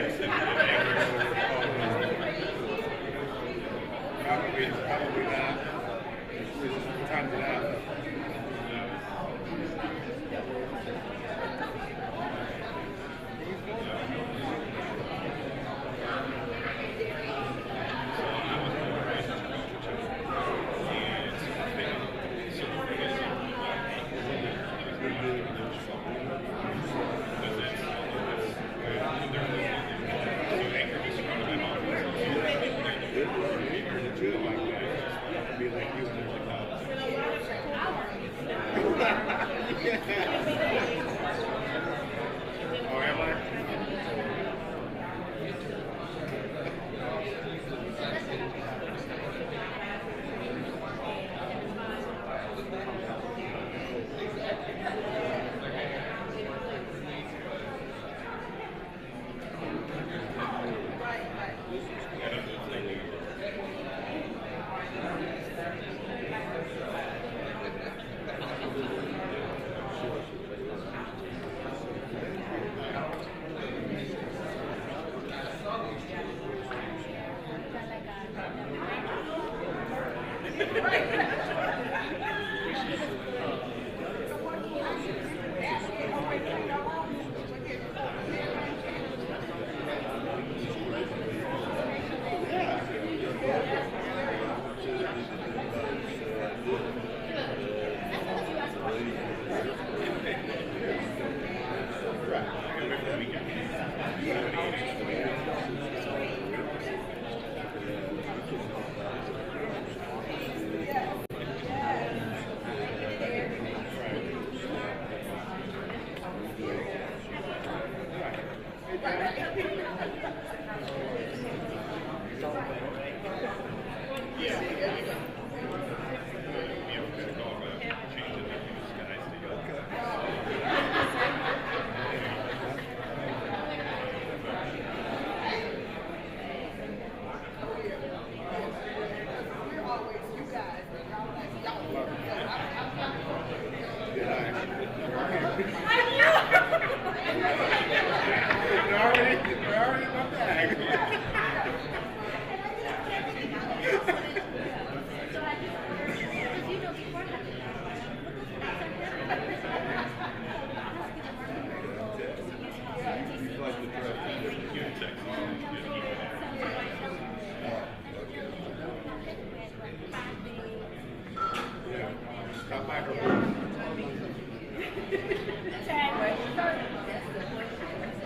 Probably not. Times it out.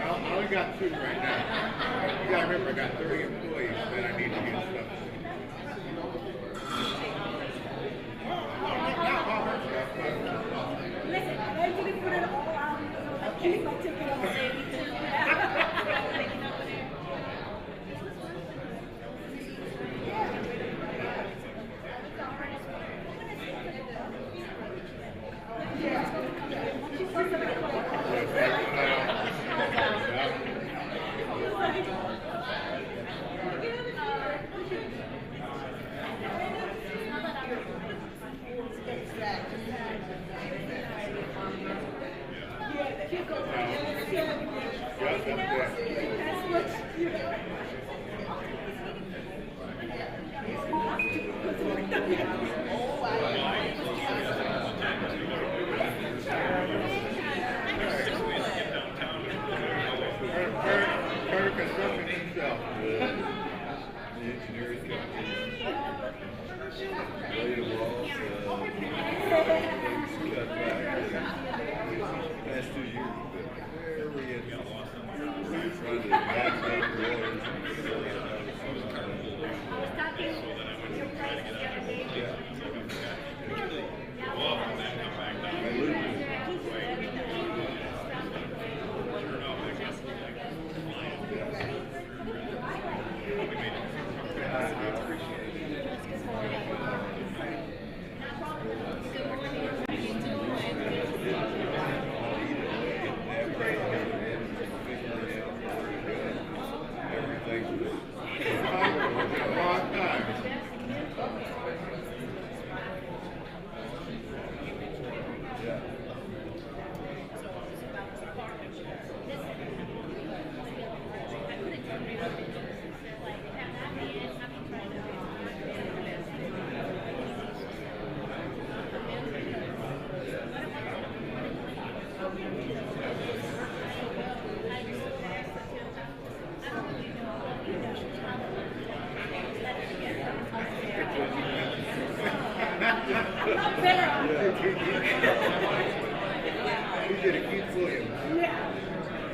I only got 2 right now. You gotta remember, I got 30 employees that I need to get stuff. Listen, I didn't put it all out. I keep my ticket on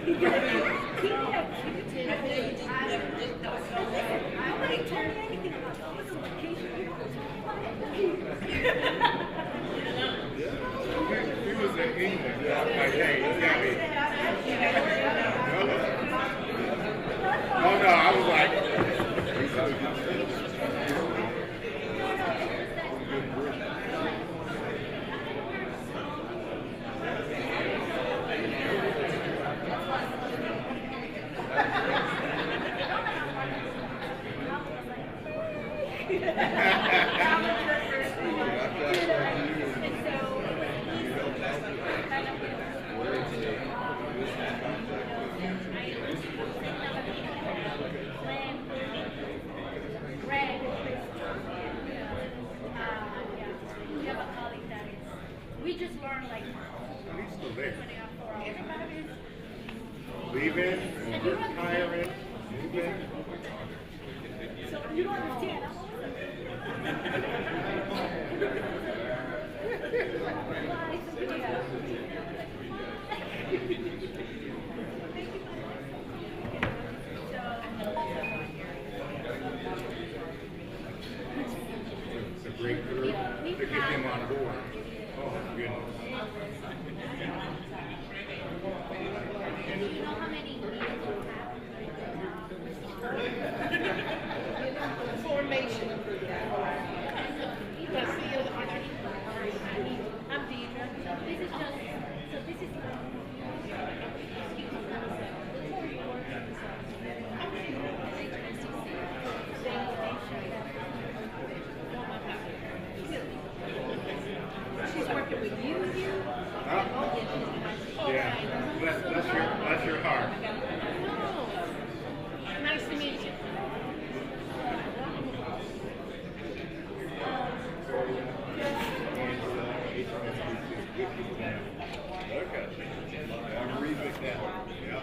Nobody told me anything about this vacation. You don't talk about it. He was in England. I was like, hey, you got me. Oh no, I was like, we just learned like he's still there. everybody's Leaving, hiring, moving. so you don't understand. It's a great group to get him on board. Oh my goodness. Do you know how many meetings we have? Formation. I'm Deidre. So this is just, so this is, She's working with you here? Yeah, bless your heart. Oh, nice to meet you. Okay. I'm reading it now. Yeah.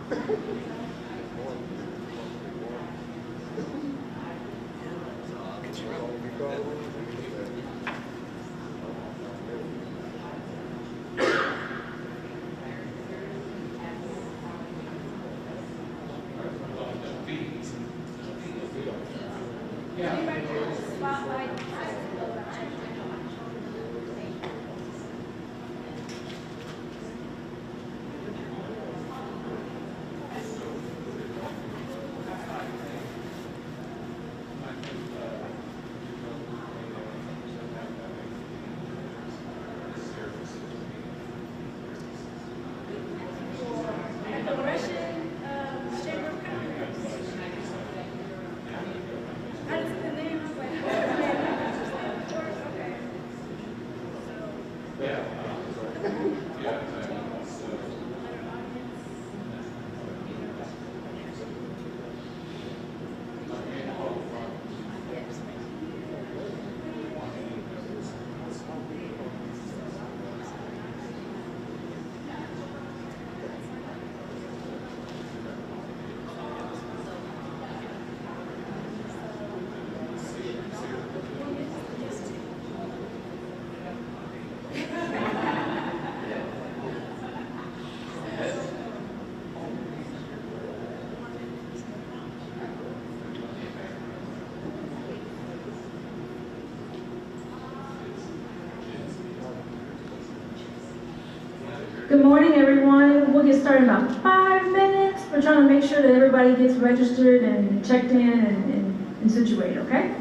At the Russian Chamber of Commerce. I just the name, I was like, of course, okay. Good morning, everyone. We'll get started in about 5 minutes. We're trying to make sure that everybody gets registered and checked in and situated, okay?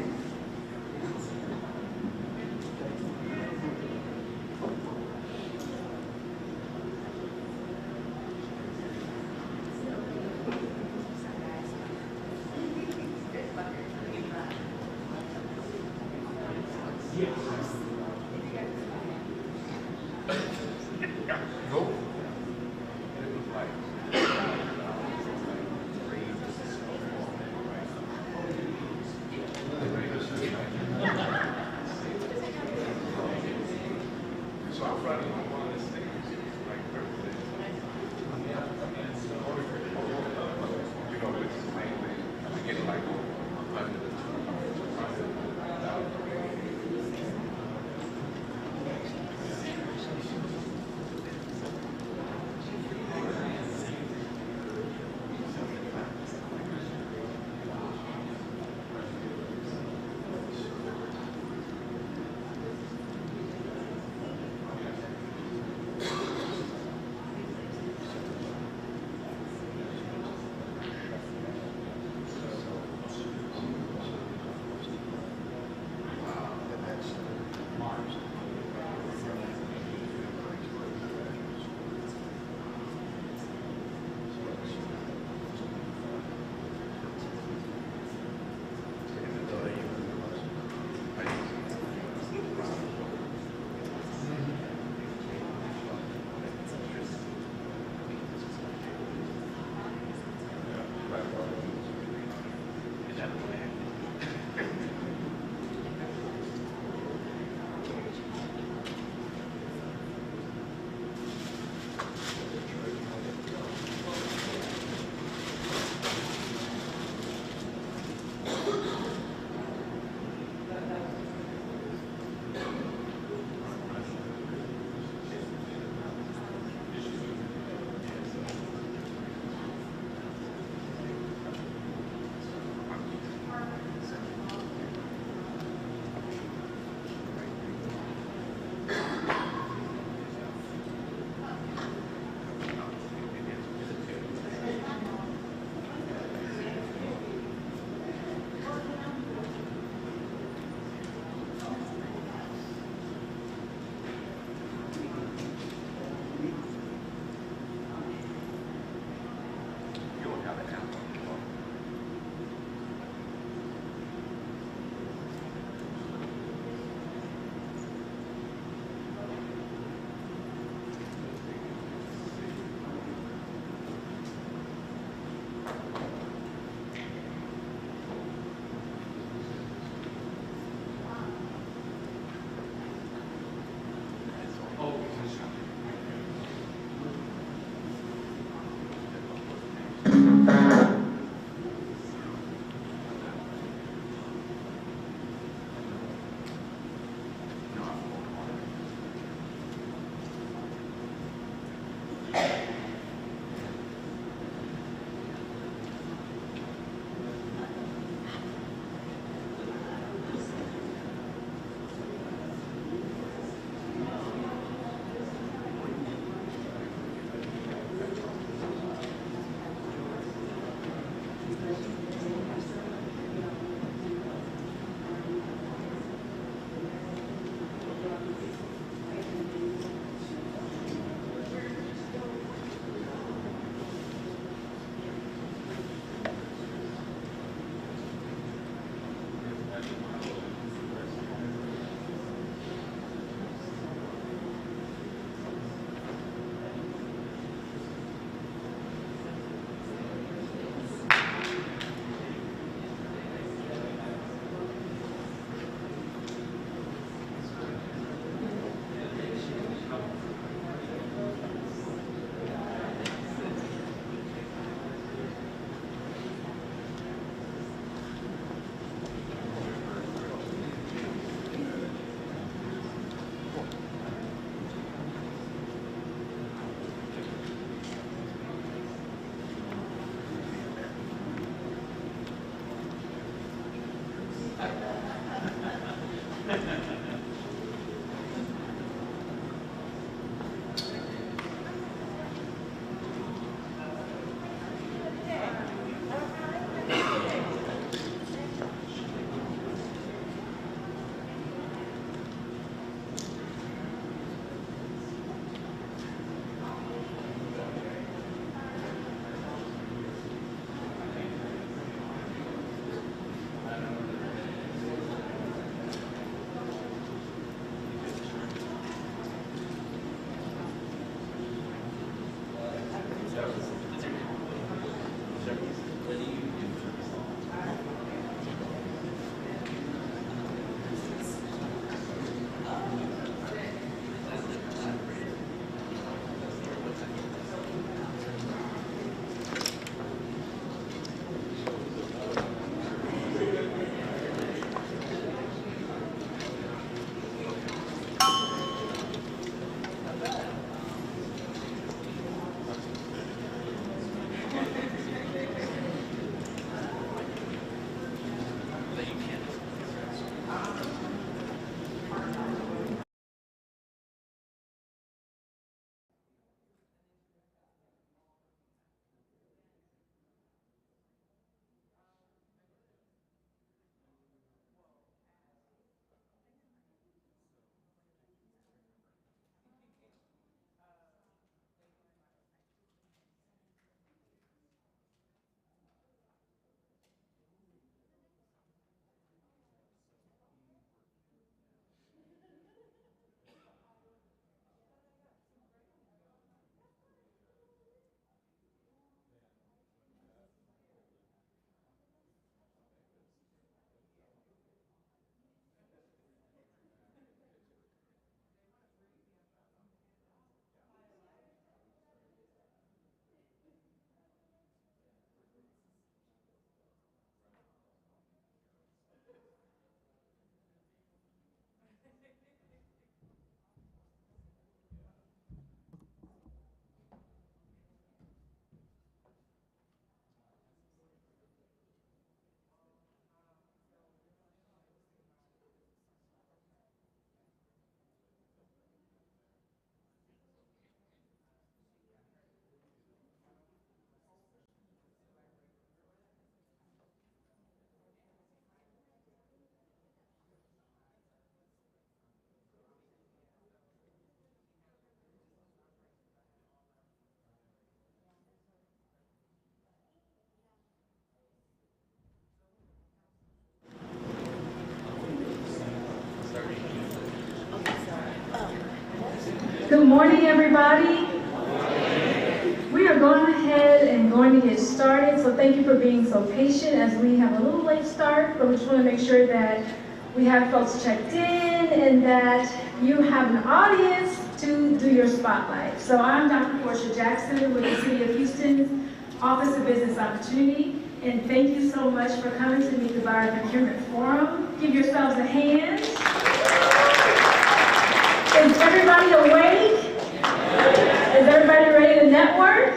Good morning, everybody. We are going ahead and going to get started, so thank you for being so patient as we have a little late start, but we just want to make sure that we have folks checked in and that you have an audience to do your spotlight. So I'm Dr. Portia Jackson with the City of Houston's Office of Business Opportunity, and thank you so much for coming to Meet the Buyer Procurement Forum. Give yourselves a hand. Is everybody awake? Is everybody ready to network?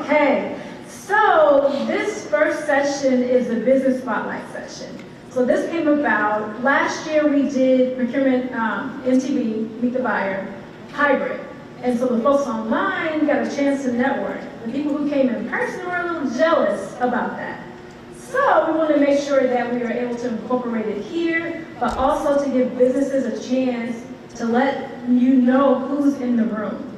Okay, so this first session is the business spotlight session. So this came about, last year we did Procurement MTB, Meet the Buyer, hybrid. And so the folks online got a chance to network. The people who came in person were a little jealous about that. So we want to make sure that we are able to incorporate it here, but also to give businesses a chance to let you know who's in the room.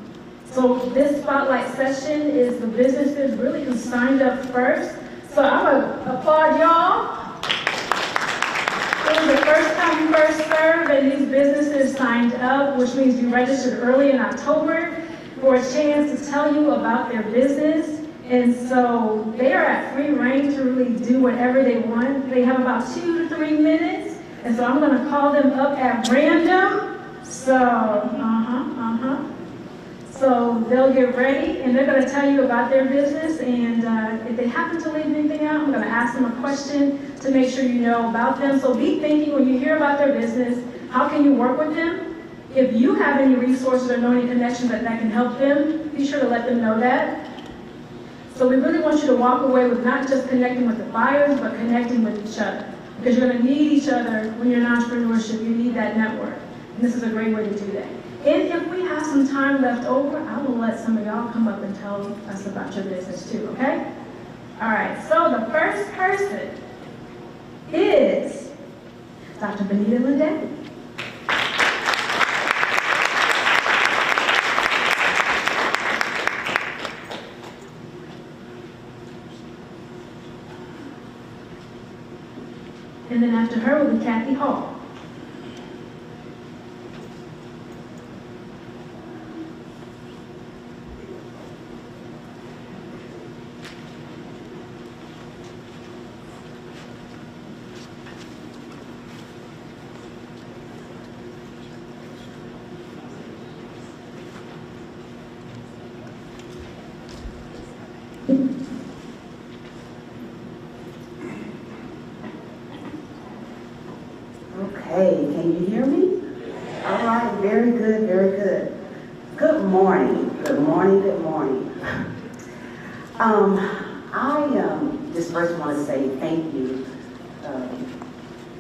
So this spotlight session is the businesses really who signed up first. So I'm gonna applaud y'all. It was the first come, first serve, and these businesses signed up, which means you registered early in October for a chance to tell you about their business. And so they are at free reign to really do whatever they want. They have about 2 to 3 minutes. And so I'm gonna call them up at random. So they'll get ready and they're going to tell you about their business, and if they happen to leave anything out, I'm going to ask them a question to make sure you know about them. So be thinking when you hear about their business, how can you work with them? If you have any resources or know any connections that can help them, be sure to let them know that. So we really want you to walk away with not just connecting with the buyers, but connecting with each other. Because you're going to need each other when you're in entrepreneurship. You need that network. And this is a great way to do that. And if we have some time left over, I will let some of y'all come up and tell us about your business too, okay? All right, so the first person is Dr. Benita Ledet. And then after her will be Kathy Hall. Okay, can you hear me? All right, very good, very good. Good morning, good morning, good morning. I just first want to say thank you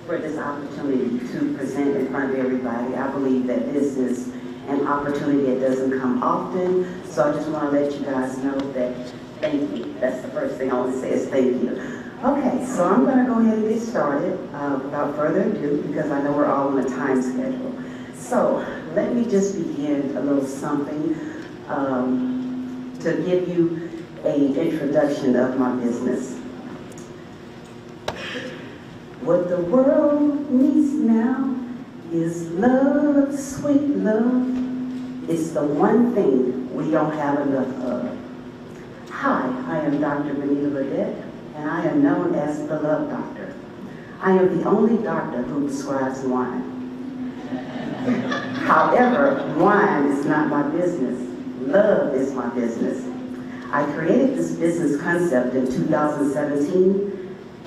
for this opportunity to present in front of everybody. I believe that this is an opportunity that doesn't come often, so I just want to let you guys know that thank you. That's the first thing I want to say is thank you. Okay, so I'm going to go ahead and get started without further ado because I know we're all on a time schedule. So let me just begin a little something to give you an introduction of my business. What the world needs now is love, sweet love. It's the one thing we don't have enough of. Hi, I am Dr. Benita Ledet, and I am known as the Love Doctor. I am the only doctor who prescribes wine. However, wine is not my business. Love is my business. I created this business concept in 2017,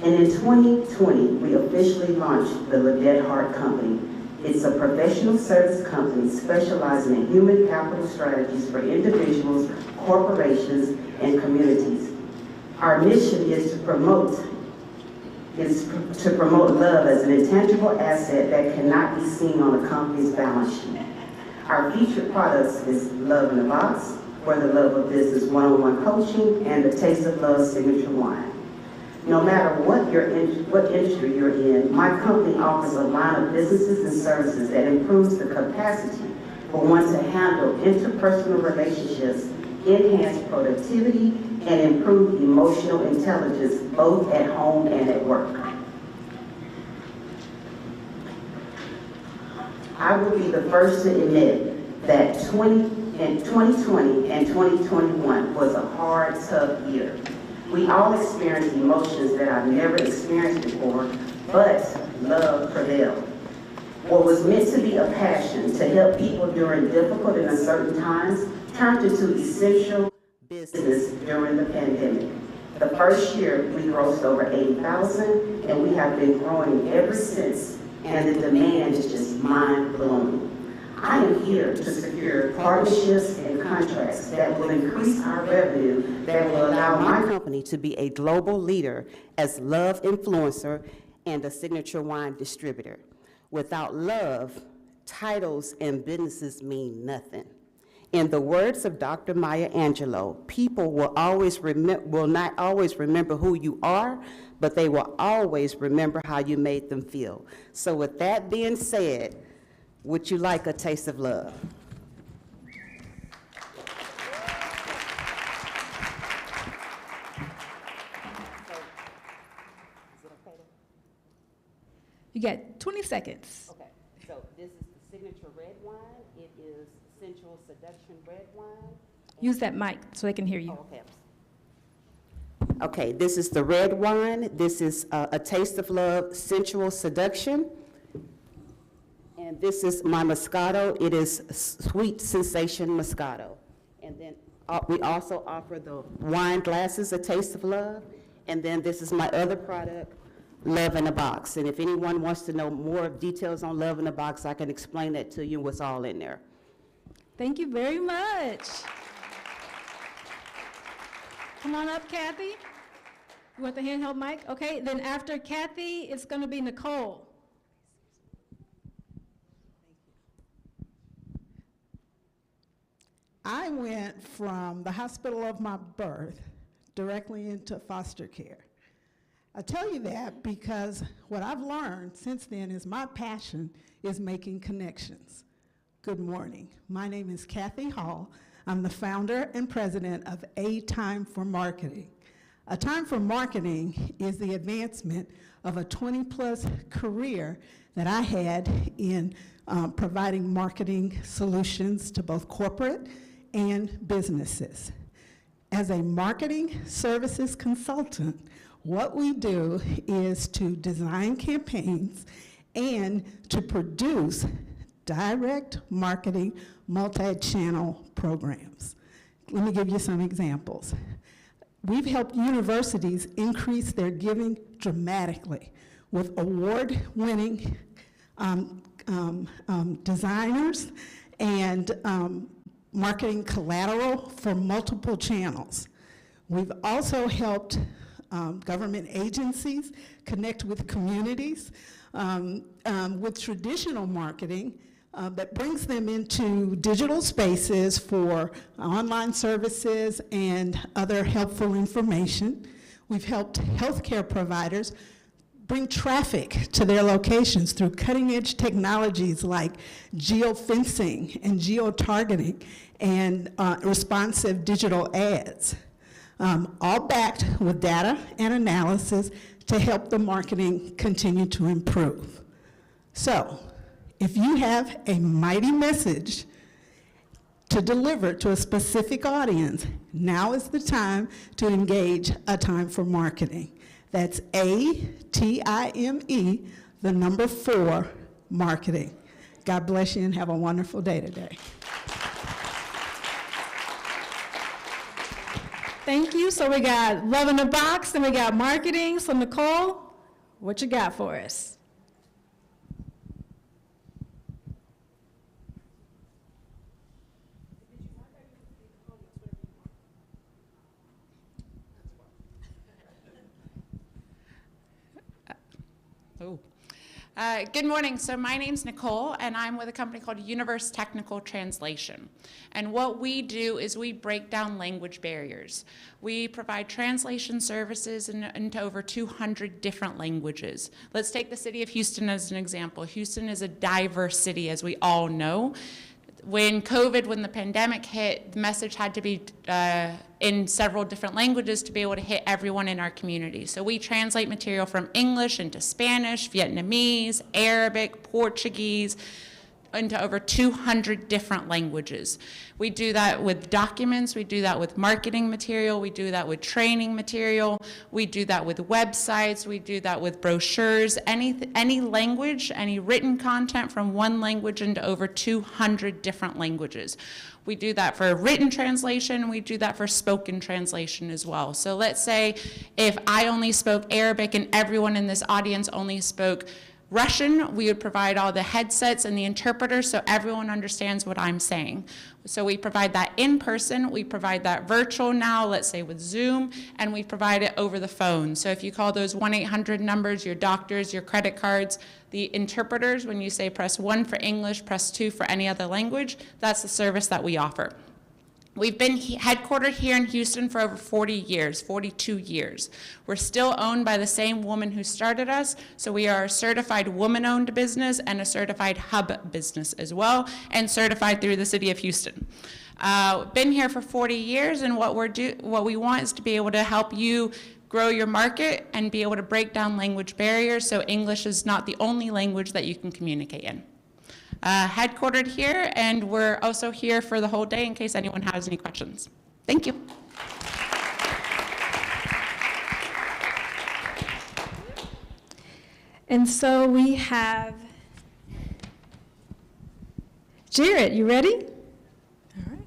and in 2020, we officially launched the Ledet Heart Company. It's a professional service company specializing in human capital strategies for individuals, corporations, and communities. Our mission is to promote love as an intangible asset that cannot be seen on a company's balance sheet. Our featured products is Love in a Box, For the Love of Business one-on-one coaching, and the Taste of Love signature wine. No matter what industry you're in, my company offers a line of businesses and services that improves the capacity for one to handle interpersonal relationships, enhance productivity, and improve emotional intelligence both at home and at work. I will be the first to admit that 2020 and 2021 was a hard, tough year. We all experienced emotions that I've never experienced before, but love prevailed. What was meant to be a passion to help people during difficult and uncertain times turned into essential business during the pandemic. The first year, we grossed over 80,000, and we have been growing ever since, and the demand is just mind-blowing. I am here to secure partnerships and contracts that will increase our revenue, that will allow my company to be a global leader as love influencer and a signature wine distributor. Without love, titles and businesses mean nothing. In the words of Dr. Maya Angelou, people will not always remember who you are, but they will always remember how you made them feel. So with that being said, would you like a taste of love? You got 20 seconds. Okay, so this is the signature red wine. It is sensual seduction red wine. Use that mic so they can hear you. Oh, okay. Okay, this is the red wine. This is a taste of love, sensual seduction. And this is my Moscato. It is Sweet Sensation Moscato. And then we also offer the wine glasses, a taste of love. And then this is my other product, Love in a Box. And if anyone wants to know more details on Love in a Box, I can explain that to you, what's all in there. Thank you very much. Come on up, Kathy. You want the handheld mic? Okay, then after Kathy, it's going to be Nicole. I went from the hospital of my birth directly into foster care. I tell you that because what I've learned since then is my passion is making connections. Good morning. My name is Kathy Hall. I'm the founder and president of A Time for Marketing. A Time for Marketing is the advancement of a 20-plus career that I had in providing marketing solutions to both corporate and businesses. As a marketing services consultant, what we do is to design campaigns and to produce direct marketing multi-channel programs. Let me give you some examples. We've helped universities increase their giving dramatically with award-winning designers and marketing collateral for multiple channels. We've also helped government agencies connect with communities with traditional marketing that brings them into digital spaces for online services and other helpful information. We've helped healthcare providers bring traffic to their locations through cutting-edge technologies like geofencing and geotargeting and responsive digital ads, all backed with data and analysis to help the marketing continue to improve. So, if you have a mighty message to deliver to a specific audience, now is the time to engage A Time for Marketing. That's A-T-I-M-E, the number 4, marketing. God bless you and have a wonderful day today. Thank you. So we got Love in a Box, and we got marketing. So Nicole, what you got for us? Good morning. So my name's Nicole, and I'm with a company called Universe Technical Translation. And what we do is we break down language barriers. We provide translation services into over 200 different languages. Let's take the city of Houston as an example. Houston is a diverse city, as we all know. When the pandemic hit, the message had to be in several different languages to be able to hit everyone in our community. So we translate material from English into Spanish, Vietnamese, Arabic, Portuguese, into over 200 different languages. We do that with documents, we do that with marketing material, we do that with training material, we do that with websites, we do that with brochures, any language, any written content from one language into over 200 different languages. We do that for written translation, we do that for spoken translation as well. So let's say if I only spoke Arabic and everyone in this audience only spoke Russian, we would provide all the headsets and the interpreters so everyone understands what I'm saying. So we provide that in person, we provide that virtual now, let's say with Zoom, and we provide it over the phone. So if you call those 1-800 numbers, your doctors, your credit cards, the interpreters, when you say press 1 for English, press 2 for any other language, that's the service that we offer. We've been headquartered here in Houston for over 40 years, 42 years. We're still owned by the same woman who started us, so we are a certified woman-owned business and a certified hub business as well, and certified through the city of Houston. Been here for 40 years, and what we want is to be able to help you grow your market and be able to break down language barriers so English is not the only language that you can communicate in. Headquartered here, and we're also here for the whole day in case anyone has any questions. Thank you. And so we have Jared, you ready? All right.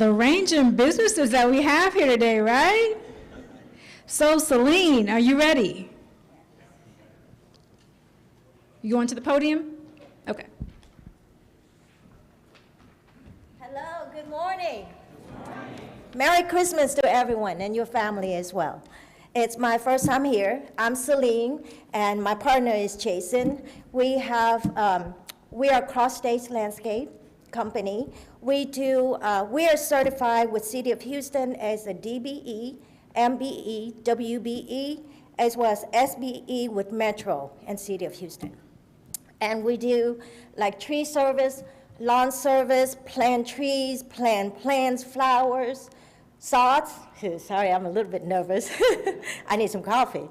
the range of businesses that we have here today, right? So Celine, are you ready? You going to the podium? Okay. Hello, good morning. Merry Christmas to everyone and your family as well. It's my first time here. I'm Celine, and my partner is Jason. We are Cross States Landscape Company. We are certified with City of Houston as a DBE, MBE, WBE, as well as SBE with Metro and City of Houston. And we do like tree service, lawn service, plant trees, plant plants, flowers, sods. Sorry, I'm a little bit nervous. I need some coffee.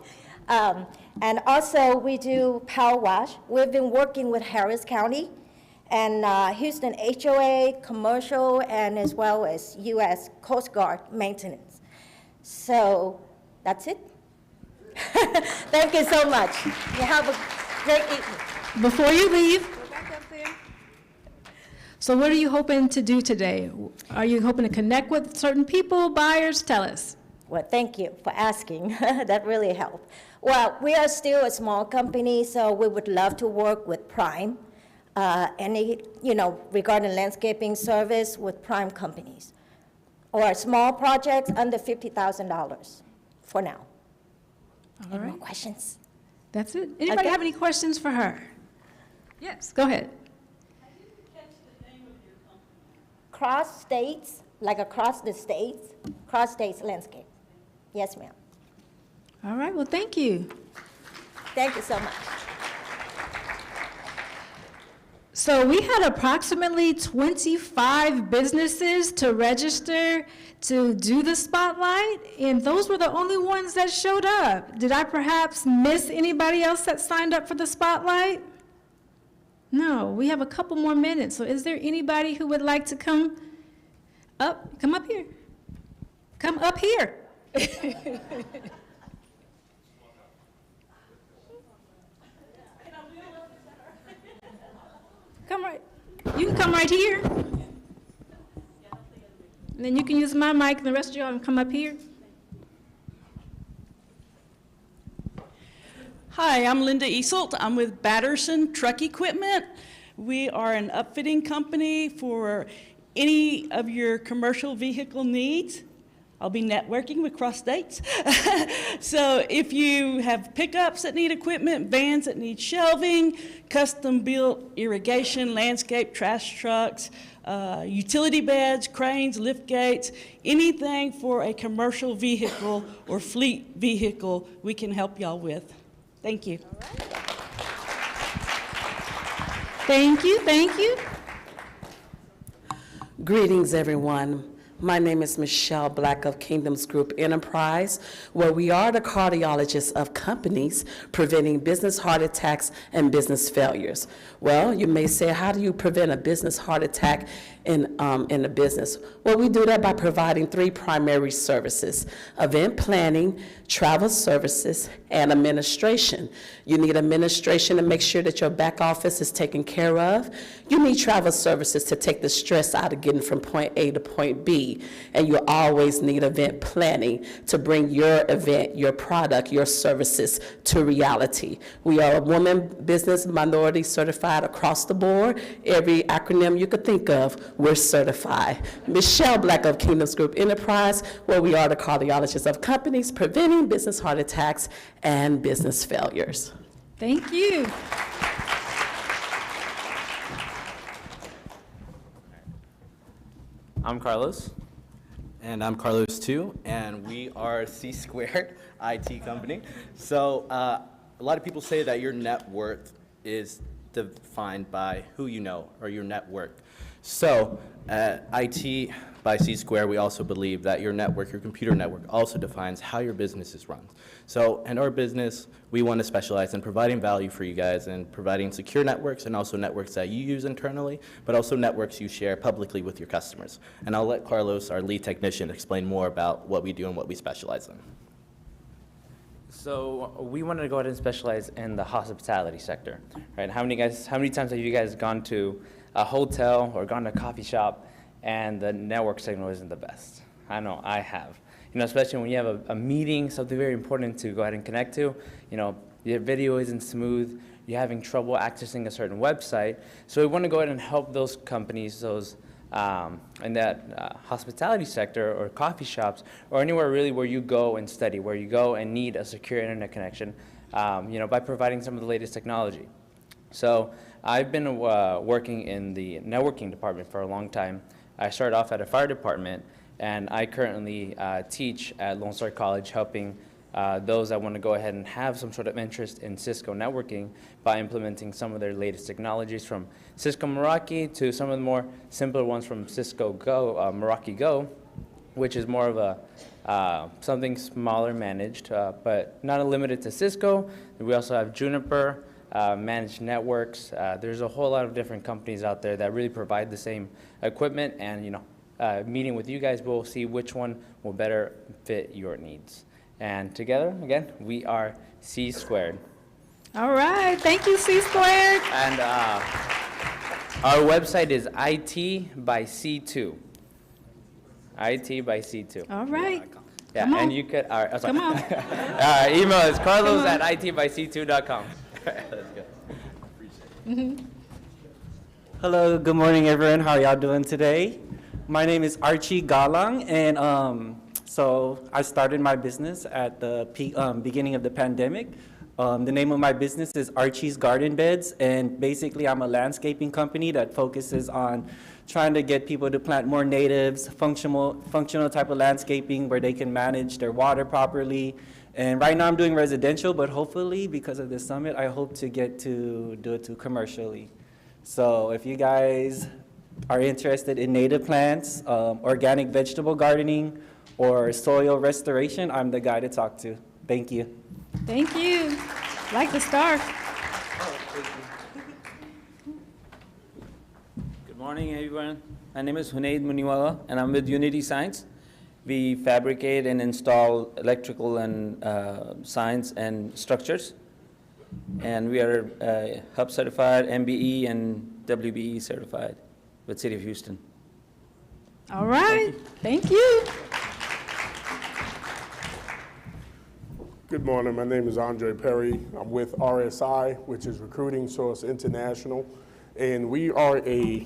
And also we do power wash. We've been working with Harris County and Houston HOA, commercial, and as well as U.S. Coast Guard maintenance. So that's it. Thank you so much. You have a great evening. Before you leave, so what are you hoping to do today? Are you hoping to connect with certain people, buyers? Tell us. Well, thank you for asking. That really helped. Well, we are still a small company, so we would love to work with Prime, regarding landscaping service with Prime companies, or small projects under $50,000 for now. All Any right. more questions? That's it. Anybody Okay. have any questions for her? Yes, go ahead. Cross States, like across the states, Cross States Landscape. Yes, ma'am. All right, well, thank you. Thank you so much. So we had approximately 25 businesses to register to do the spotlight, and those were the only ones that showed up. Did I perhaps miss anybody else that signed up for the spotlight? No, we have a couple more minutes. So is there anybody who would like to come up? Come up here. Come up here. Come right. You can come right here. And then you can use my mic, and the rest of y'all can come up here. Hi, I'm Linda Easelt. I'm with Batterson Truck Equipment. We are an upfitting company for any of your commercial vehicle needs. I'll be networking with Cross States. So if you have pickups that need equipment, vans that need shelving, custom-built irrigation, landscape, trash trucks, utility beds, cranes, lift gates, anything for a commercial vehicle or fleet vehicle, we can help y'all with. Thank you. Thank you, thank you. Greetings, everyone. My name is Michelle Black of Kingdoms Group Enterprise, where we are the cardiologists of companies preventing business heart attacks and business failures. Well, you may say, how do you prevent a business heart attack in a business? Well, we do that by providing 3 primary services: event planning, travel services, and administration. You need administration to make sure that your back office is taken care of. You need travel services to take the stress out of getting from point A to point B. And you always need event planning to bring your event, your product, your services to reality. We are a woman business minority certified across the board. Every acronym you could think of, we're certified. Michelle Black of Kingdoms Group Enterprise, where we are the cardiologists of companies preventing business heart attacks and business failures. Thank you. I'm Carlos. And I'm Carlos too, and we are C Squared IT company. So a lot of people say that your net worth is defined by who you know or your network. So at IT by C Squared, we also believe that your network, your computer network, also defines how your business is run. So in our business, we want to specialize in providing value for you guys and providing secure networks and also networks that you use internally, but also networks you share publicly with your customers. And I'll let Carlos, our lead technician, explain more about what we do and what we specialize in. So we wanted to go ahead and specialize in the hospitality sector, right? How many times have you guys gone to a hotel or gone to a coffee shop and the network signal isn't the best. I know I have. Especially when you have a meeting, something very important to go ahead and connect to, your video isn't smooth, you're having trouble accessing a certain website. So we want to go ahead and help those companies, those in that hospitality sector or coffee shops or anywhere really where you go and study, where you go and need a secure internet connection, by providing some of the latest technology. So I've been working in the networking department for a long time. I started off at a fire department, and I currently teach at Lone Star College, helping those that want to go ahead and have some sort of interest in Cisco networking by implementing some of their latest technologies, from Cisco Meraki to some of the more simpler ones from Cisco Go, Meraki Go, which is more of a something smaller managed, but not limited to Cisco. We also have Juniper, managed networks. There's a whole lot of different companies out there that really provide the same equipment, and meeting with you guys, we'll see which one will better fit your needs. And together, again, we are C Squared. All right, thank you, C Squared. And our website is IT by C2. IT by C2. All right. Yeah, Come on. and you could, Come on. email is carlos@itbyc2.com. Let's go. Hello, good morning, everyone. How are y'all doing today? My name is Archie Galang, and so I started my business at the beginning of the pandemic. The name of my business is Archie's Garden Beds, and basically I'm a landscaping company that focuses on trying to get people to plant more natives, functional type of landscaping where they can manage their water properly. And right now I'm doing residential, but hopefully because of this summit, I hope to get to do it too commercially. So if you guys are interested in native plants, organic vegetable gardening, or soil restoration, I'm the guy to talk to. Thank you. Thank you. Like the star. Good morning, everyone. My name is Hunaid Muniwala, and I'm with Unity Science. We fabricate and install electrical and science and structures. And we are HUB certified, MBE, and WBE certified with City of Houston. All right. Thank you. Good morning. My name is Andre Perry. I'm with RSI, which is Recruiting Source International, and we are a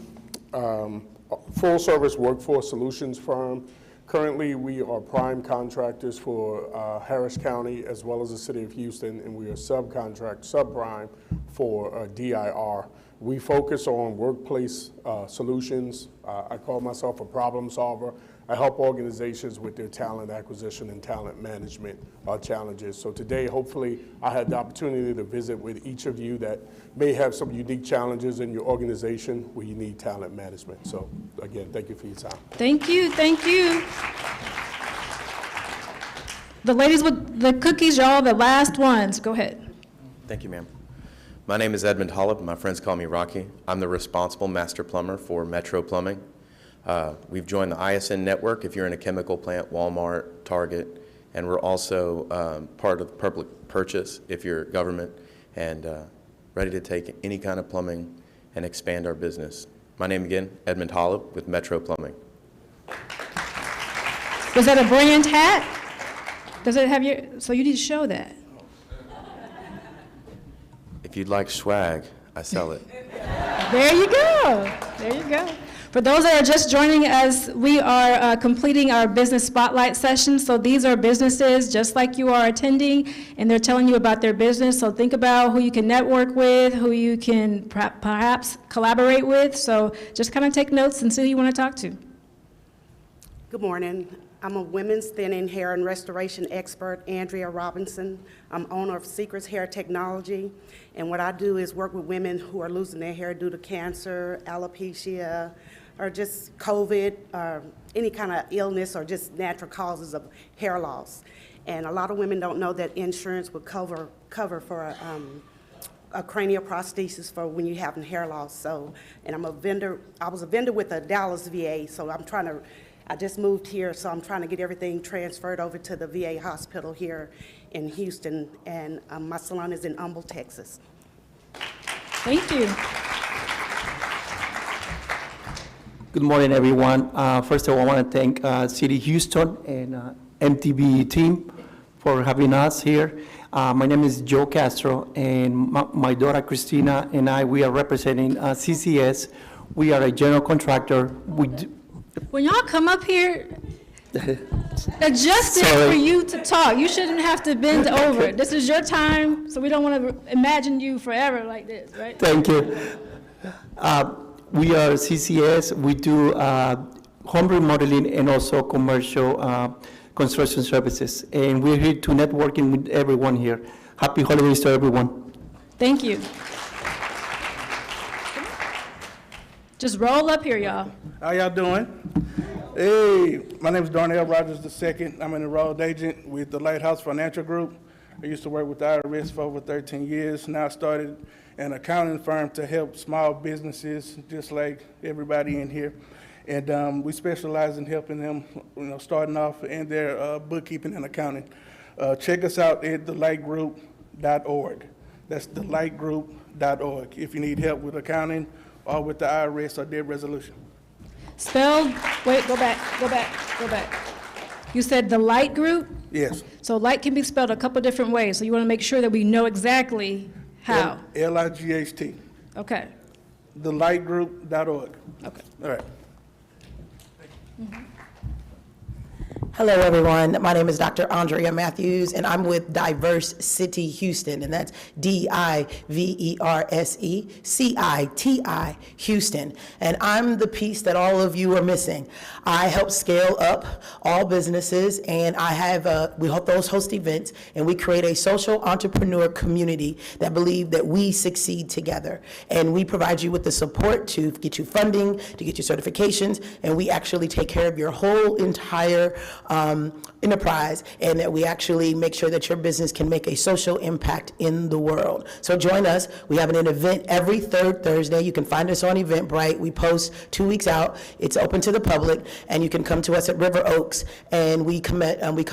full-service workforce solutions firm. Currently, we are prime contractors for Harris County as well as the City of Houston, and we are subprime for DIR. We focus on workplace solutions. I call myself a problem solver. I help organizations with their talent acquisition and talent management challenges. So today, hopefully, I had the opportunity to visit with each of you that may have some unique challenges in your organization where you need talent management. So again, thank you for your time. Thank you. Thank you. The ladies with the cookies, y'all, the last ones. Go ahead. Thank you, ma'am. My name is Edmund Hollop. My friends call me Rocky. I'm the responsible master plumber for Metro Plumbing. We've joined the ISN network if you're in a chemical plant, Walmart, Target, and we're also part of the public purchase if you're government, and ready to take any kind of plumbing and expand our business. My name again, Edmund Hollop with Metro Plumbing. Was that a brand hat? Does it have your, so you need to show that. If you'd like swag, I sell it. There you go. There you go. For those that are just joining us, we are completing our business spotlight session. So these are businesses just like you are attending, and they're telling you about their business. So think about who you can network with, who you can perhaps collaborate with. So just kind of take notes and see who you want to talk to. Good morning. I'm a women's thinning, hair, and restoration expert, Andrea Robinson. I'm owner of Secrets Hair Technology, and what I do is work with women who are losing their hair due to cancer, alopecia, or just COVID, or any kind of illness, or just natural causes of hair loss. And a lot of women don't know that insurance would cover for a cranial prosthesis for when you're having hair loss. So, and I'm a vendor. I was a vendor with a Dallas VA, so I just moved here, so I'm trying to get everything transferred over to the VA hospital here in Houston, and my salon is in Humble, Texas. Thank you. Good morning, everyone. First of all, I want to thank City Houston and MTV team for having us here. My name is Joe Castro, and my daughter Christina and I, we are representing CCS. We are a general contractor. When y'all come up here, adjust it for you to talk. You shouldn't have to bend over. This is your time, so we don't want to imagine you forever like this, right? Thank you. We are CCS. We do home remodeling and also commercial construction services. And we're here to networking with everyone here. Happy holidays to everyone. Thank you. Just roll up here, y'all. How y'all doing? Hey, my name is Darnell Rogers II. I'm an enrolled agent with the Lighthouse Financial Group. I used to work with the IRS for over 13 years. Now I started an accounting firm to help small businesses, just like everybody in here. And we specialize in helping them, starting off in their bookkeeping and accounting. Check us out at thelightgroup.org. That's thelightgroup.org if you need help with accounting or with the IRS or debt resolution. Spelled, wait, go back. You said the light group? Yes. So light can be spelled a couple different ways, so you want to make sure that we know exactly how. L-I-G-H-T. Okay. Thelightgroup.org. Okay. All right. Hello, everyone. My name is Dr. Andrea Matthews, and I'm with Diverse City Houston, and that's DIVERSECITI Houston. And I'm the piece that all of you are missing. I help scale up all businesses, and we help those host events, and we create a social entrepreneur community that believe that we succeed together. And we provide you with the support to get you funding, to get you certifications, and we actually take care of your whole entire enterprise, and that we actually make sure that your business can make a social impact in the world. So join us. We have an event every third Thursday. You can find us on Eventbrite. We post 2 weeks out. It's open to the public, and you can come to us at River Oaks, and we come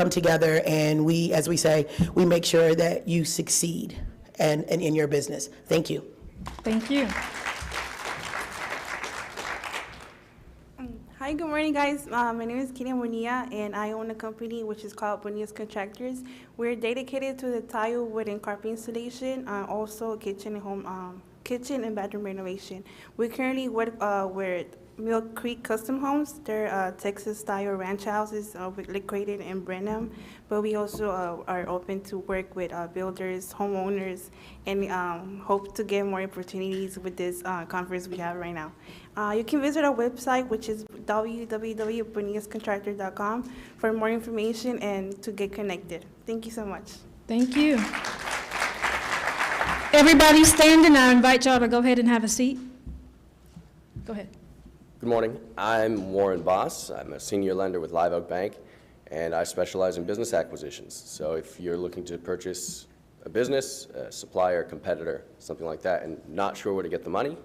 together, and we, as we say, we make sure that you succeed and in your business. Thank you. Thank you. Hi, good morning, guys. My name is Kenia Bonilla, and I own a company which is called Bonilla's Contractors. We're dedicated to the tile, wood, and carpet installation, also kitchen and bedroom renovation. We currently work with Mill Creek Custom Homes. They're Texas-style ranch houses located in Brenham, but we also are open to work with builders, homeowners, and hope to get more opportunities with this conference we have right now. You can visit our website, which is www.bonillascontractor.com for more information and to get connected. Thank you so much. Thank you. Everybody standing, I invite y'all to go ahead and have a seat. Go ahead. Good morning. I'm Warren Boss. I'm a senior lender with Live Oak Bank, and I specialize in business acquisitions. So if you're looking to purchase a business, a supplier, competitor, something like that, and not sure where to get the money,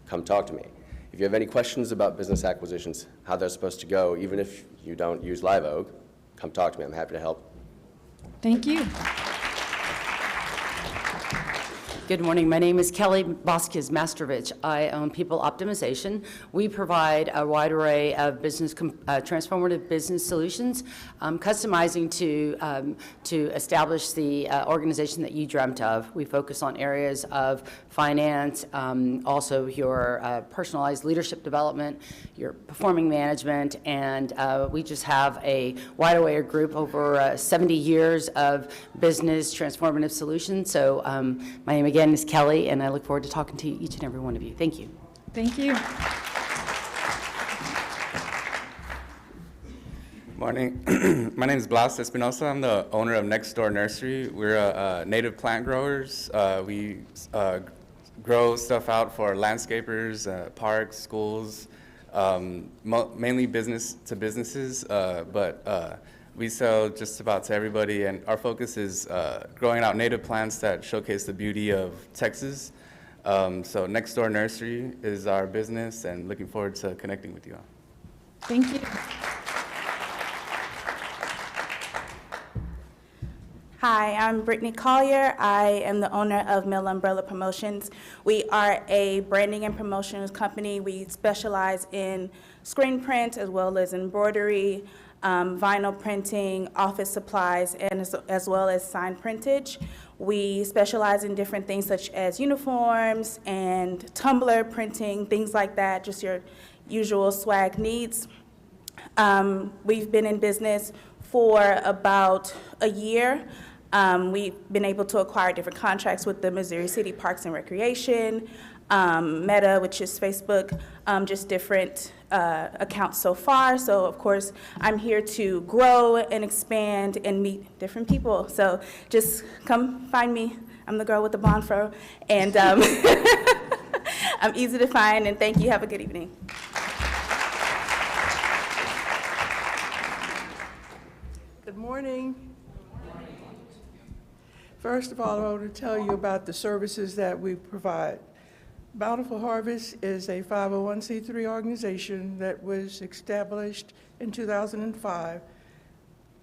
come talk to me. If you have any questions about business acquisitions, how they're supposed to go, even if you don't use Live Oak, come talk to me. I'm happy to help. Thank you. Good morning. My name is Kelly Vasquez-Mastrovich. I own People Optimization. We provide a wide array of transformative business solutions, customizing to establish the organization that you dreamt of. We focus on areas of finance, also your personalized leadership development, your performing management, and we just have a wide array of group over 70 years of business transformative solutions. So my name again is Kelly, and I look forward to talking to each and every one of you. Thank you. Thank you. Morning. My name is Blas Espinosa. I'm the owner of Next Door Nursery. We're native plant growers. We grow stuff out for landscapers, parks, schools, mainly business to businesses, but we sell just about to everybody, and our focus is growing out native plants that showcase the beauty of Texas. So Next Door Nursery is our business, and looking forward to connecting with you all. Thank you. Hi, I'm Brittany Collier. I am the owner of Mill Umbrella Promotions. We are a branding and promotions company. We specialize in screen print as well as embroidery, vinyl printing, office supplies, and as well as sign printage. We specialize in different things such as uniforms and tumbler printing, things like that, just your usual swag needs. We've been in business for about a year. We've been able to acquire different contracts with the Missouri City Parks and Recreation, Meta, which is Facebook, just different accounts so far. So of course, I'm here to grow and expand and meet different people. So just come find me. I'm the girl with the blonde fro, and I'm easy to find, and thank you. Have a good evening. Good morning. First of all, I want to tell you about the services that we provide. Bountiful Harvest is a 501c3 organization that was established in 2005.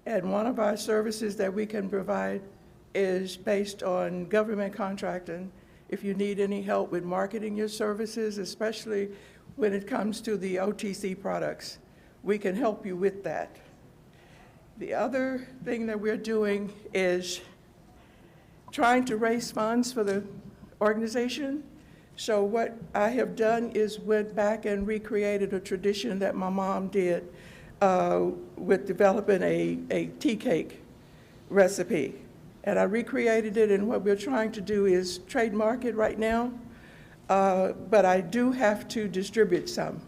And one of our services that we can provide is based on government contracting. If you need any help with marketing your services, especially when it comes to the OTC products, we can help you with that. The other thing that we're doing is trying to raise funds for the organization. So what I have done is went back and recreated a tradition that my mom did with developing a tea cake recipe. And I recreated it, and what we're trying to do is trademark it right now, but I do have to distribute some.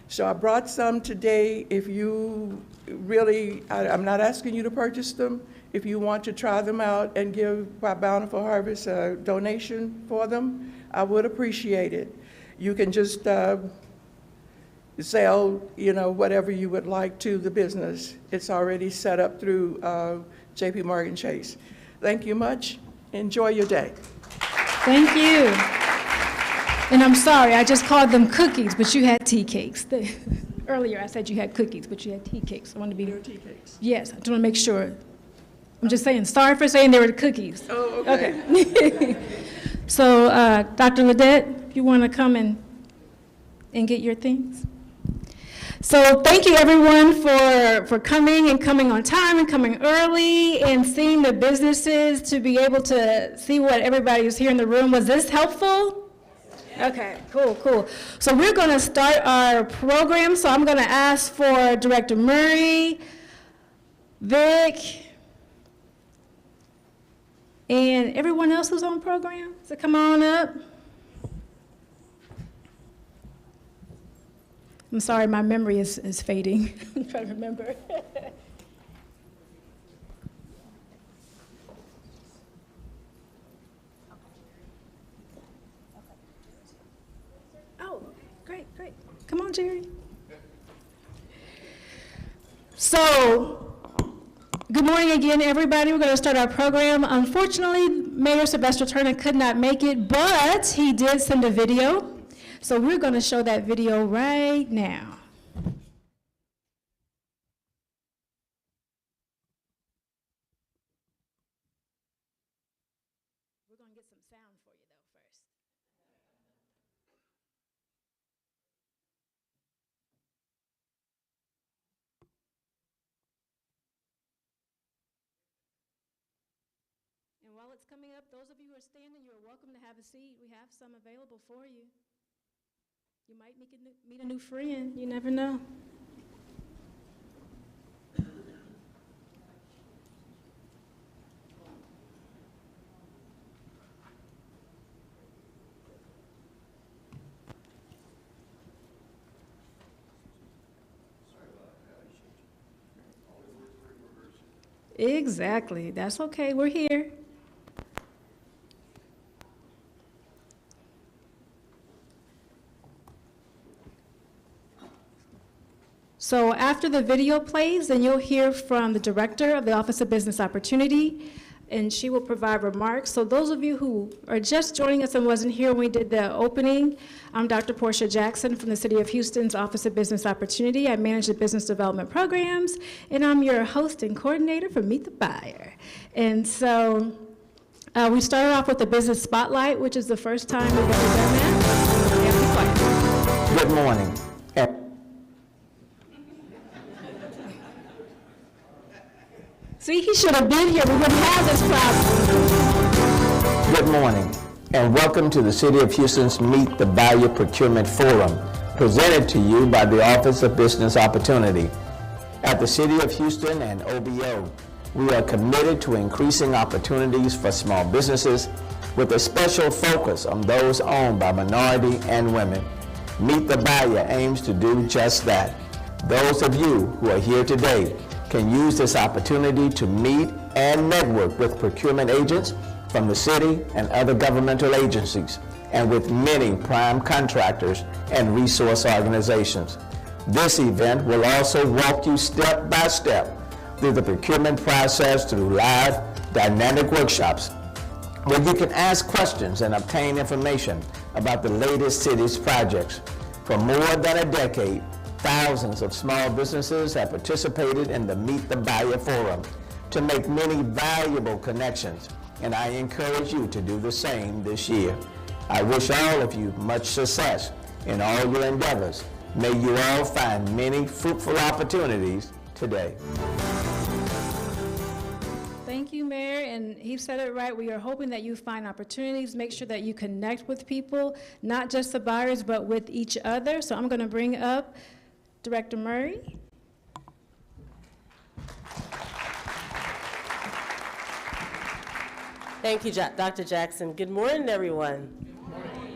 So I brought some today. If you really, I'm not asking you to purchase them. If you want to try them out and give by Bountiful Harvest a donation for them, I would appreciate it. You can just sell, whatever you would like to the business. It's already set up through JP Morgan Chase. Thank you much. Enjoy your day. Thank you. And I'm sorry, I just called them cookies, but you had tea cakes. Earlier I said you had cookies, but you had tea cakes. I want to be. Your tea cakes. Yes, I just want to make sure. I'm just saying, sorry for saying they were cookies. Oh, okay. Okay. So, Dr. Ledette, if you want to come and get your things. So thank you everyone for coming and coming on time and coming early and seeing the businesses to be able to see what everybody is here in the room. Was this helpful? Okay, cool. So we're going to start our program. So I'm going to ask for Director Murray, Vic, and everyone else who's on program. So come on up. I'm sorry, my memory is fading. I'm trying to remember. Oh, great. Come on, Jerry. So, good morning again, everybody. We're going to start our program. Unfortunately, Mayor Sylvester Turner could not make it, but he did send a video. So we're going to show that video right now. We're going to get some sound for you, though, first. And while it's coming up, those of you who are standing, you're welcome to have a seat. We have some available for you. You might meet a new friend. You never know. Exactly. That's okay. We're here. So after the video plays, then you'll hear from the director of the Office of Business Opportunity, and she will provide remarks. So those of you who are just joining us and wasn't here when we did the opening, I'm Dr. Portia Jackson from the City of Houston's Office of Business Opportunity. I manage the business development programs, and I'm your host and coordinator for Meet the Buyer. And so we started off with the business spotlight, which is the first time we've ever done that. Good morning. See, he should have been here. We wouldn't have this problem. Good morning, and welcome to the City of Houston's Meet the Buyer Procurement Forum, presented to you by the Office of Business Opportunity. At the City of Houston and OBO, we are committed to increasing opportunities for small businesses with a special focus on those owned by minority and women. Meet the Buyer aims to do just that. Those of you who are here today can use this opportunity to meet and network with procurement agents from the city and other governmental agencies, and with many prime contractors and resource organizations. This event will also walk you step by step through the procurement process through live, dynamic workshops where you can ask questions and obtain information about the latest city's projects. For more than a decade, thousands of small businesses have participated in the Meet the Buyer Forum to make many valuable connections, and I encourage you to do the same this year. I wish all of you much success in all your endeavors. May you all find many fruitful opportunities today. Thank you, Mayor, and he said it right. We are hoping that you find opportunities. Make sure that you connect with people, not just the buyers, but with each other. So I'm going to bring up Director Murray. Thank you, Dr. Jackson. Good morning, everyone.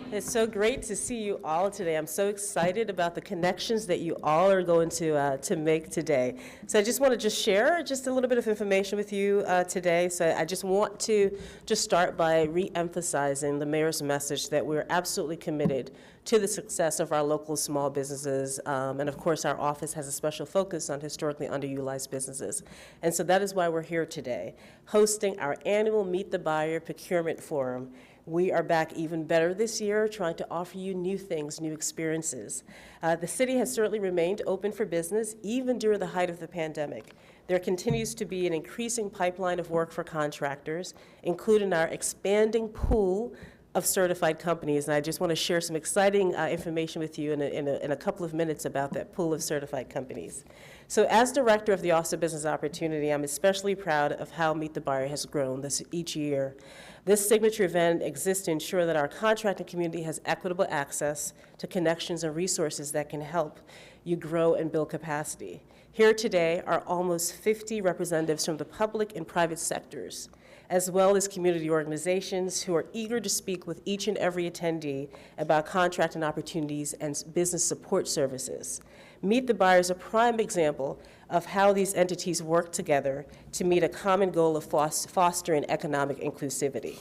It's so great to see you all today. I'm so excited about the connections that you all are going to make today. So I just want to share just a little bit of information with you today. So I just want to start by re-emphasizing the mayor's message that we're absolutely committed to the success of our local small businesses. And of course, our office has a special focus on historically underutilized businesses. And so that is why we're here today, hosting our annual Meet the Buyer Procurement Forum. We are back even better this year, trying to offer you new things, new experiences. The city has certainly remained open for business, even during the height of the pandemic. There continues to be an increasing pipeline of work for contractors, including our expanding pool of certified companies. And I just want to share some exciting information with you in a couple of minutes about that pool of certified companies. So as director of the Office of Business Opportunity, I'm especially proud of how Meet the Buyer has grown each year. This signature event exists to ensure that our contracting community has equitable access to connections and resources that can help you grow and build capacity. Here today are almost 50 representatives from the public and private sectors, as well as community organizations who are eager to speak with each and every attendee about contracting opportunities and business support services. Meet the Buyer is a prime example of how these entities work together to meet a common goal of fostering economic inclusivity.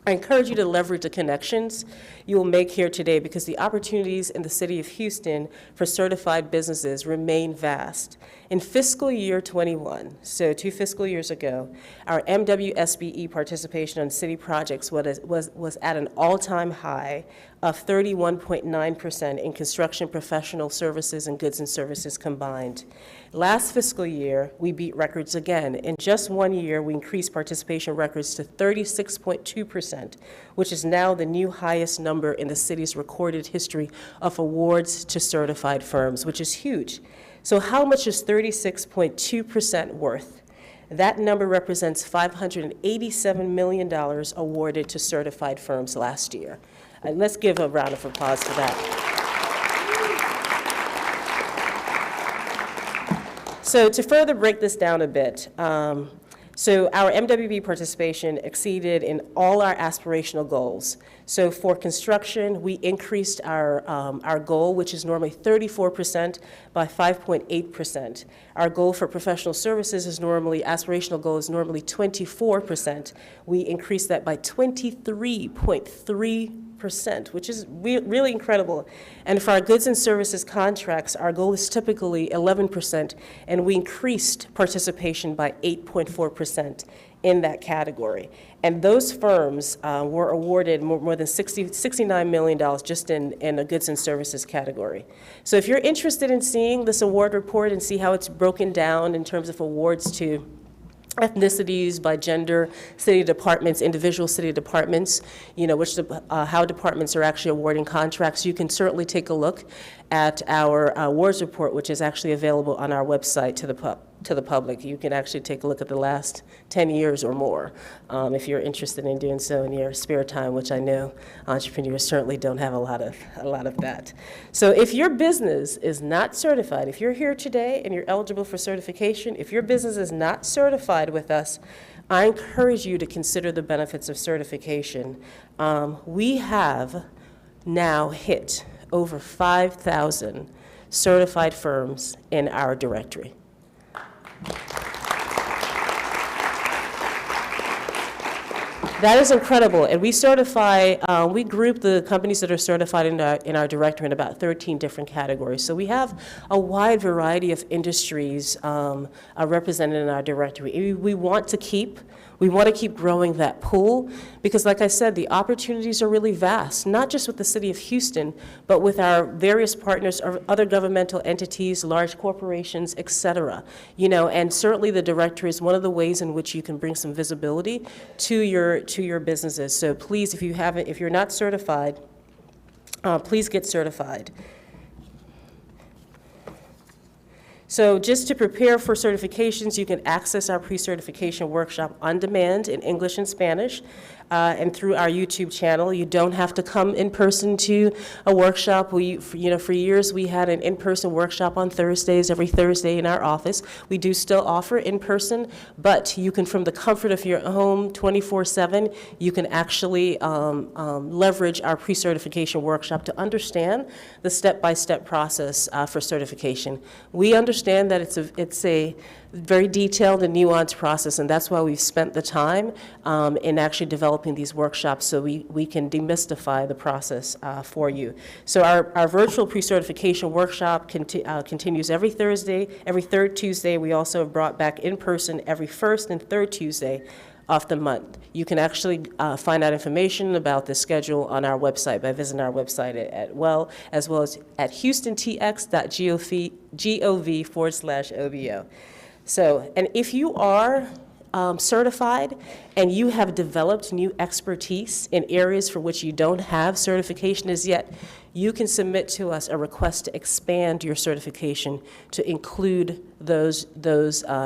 I encourage you to leverage the connections you will make here today, because the opportunities in the city of Houston for certified businesses remain vast. In fiscal year 21, so 2 fiscal years ago, our MWSBE participation on city projects was at an all-time high of 31.9% in construction, professional services, and goods and services combined. Last fiscal year, we beat records again. In just 1 year, we increased participation records to 36.2%, which is now the new highest number in the city's recorded history of awards to certified firms, which is huge. So how much is 36.2% worth? That number represents $587 million awarded to certified firms last year. And let's give a round of applause for that. So to further break this down a bit, so our MWB participation exceeded in all our aspirational goals. So for construction, we increased our goal, which is normally 34%, by 5.8%. Our goal for professional services is aspirational goal is normally 24%. We increased that by 23.3%, which is really incredible. And for our goods and services contracts, our goal is typically 11%, and we increased participation by 8.4%. in that category. And those firms were awarded more than $69 million just in the goods and services category. So if you're interested in seeing this award report and see how it's broken down in terms of awards to ethnicities, by gender, city departments, individual city departments, how departments are actually awarding contracts, you can certainly take a look at our awards report, which is actually available on our website to the public. You can actually take a look at the last 10 years or more if you're interested in doing so in your spare time, which I know entrepreneurs certainly don't have a lot of that. So if your business is not certified, if you're here today and you're eligible for certification, if your business is not certified with us, I encourage you to consider the benefits of certification. We have now hit over 5,000 certified firms in our directory. That is incredible, and we certify, we group the companies that are certified in our directory in about 13 different categories. So we have a wide variety of industries represented in our directory. We want to keep growing that pool because, like I said, the opportunities are really vast, not just with the City of Houston, but with our various partners, or other governmental entities, large corporations, et cetera. And certainly the directory is one of the ways in which you can bring some visibility to your businesses. So please, if you're not certified, please get certified. So just to prepare for certifications, you can access our pre-certification workshop on demand in English and Spanish and through our YouTube channel. You don't have to come in person to a workshop. For years we had an in-person workshop on Thursdays, every Thursday in our office. We do still offer in-person, but you can, from the comfort of your home 24/7, you can actually leverage our pre-certification workshop to understand the step-by-step process for certification. We understand that it's a very detailed and nuanced process, and that's why we've spent the time in actually developing these workshops so we can demystify the process for you. So our virtual pre-certification workshop continues every Thursday, every third Tuesday. We also have brought back in person every first and third Tuesday of the month. You can actually find out information about the schedule on our website by visiting our website as well as at houstontx.gov/OBO. So, and if you are certified and you have developed new expertise in areas for which you don't have certification as yet, you can submit to us a request to expand your certification to include those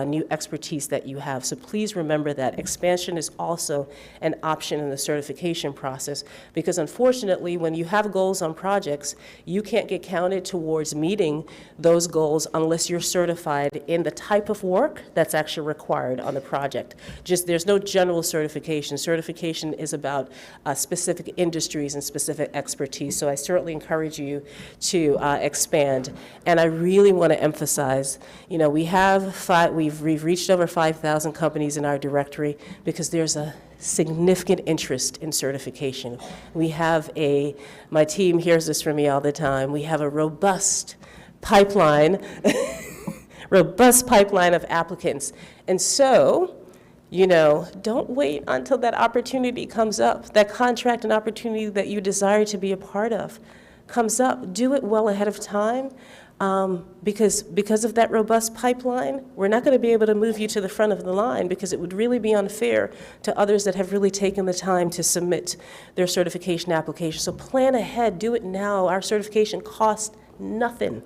new expertise that you have. So please remember that expansion is also an option in the certification process, because unfortunately, when you have goals on projects, you can't get counted towards meeting those goals unless you're certified in the type of work that's actually required on the project. There's no general certification. Certification is about specific industries and specific expertise. So I certainly encourage you to expand. And I really want to emphasize, we've reached over 5,000 companies in our directory because there's a significant interest in certification. We have my team hears this from me all the time, we have a robust pipeline, of applicants. And so, don't wait until that opportunity comes up, that contract and opportunity that you desire to be a part of comes up. Do it well ahead of time. Because of that robust pipeline, we're not going to be able to move you to the front of the line, because it would really be unfair to others that have really taken the time to submit their certification application. So plan ahead, do it now. Our certification costs nothing,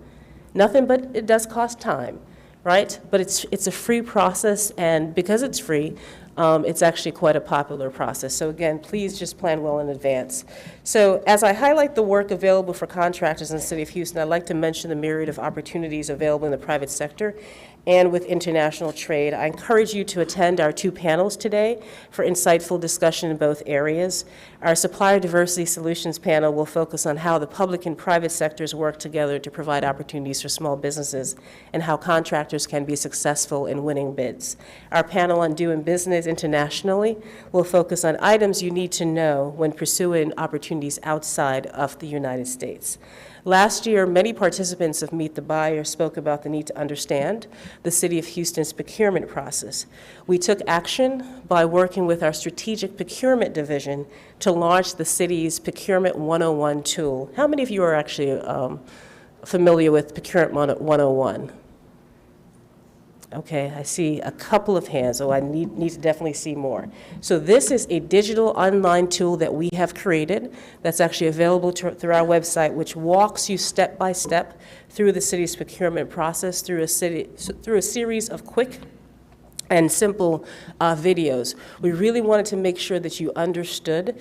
but it does cost time, right? But it's a free process, and because it's free, it's actually quite a popular process. So again, please just plan well in advance. So as I highlight the work available for contractors in the City of Houston, I'd like to mention the myriad of opportunities available in the private sector and with international trade. I encourage you to attend our 2 panels today for insightful discussion in both areas. Our Supplier Diversity Solutions panel will focus on how the public and private sectors work together to provide opportunities for small businesses and how contractors can be successful in winning bids. Our panel on doing business internationally will focus on items you need to know when pursuing opportunities outside of the United States. Last year, many participants of Meet the Buyer spoke about the need to understand the City of Houston's procurement process. We took action by working with our Strategic Procurement Division to launch the city's Procurement 101 tool. How many of you are actually familiar with Procurement 101? Okay, I see a couple of hands, so I need to definitely see more. So this is a digital online tool that we have created that's actually available through our website, which walks you step by step through the city's procurement process through a series of quick and simple videos. We really wanted to make sure that you understood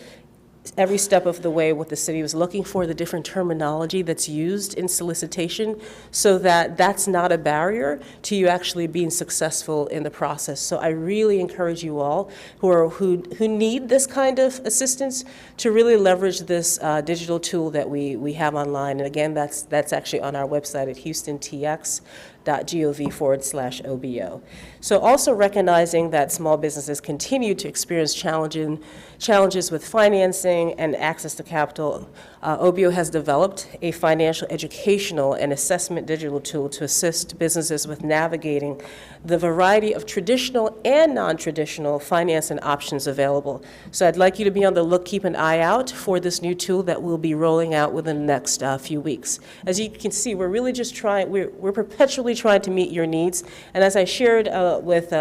every step of the way what the city was looking for, the different terminology that's used in solicitation, so that that's not a barrier to you actually being successful in the process. So I really encourage you all who need this kind of assistance to really leverage this digital tool that we have online. And again, that's actually on our website at houstontx.gov/OBO. So also recognizing that small businesses continue to experience challenges with financing and access to capital, OBO has developed a financial educational and assessment digital tool to assist businesses with navigating the variety of traditional and non-traditional financing options available. So I'd like you to be on the look, keep an eye out for this new tool that we'll be rolling out within the next few weeks. As you can see, we're really just trying, we're perpetually trying to meet your needs. And as I shared with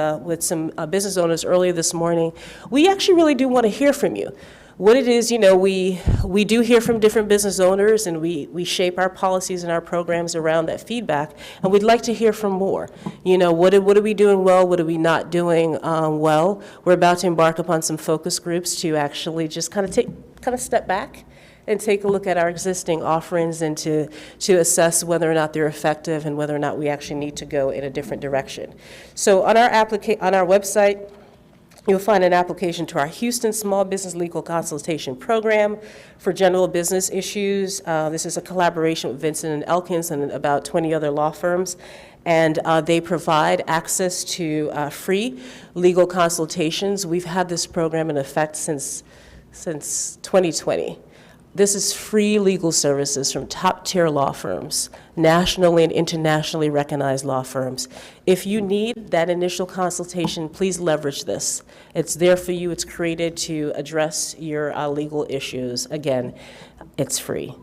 some business owners earlier this morning, we actually really do want to hear from you. What it is, we do hear from different business owners, and we shape our policies and our programs around that feedback, and we'd like to hear from more. What are we doing well? What are we not doing well? We're about to embark upon some focus groups to actually just kind of step back and take a look at our existing offerings and to assess whether or not they're effective and whether or not we actually need to go in a different direction. So on our website, you'll find an application to our Houston Small Business Legal Consultation Program for general business issues. This is a collaboration with Vincent and Elkins and about 20 other law firms. And they provide access to free legal consultations. We've had this program in effect since 2020. This is free legal services from top-tier law firms, nationally and internationally recognized law firms. If you need that initial consultation, please leverage this. It's there for you. It's created to address your legal issues. Again, it's free.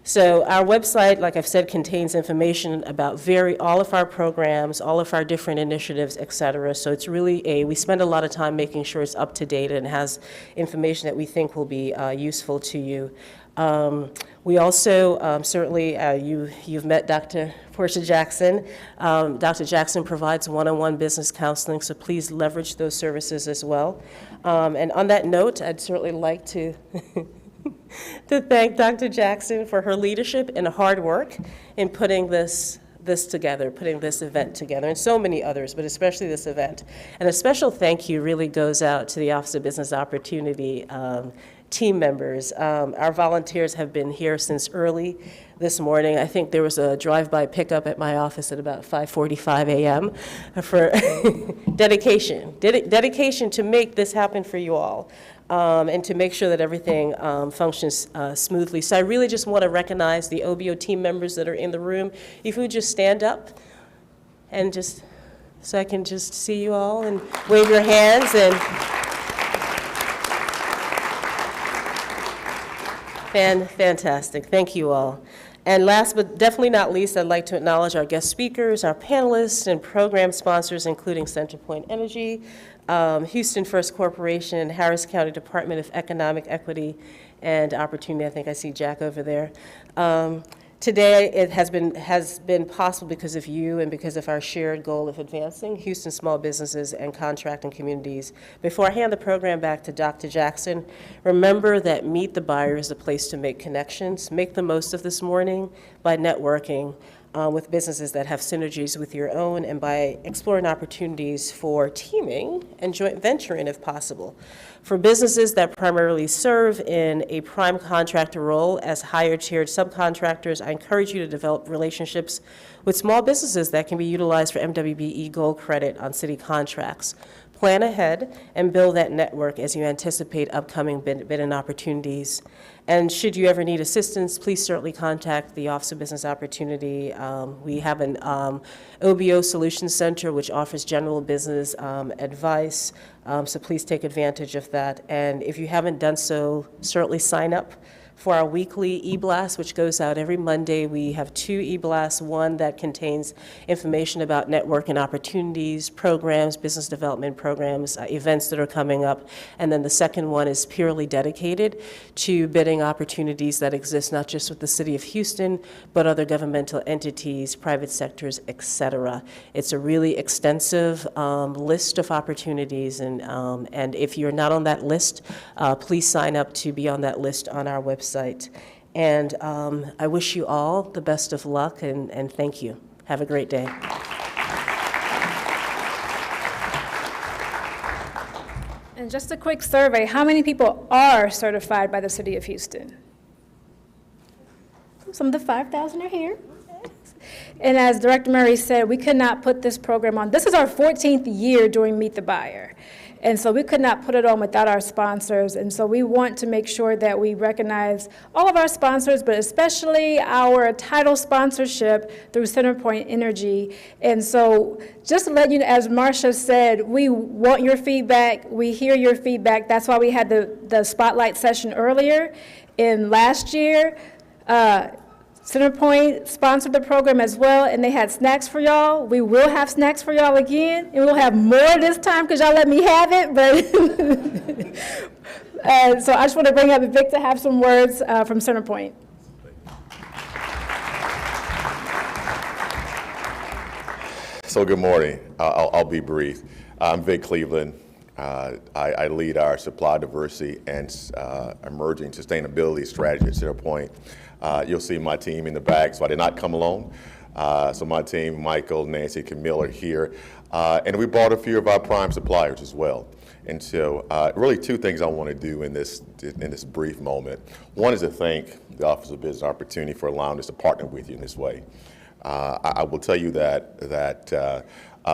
So our website, like I've said, contains information about all of our programs, all of our different initiatives, et cetera. So it's really we spend a lot of time making sure it's up to date and has information that we think will be useful to you. We also, certainly, you've met Dr. Portia Jackson. Dr. Jackson provides one-on-one business counseling, so please leverage those services as well. And on that note, I'd certainly like to to thank Dr. Jackson for her leadership and hard work in putting this together, putting this event together, and so many others, but especially this event. And a special thank you really goes out to the Office of Business Opportunity team members. Our volunteers have been here since early this morning. I think there was a drive-by pickup at my office at about 5:45 a.m. for dedication to make this happen for you all. And to make sure that everything functions smoothly. So I really just want to recognize the OBO team members that are in the room. If you would just stand up and just, so I can just see you all and wave your hands. And fantastic, thank you all. And last but definitely not least, I'd like to acknowledge our guest speakers, our panelists, and program sponsors, including Centerpoint Energy, Houston First Corporation, Harris County Department of Economic Equity and Opportunity. I think I see Jack over there. Today, it has been possible because of you and because of our shared goal of advancing Houston small businesses and contracting communities. Before I hand the program back to Dr. Jackson, remember that Meet the Buyer is a place to make connections. Make the most of this morning by networking with businesses that have synergies with your own and by exploring opportunities for teaming and joint venturing if possible. For businesses that primarily serve in a prime contractor role as higher tiered subcontractors, I encourage you to develop relationships with small businesses that can be utilized for MWBE Gold credit on city contracts. Plan ahead and build that network as you anticipate upcoming bidding opportunities. And should you ever need assistance, please certainly contact the Office of Business Opportunity. We have an OBO Solutions Center which offers general business advice, so please take advantage of that. And if you haven't done so, certainly sign up for our weekly e-blast, which goes out every Monday. We have 2 e-blasts, one that contains information about networking opportunities, programs, business development programs, events that are coming up, and then the second one is purely dedicated to bidding opportunities that exist not just with the City of Houston, but other governmental entities, private sectors, et cetera. It's a really extensive list of opportunities, and if you're not on that list, please sign up to be on that list on our website. And I wish you all the best of luck, and thank you. Have a great day. And just a quick survey, how many people are certified by the City of Houston? Some of the 5,000 are here. And as Director Murray said, we could not put this program on. This is our 14th year doing Meet the Buyer. And so we could not put it on without our sponsors. And so we want to make sure that we recognize all of our sponsors, but especially our title sponsorship through CenterPoint Energy. And so just to let you know, as Marcia said, we want your feedback. We hear your feedback. That's why we had the spotlight session earlier. In last year, CenterPoint sponsored the program as well, and they had snacks for y'all. We will have snacks for y'all again, and we'll have more this time because y'all let me have it. But so I just want to bring up Vic to have some words from CenterPoint. So good morning. I'll be brief. I'm Vic Cleveland. I lead our supply diversity and emerging sustainability strategy at CenterPoint. You'll see my team in the back, so I did not come alone. So my team, Michael, Nancy, Camille are here. And we brought a few of our prime suppliers as well. And so really 2 things I want to do in this brief moment. One is to thank the Office of Business Opportunity for allowing us to partner with you in this way. I will tell you that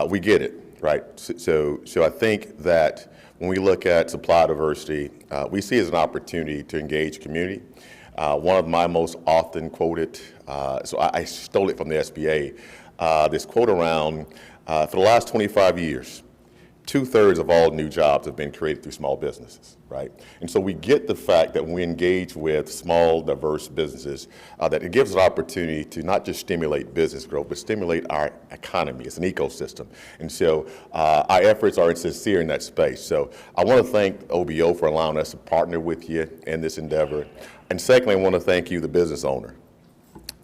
we get it, right? So I think that when we look at supply diversity, we see it as an opportunity to engage community. One of my most often quoted, so I stole it from the SBA, this quote around, for the last 25 years, 2/3 of all new jobs have been created through small businesses, right? And so we get the fact that when we engage with small, diverse businesses, that it gives us an opportunity to not just stimulate business growth, but stimulate our economy. It's an ecosystem. And so our efforts are sincere in that space. So I want to thank OBO for allowing us to partner with you in this endeavor. And secondly, I want to thank you, the business owner.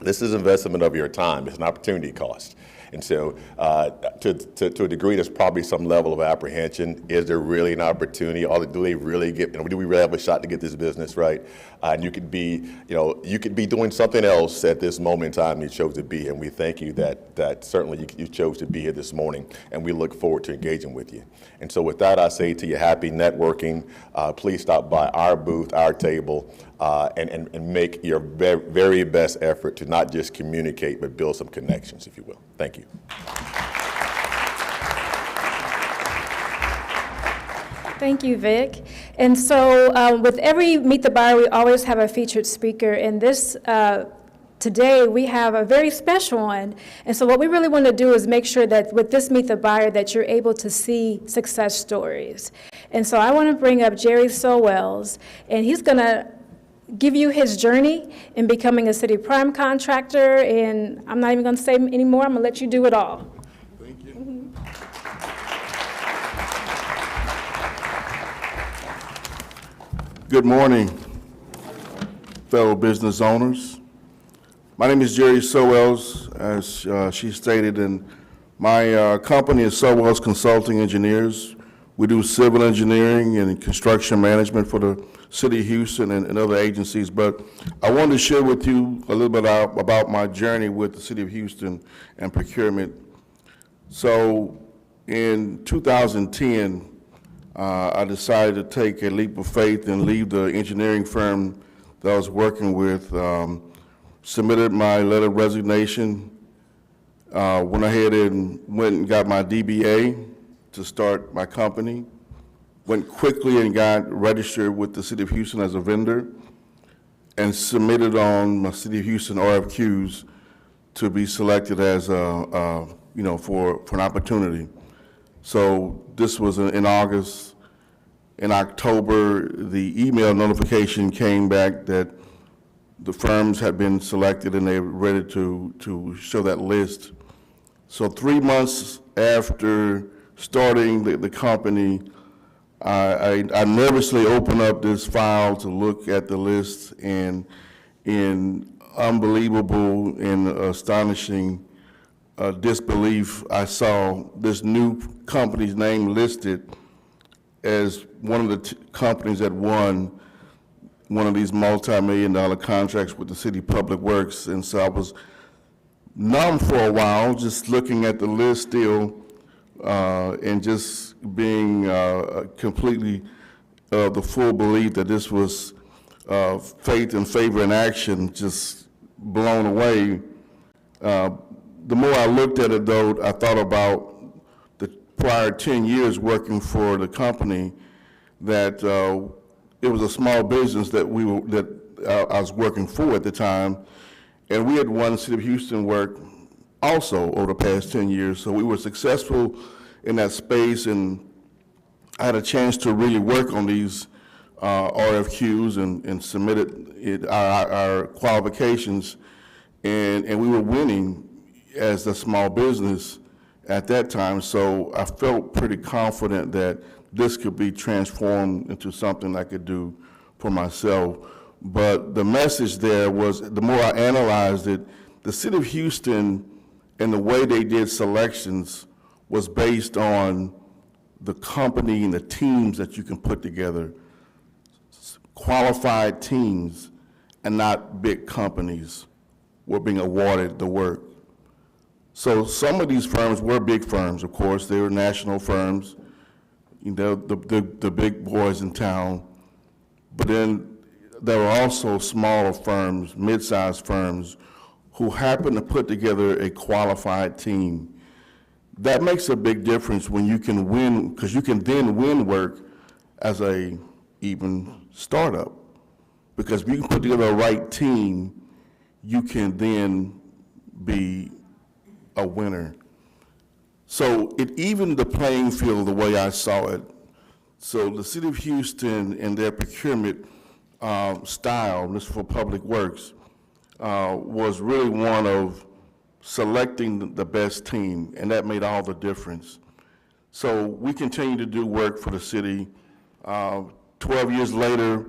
This is investment of your time. It's an opportunity cost. And so to a degree, there's probably some level of apprehension. Is there really an opportunity? Or do they really get, do we really have a shot to get this business right? And you could be, you could be doing something else at this moment in time you chose to be. And we thank you that certainly you chose to be here this morning. And we look forward to engaging with you. And so with that, I say to you, happy networking. Please stop by our booth, our table, and make your very best effort to not just communicate, but build some connections, if you will. Thank you. Thank you, Vic. And so with every Meet the Buyer, we always have a featured speaker. And this today, we have a very special one. And so what we really want to do is make sure that with this Meet the Buyer that you're able to see success stories. And so I want to bring up Jerry Sowells, and he's going to give you his journey in becoming a city prime contractor. And I'm not even going to say anymore. I'm going to let you do it all. Thank you. Good morning, fellow business owners. My name is Jerry Sowells, as she stated, and my company is Sowells Consulting Engineers. We do civil engineering and construction management for the City of Houston and other agencies, but I wanted to share with you a little bit about my journey with the City of Houston and procurement. So in 2010, I decided to take a leap of faith and leave the engineering firm that I was working with, submitted my letter of resignation, went ahead and went and got my DBA, to start my company. Went quickly and got registered with the City of Houston as a vendor and submitted on my City of Houston RFQs to be selected as for an opportunity. So this was in August. In October, the email notification came back that the firms had been selected and they were ready to show that list. So 3 months after starting the company, I nervously opened up this file to look at the list, and in unbelievable and astonishing disbelief, I saw this new company's name listed as one of the companies that won one of these multi-million-dollar contracts with the City Public Works. And so I was numb for a while, just looking at the list still, and just being completely the full belief that this was faith and favor in action, just blown away. The more I looked at it, though, I thought about the prior 10 years working for the company, that it was a small business that I was working for at the time, and we had won City of Houston work also over the past 10 years. So we were successful in that space, and I had a chance to really work on these RFQs and submitted our qualifications, and we were winning as a small business at that time. So I felt pretty confident that this could be transformed into something I could do for myself. But the message there was, the more I analyzed it, the City of Houston and the way they did selections was based on the company and the teams that you can put together, qualified teams, and not big companies were being awarded the work. So some of these firms were big firms, of course. They were national firms, the big boys in town. But then there were also smaller firms, mid-sized firms, who happened to put together a qualified team. That makes a big difference when you can win, because you can then win work as a even startup. Because if you can put together a right team, you can then be a winner. So it evened the playing field the way I saw it. So the City of Houston and their procurement style, this for public works, was really one of selecting the best team, and that made all the difference. So we continue to do work for the city. 12 years later,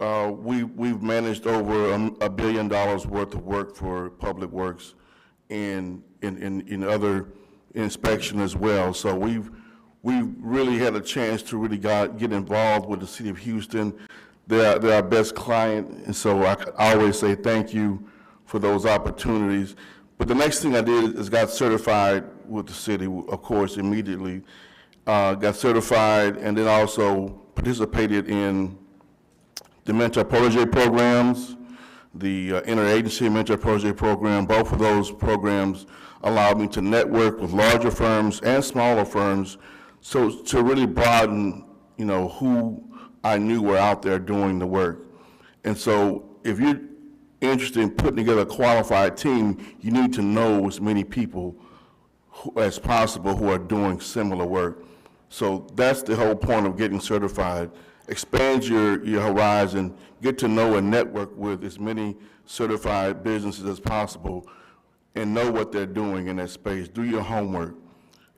we've managed over $1 billion worth of work for public works and in other inspection as well. So we've really had a chance to really get involved with the City of Houston. They're our best client, and so I always say thank you for those opportunities. But the next thing I did is got certified with the city, of course, immediately. Got certified, and then also participated in the mentor protege programs, the interagency mentor protege program. Both of those programs allowed me to network with larger firms and smaller firms, so to really broaden, who I knew were out there doing the work. And so if you're interested in putting together a qualified team, you need to know as many people as possible who are doing similar work. So that's the whole point of getting certified. Expand your horizon, get to know and network with as many certified businesses as possible, and know what they're doing in that space. Do your homework.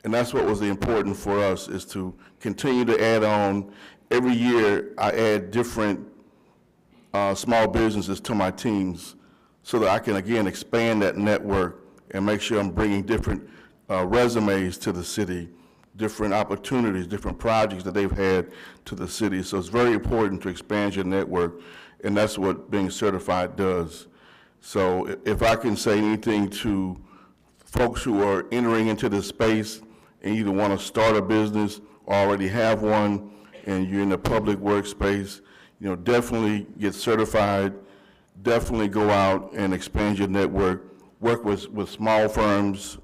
And that's what was important for us, is to continue to add on. Every year I add different small businesses to my teams so that I can, again, expand that network and make sure I'm bringing different resumes to the city, different opportunities, different projects that they've had to the city. So it's very important to expand your network, and that's what being certified does. So if I can say anything to folks who are entering into this space and either want to start a business or already have one, and you're in the public workspace, definitely get certified, definitely go out and expand your network, work with small firms,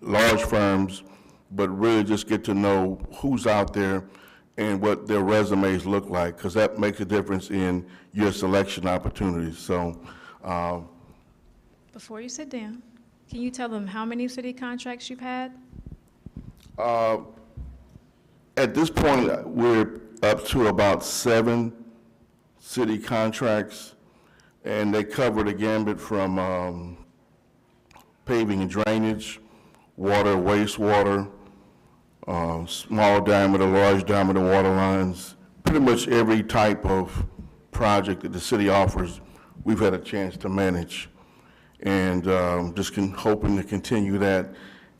large firms, but really just get to know who's out there and what their resumes look like, because that makes a difference in your selection opportunities. So, Before you sit down, can you tell them how many city contracts you've had? at this point, we're up to about 7 city contracts, and they cover the gambit from paving and drainage, water, wastewater, small diameter, large diameter water lines, pretty much every type of project that the city offers, we've had a chance to manage. And just hoping to continue that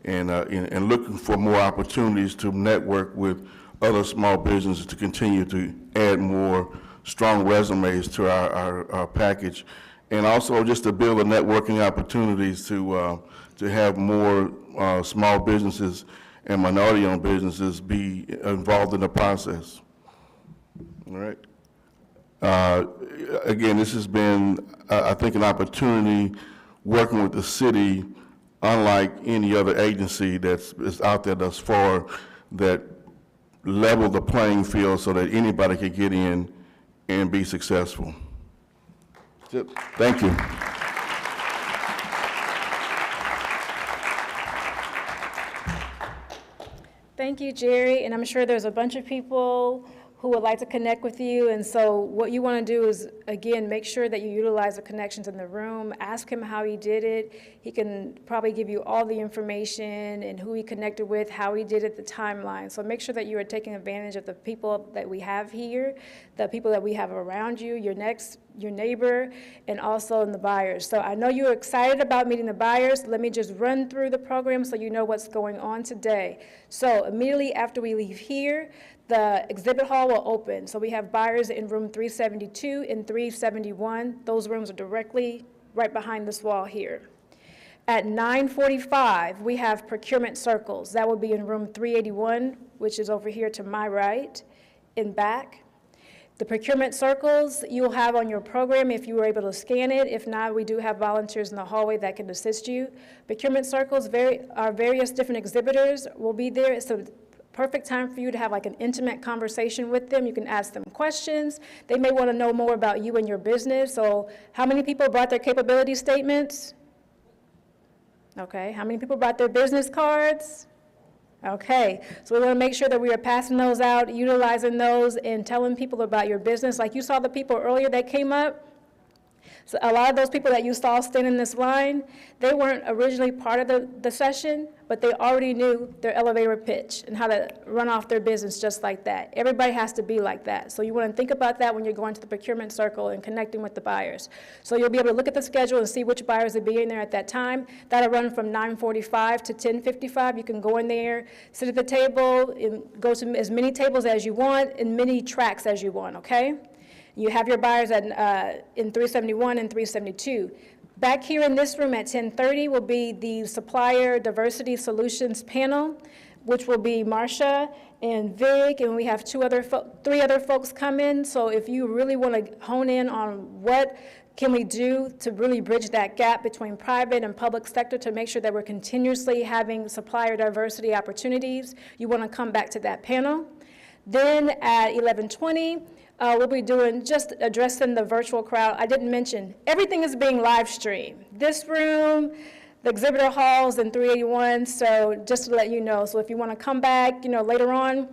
and looking for more opportunities to network with other small businesses to continue to add more strong resumes to our package. And also just to build the networking opportunities to have more small businesses and minority-owned businesses be involved in the process. All right. Again, this has been, I think, an opportunity working with the city, unlike any other agency that's out there thus far, that level the playing field so that anybody could get in and be successful. Thank you. Thank you, Jerry, and I'm sure there's a bunch of people who would like to connect with you, and so what you want to do is, again, make sure that you utilize the connections in the room. Ask him how he did it. He can probably give you all the information and who he connected with, how he did it, the timeline. So make sure that you are taking advantage of the people that we have here, the people that we have around you, your neighbor, and also in the buyers. So I know you're excited about meeting the buyers. Let me just run through the program so you know what's going on today. So immediately after we leave here, the exhibit hall will open. So we have buyers in room 372 and 371. Those rooms are directly right behind this wall here. At 9:45, we have procurement circles. That will be in room 381, which is over here to my right and back. The procurement circles you'll have on your program if you were able to scan it. If not, we do have volunteers in the hallway that can assist you. Procurement circles, our various different exhibitors will be there. So perfect time for you to have like an intimate conversation with them. You can ask them questions. They may want to know more about you and your business. So how many people brought their capability statements? Okay, how many people brought their business cards? Okay, so we want to make sure that we are passing those out, utilizing those, and telling people about your business. Like you saw the people earlier that came up. So a lot of those people that you saw standing in this line, they weren't originally part of the session, but they already knew their elevator pitch and how to run off their business just like that. Everybody has to be like that. So you want to think about that when you're going to the procurement circle and connecting with the buyers. So you'll be able to look at the schedule and see which buyers will be in there at that time. That'll run from 9:45 to 10:55. You can go in there, sit at the table, and go to as many tables as you want and many tracks as you want, okay? You have your buyers in 371 and 372. Back here in this room at 10:30 will be the Supplier Diversity Solutions panel, which will be Marsha and Vig, and we have 3 other folks come in. So if you really want to hone in on what can we do to really bridge that gap between private and public sector to make sure that we're continuously having supplier diversity opportunities, you want to come back to that panel. Then at 11:20, we'll be doing just addressing the virtual crowd. I didn't mention, everything is being live streamed. This room, the exhibitor halls, and 381, so just to let you know. So if you want to come back, later on,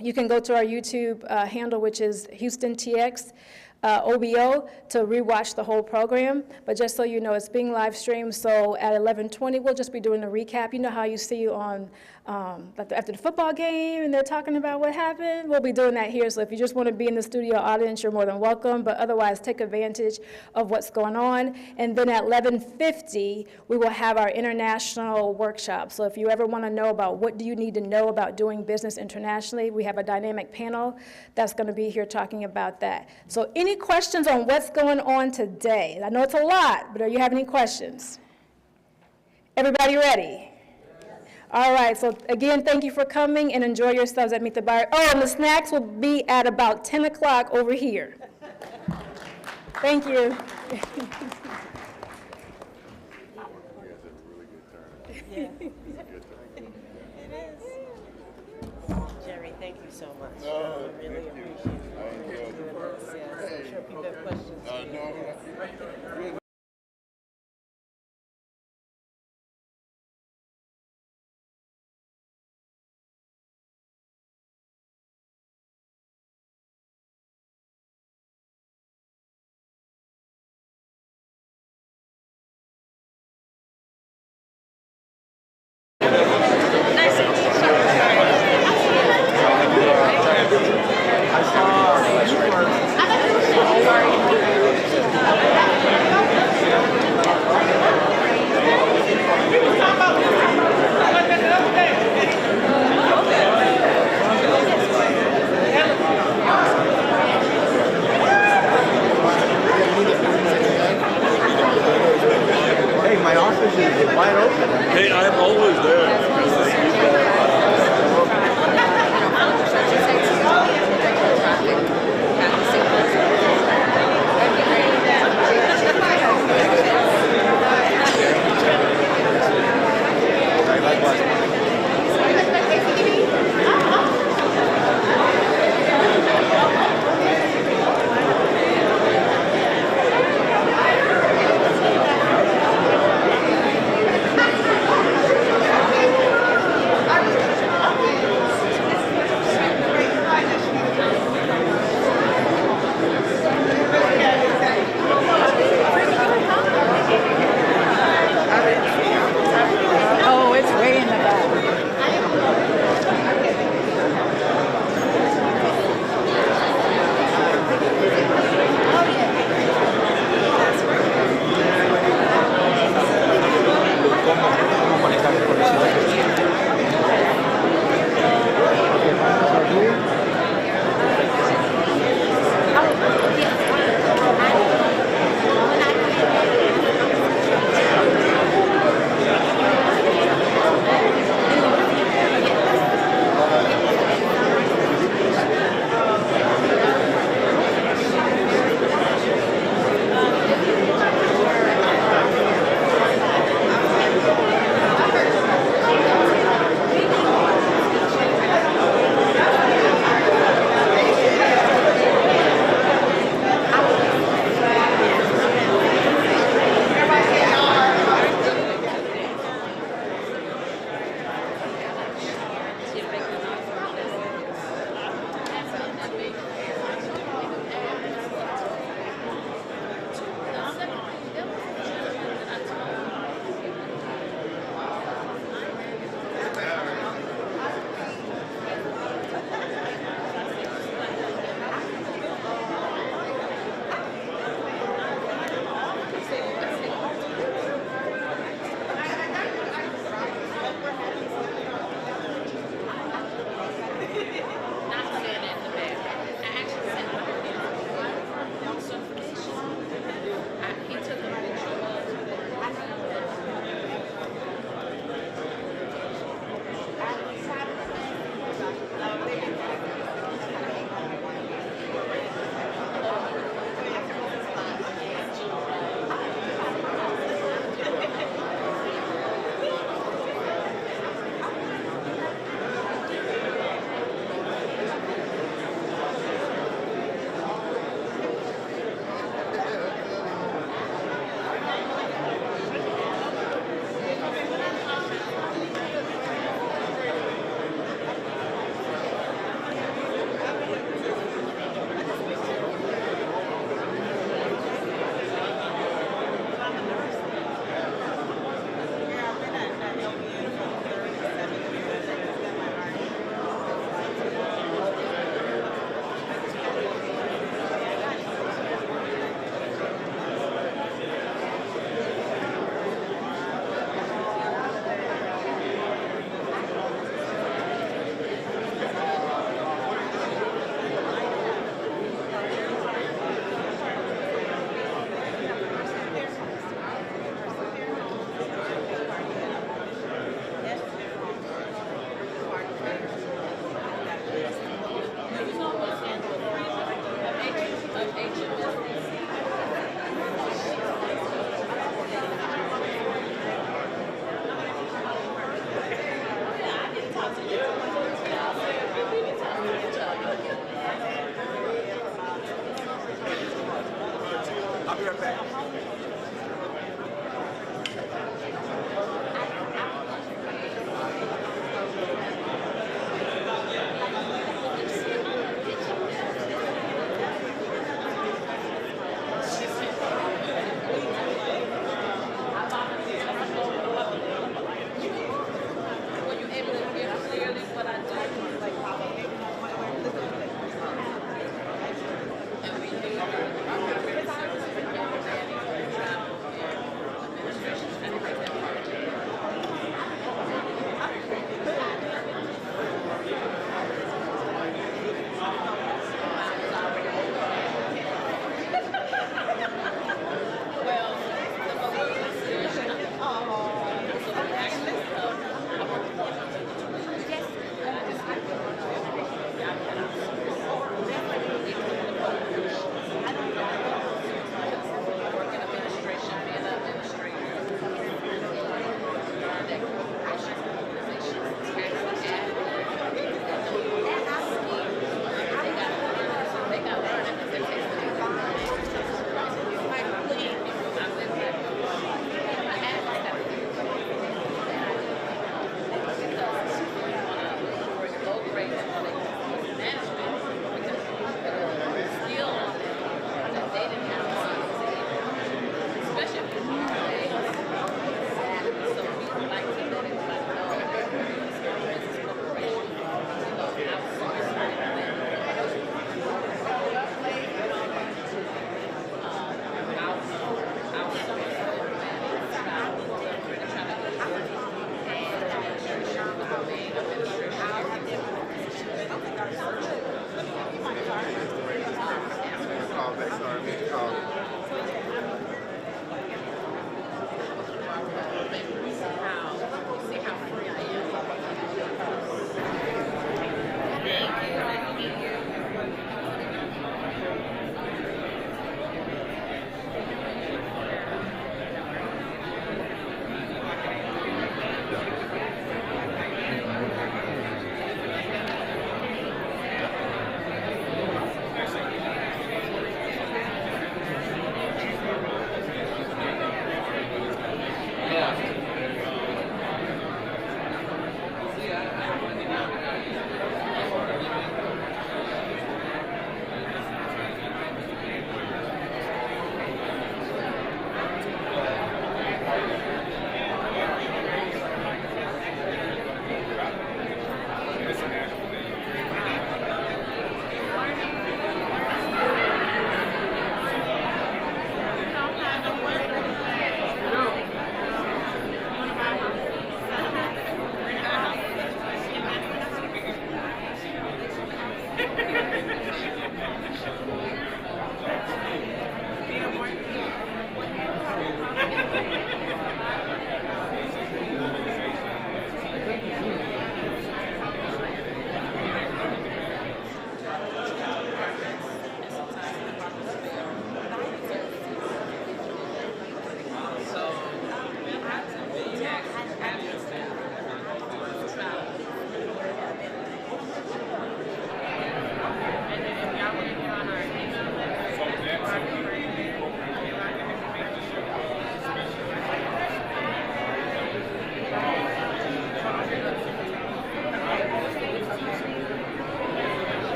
you can go to our YouTube handle, which is Houston TX. OBO to rewatch the whole program, but just so you know, it's being live streamed. So at 11:20, we'll just be doing a recap. You know how you see on after the football game and they're talking about what happened? We'll be doing that here. So if you just want to be in the studio audience, you're more than welcome, but otherwise take advantage of what's going on. And then at 11:50, we will have our international workshop. So if you ever want to know about what do you need to know about doing business internationally, we have a dynamic panel that's going to be here talking about that. So any questions on what's going on today? I know it's a lot, but do you have any questions? Everybody ready? All right, so again, thank you for coming and enjoy yourselves at Meet the Buyer. Oh, and the snacks will be at about 10 o'clock over here. Thank you. It is. so much. I really appreciate you doing this. Yes, I'm sure people have questions. I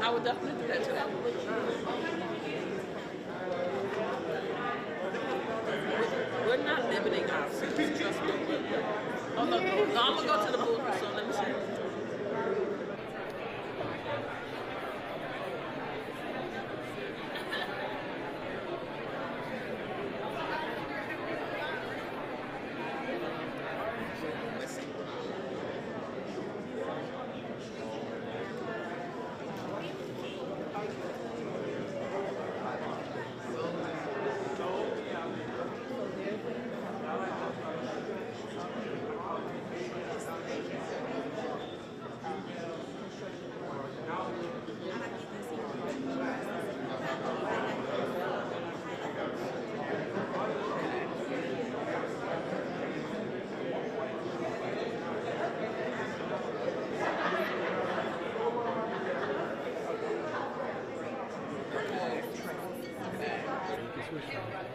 I would definitely do that too. We're not limiting ourselves, trust me. Oh, no, I'm gonna go to the booth, so let me see.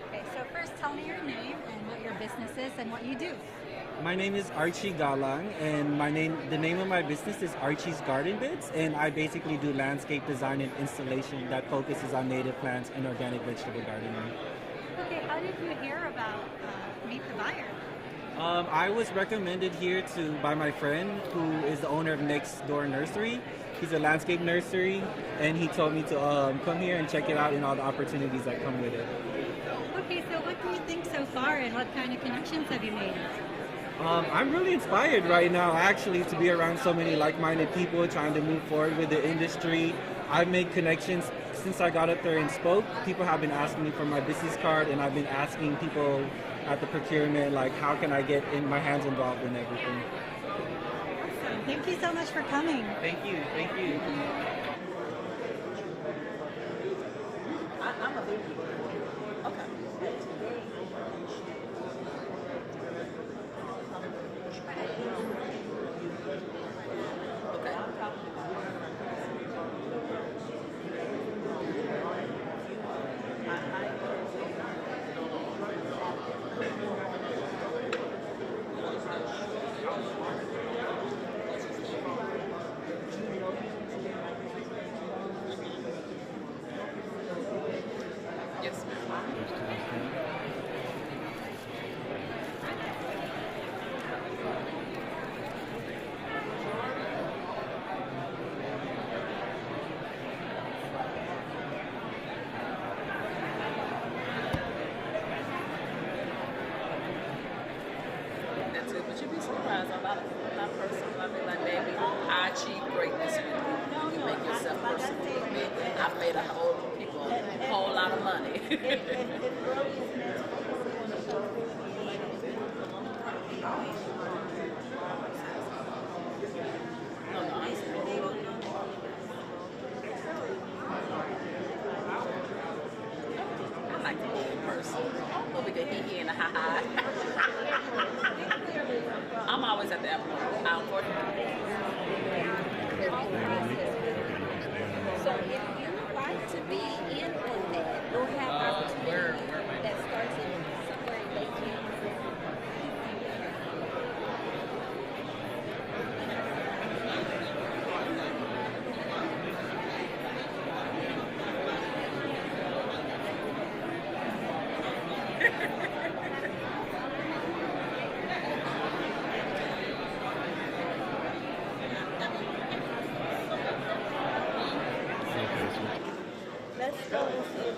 Okay, so first tell me your name and what your business is and what you do. My name is Archie Galang, and the name of my business is Archie's Garden Beds, and I basically do landscape design and installation that focuses on native plants and organic vegetable gardening. Okay, how did you hear about Meet the Buyer? I was recommended here by my friend who is the owner of Next Door Nursery. He's a landscape nursery, and he told me to come here and check it out and all the opportunities that come with it. Okay, so what do you think so far and what kind of connections have you made? I'm really inspired right now, actually, to be around so many like-minded people trying to move forward with the industry. I've made connections since I got up there and spoke. People have been asking me for my business card, and I've been asking people at the procurement, like, how can I get my hands involved in everything. Awesome. Thank you so much for coming. Thank you. Thank you. I'm a big okay. Yes. I like the old person. What we get hee and a ha ha. I'm always at the airport. Unfortunately. So if you like to be in on that or have opportunity that starts in somewhere in late January. Let's go and see.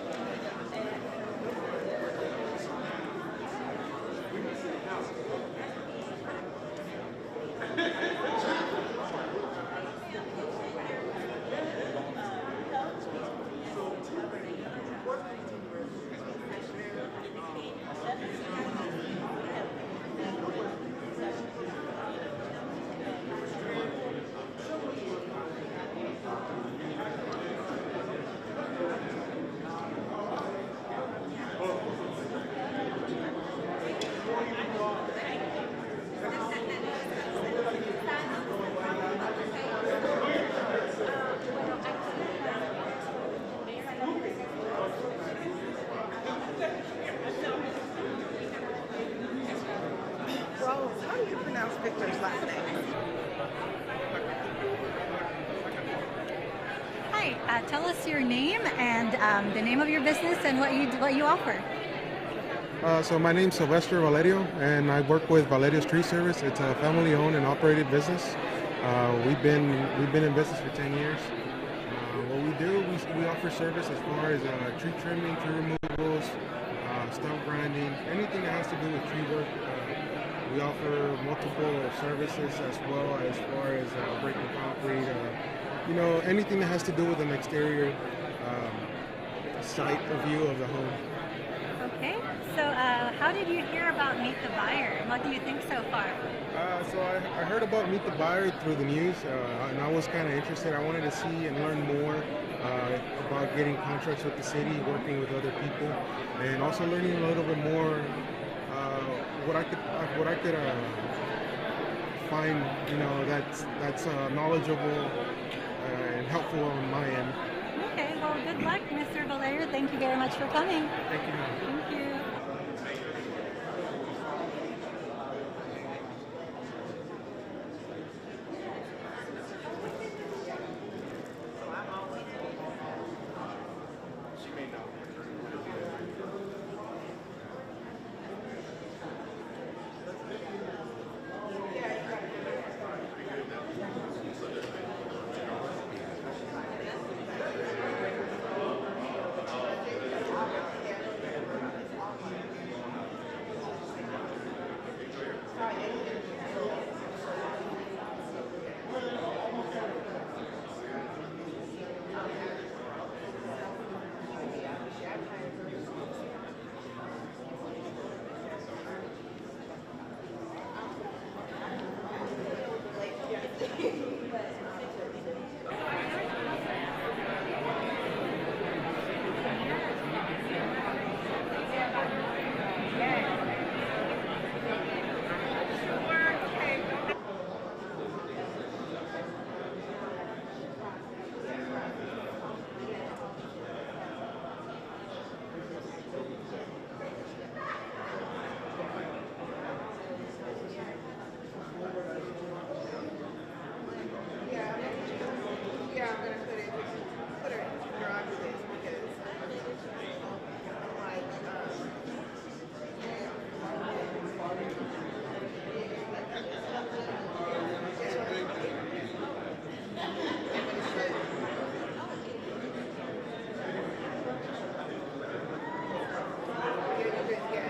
Rose, how do you pronounce Victor's last name? Hi, tell us your name and the name of your business and what you offer. So my name's Sylvester Valerio, and I work with Valerio's Tree Service. It's a family-owned and operated business. We've been in business for 10 years. What we do, we offer service as far as tree trimming, tree removals, stump grinding, anything that has to do with tree work. We offer multiple services as well as far as breaking concrete, anything that has to do with an exterior sight or view of the home. Okay, so how did you hear about Meet the Buyer? What do you think so far? So I heard about Meet the Buyer through the news, and I was kind of interested. I wanted to see and learn more about getting contracts with the city, working with other people, and also learning a little bit more what I could find, that's knowledgeable and helpful on my end. Okay, well, good luck, Mr. Valerio. Thank you very much for coming. Thank you, ma'am. Thank you.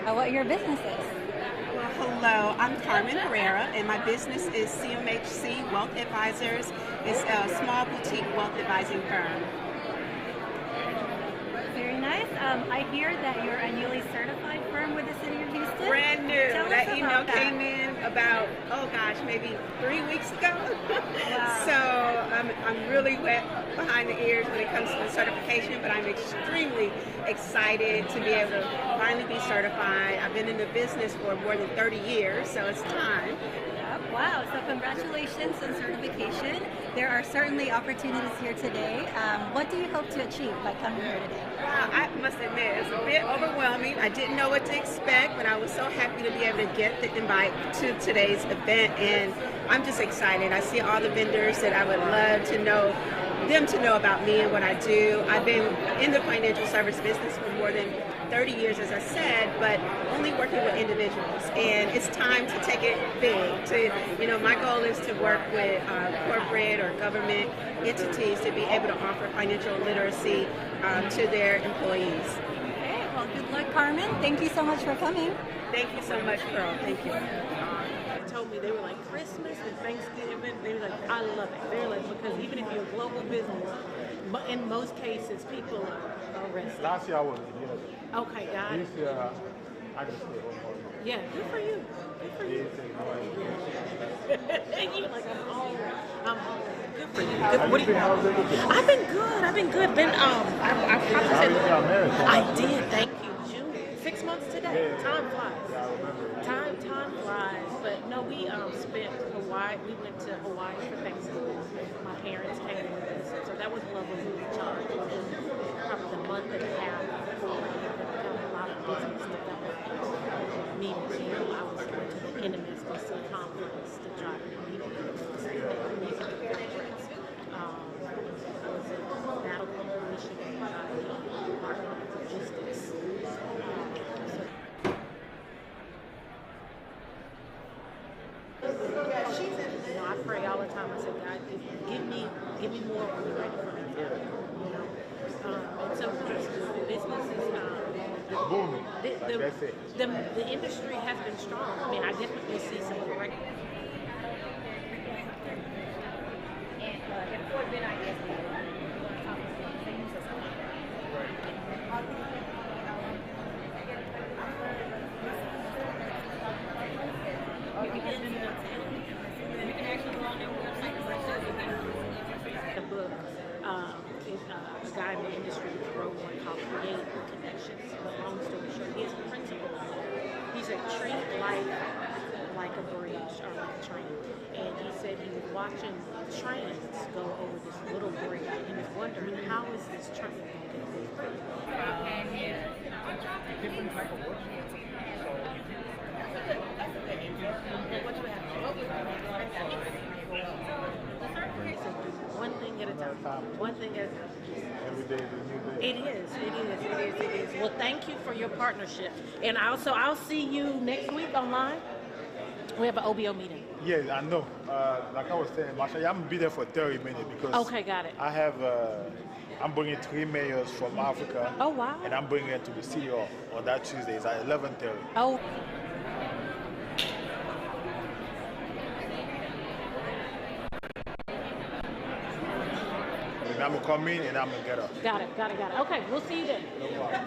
What your business is. Well, hello, I'm Carmen Herrera, and my business is CMHC Wealth Advisors. It's a small boutique wealth advising firm. Very nice. I hear that you're a newly certified firm with the City of Houston. Brand new. Tell us That email about that. came in about, oh gosh, maybe 3 weeks ago. Wow. So I'm really wet behind the ears when it comes to the certification, but I'm extremely excited to be able to finally be certified. I've been in the business for more than 30 years, so it's time. Wow, so congratulations on certification. There are certainly opportunities here today. What do you hope to achieve by coming here today? I must admit, it's a bit overwhelming. I didn't know what to expect, but I was so happy to be able to get the invite to today's event, and I'm just excited. I see all the vendors that I would love to know, them to know about me and what I do. I've been in the financial service business for more than 30 years, as I said, but only working with individuals. And it's time to take it big. My goal is to work with corporate or government entities to be able to offer financial literacy to their employees. Okay, well, good luck, Carmen. Thank you so much for coming. Thank you so much, Pearl. Thank you. Told me they were like Christmas and Thanksgiving. They were like, I love it. They're like, because even if you're a global business, but in most cases, people are resting. Last year I was here. Okay, got it. This year I just stay home. Yeah, good for you. Good for you. You like, I'm home. Good for you. What do you? I've been good. I probably said I did. Thank you. June. 6 months today. Time flies. Time flies. But no, we spent Hawaii. We went to Hawaii for Thanksgiving. My parents came with us, so that was lovely. We were charged within probably the month and a half before a lot of business development meetings. I was going to the NMSDC conference to try to meet with music conference. I was in Battle Creek, Michigan, Department of Logistics. I pray all the time. I said, God, give me more when you're ready for me. And sometimes the business is booming. The industry has been strong. I mean, I definitely see some great. The book is a guy in the industry wrote one called Create Connections. But long story short, his principle he said treat life like a bridge or like a train. And he said he was watching trains go over this little bridge and he was wondering, how is this train going to get this bridge? Different type of work. One thing at a time. One thing at a time. Every day is a new day. It is. Well, thank you for your partnership. And also, I'll see you next week online. We have an OBO meeting. Yeah, I know. Like I was saying, Marsha, I'm going to be there for 30 minutes because Okay, got it. I have, I'm bringing 3 mayors from Africa. Oh, wow. And I'm bringing it to the city hall on that Tuesday. It's at 11:30. Oh. I'm going to come in and I'm going to get up. Got it. Okay, we'll see you then. No problem.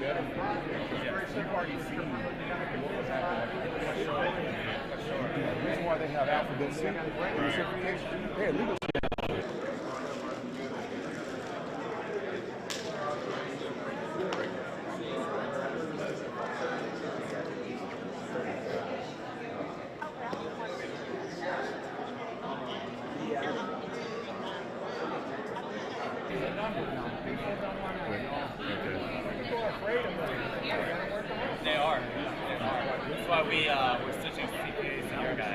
better. You've already seen what was happening. The reason why they have alphabet C, they had legal. They are. That's why we're switching to CPAs and your guy.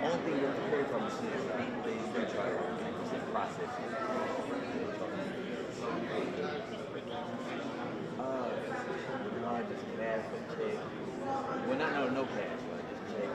Only thing you have to carry from is the process. Just pass or check. Well, not no pass, but just check.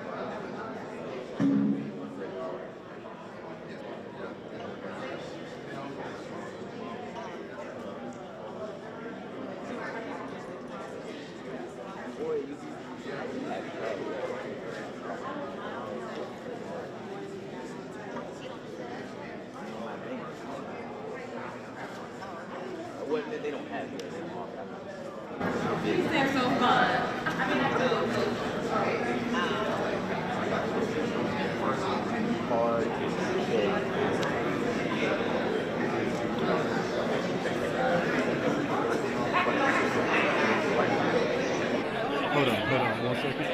Well, they don't have it. These things so fun. I mean, I do. Hold on, 1 second.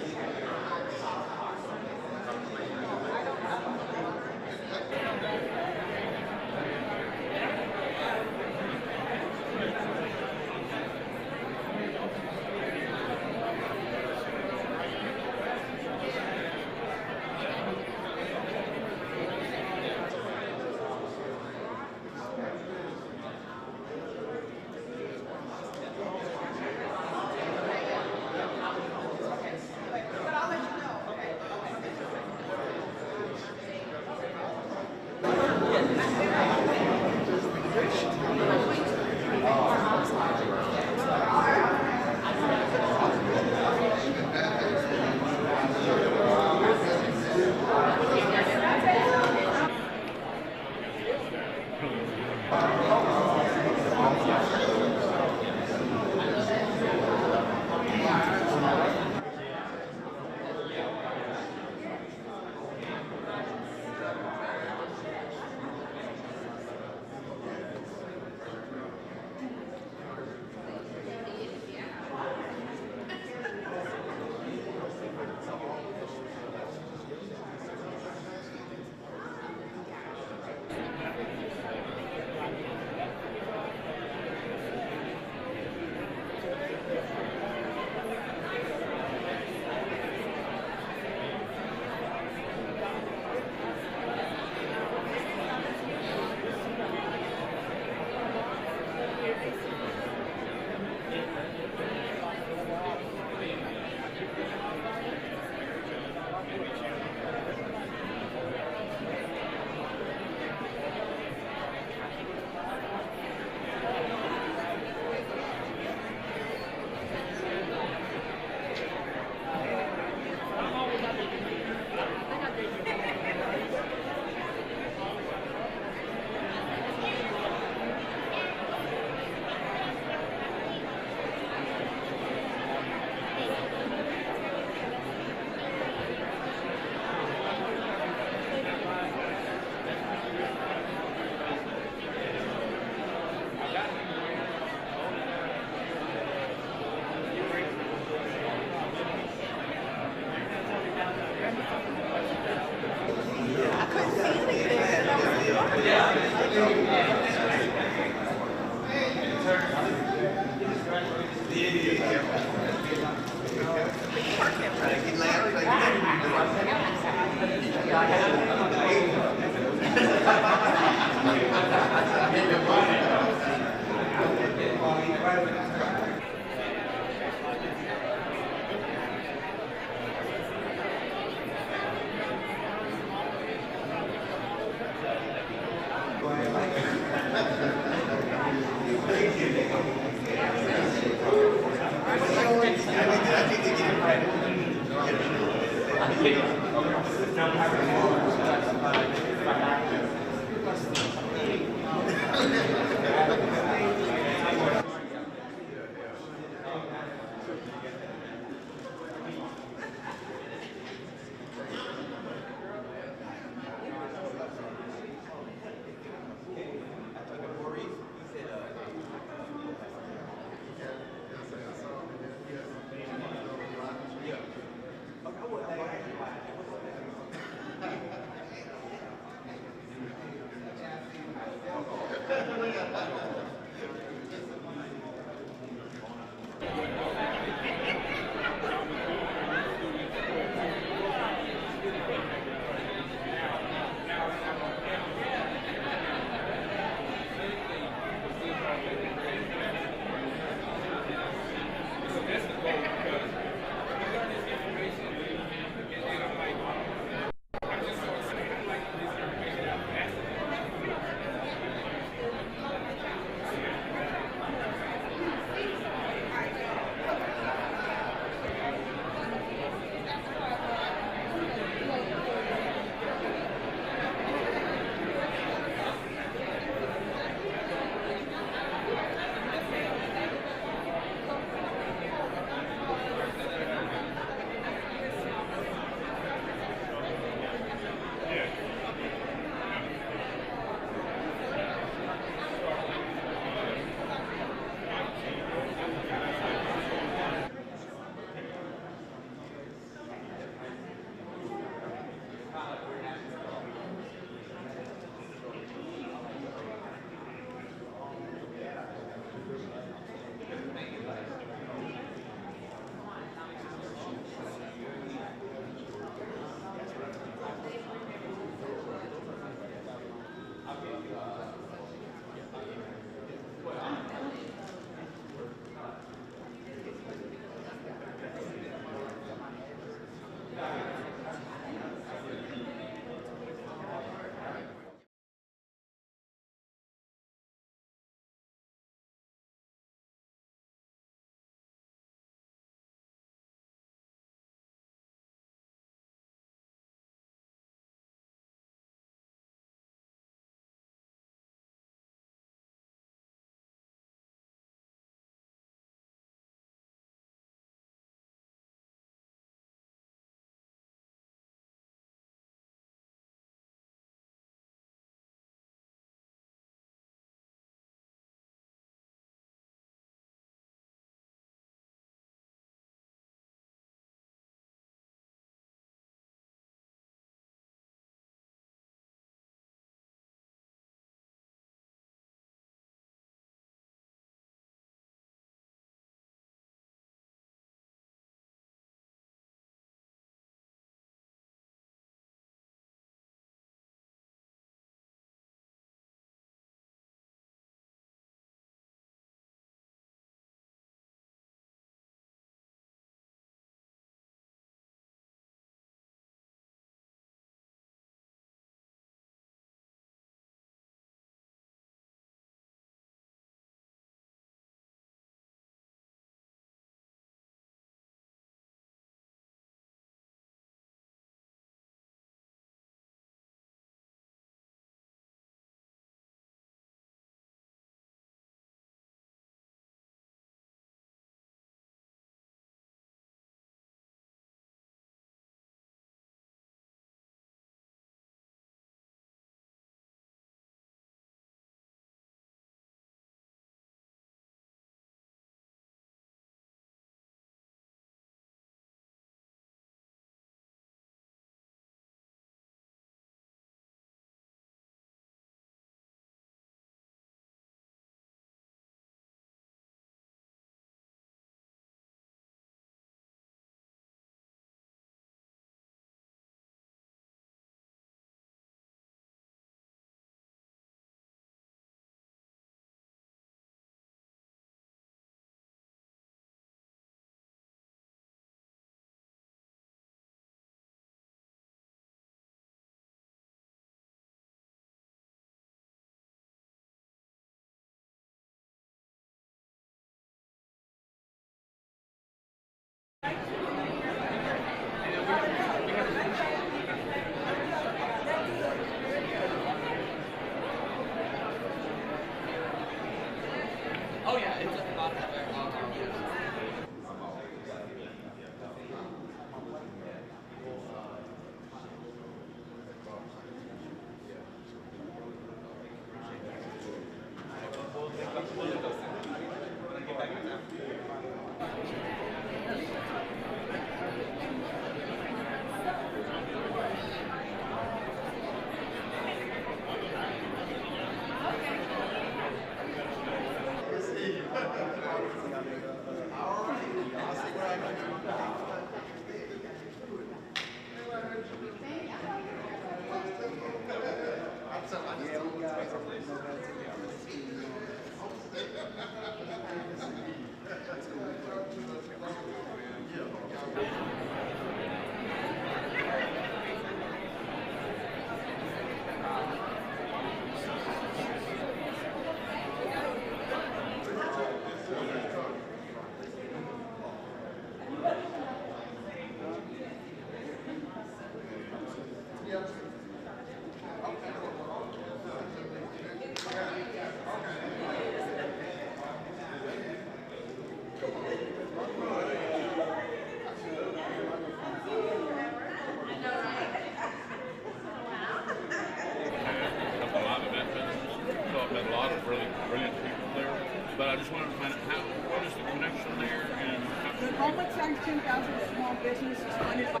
how much are 10,000 small businesses funded by?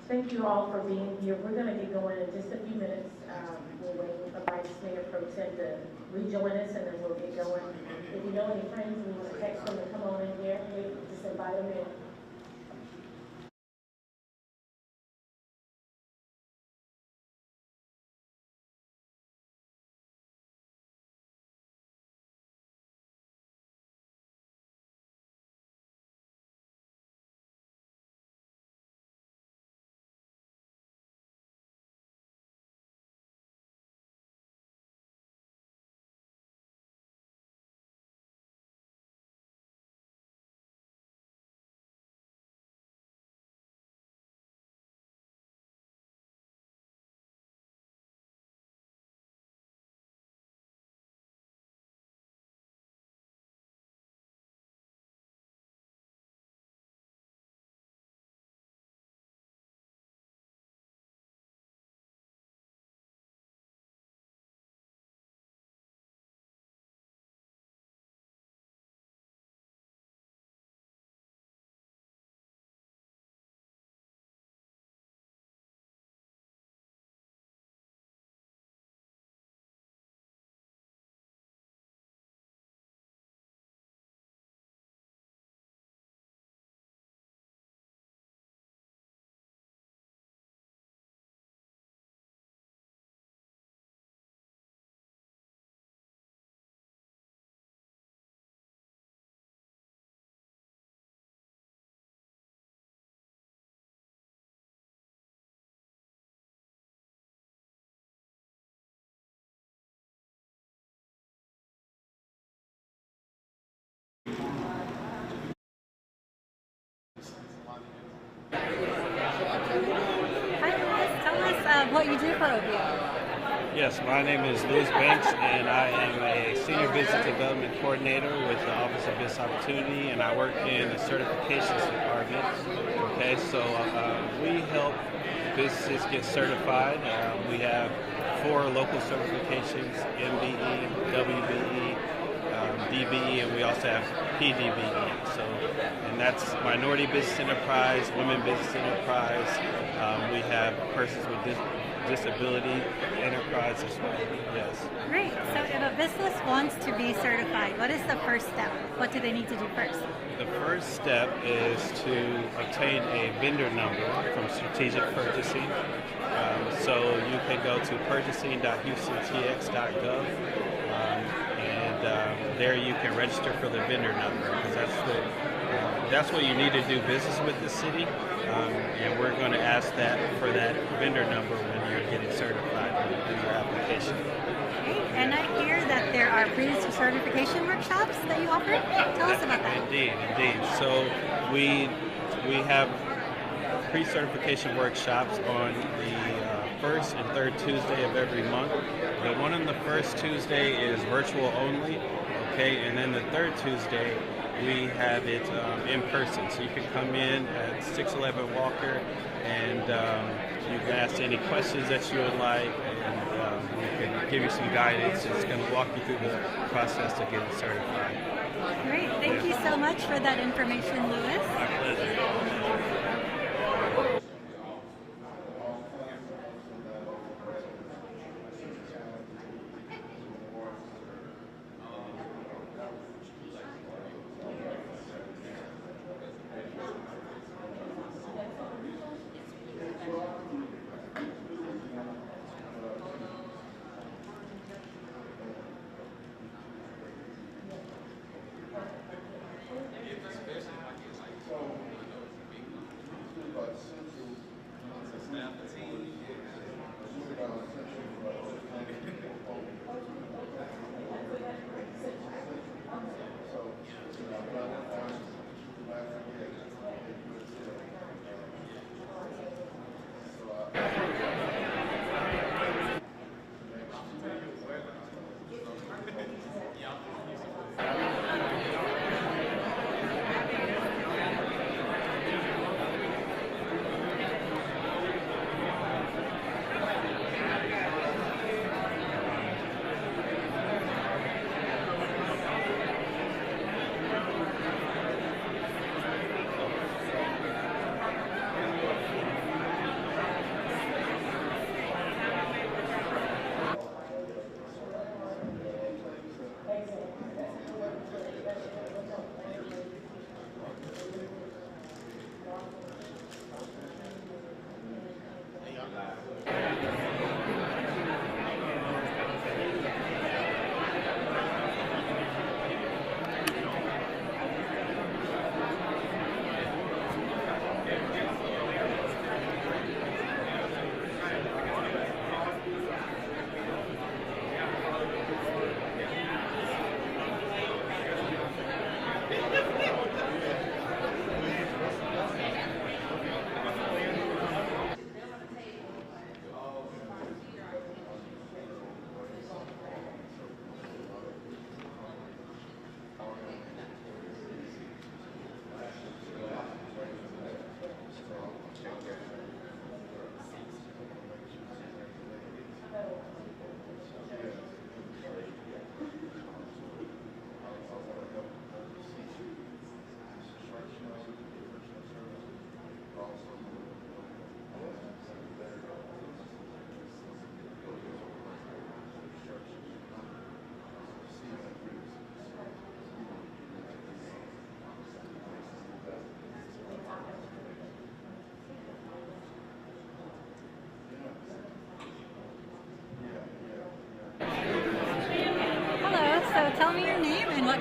Thank you all for being here. We're going to get going in just a few minutes. We'll wait for Vice Mayor Pro Tem to rejoin us, and then we'll get going. If you know any friends, we want to text them to come on in here. Just invite them in. Hi, Louis. Tell us what you do for OBO. Yes, my name is Louis Banks, and I am a Senior Business Development Coordinator with the Office of Business Opportunity, and I work in the certifications department. Okay, so we help businesses get certified. We have 4 local certifications: MBE, WBE, DBE, and we also have PDBE. So, and that's Minority Business Enterprise, Women Business Enterprise. We have persons with disability enterprise as well. Yes. Great. So if a business wants to be certified, what is the first step? What do they need to do first? The first step is to obtain a vendor number from Strategic Purchasing. So you can go to purchasing.houstontx.gov, and there you can register for the vendor number, because that's what you need to do business with the city. And we're going to ask for that vendor number when you're getting certified when you do your application. Great. And I hear that there are pre-certification workshops that you offer. Tell us about that. Indeed. So we have pre-certification workshops on the first and third Tuesday of every month. The one on the first Tuesday is virtual only, okay, and then the third Tuesday we have it in person. So you can come in at 611 Walker, and you can ask any questions that you would like, and we can give you some guidance. It's going to walk you through the process to get certified. Great. Thank you so much for that information, Louis. My pleasure.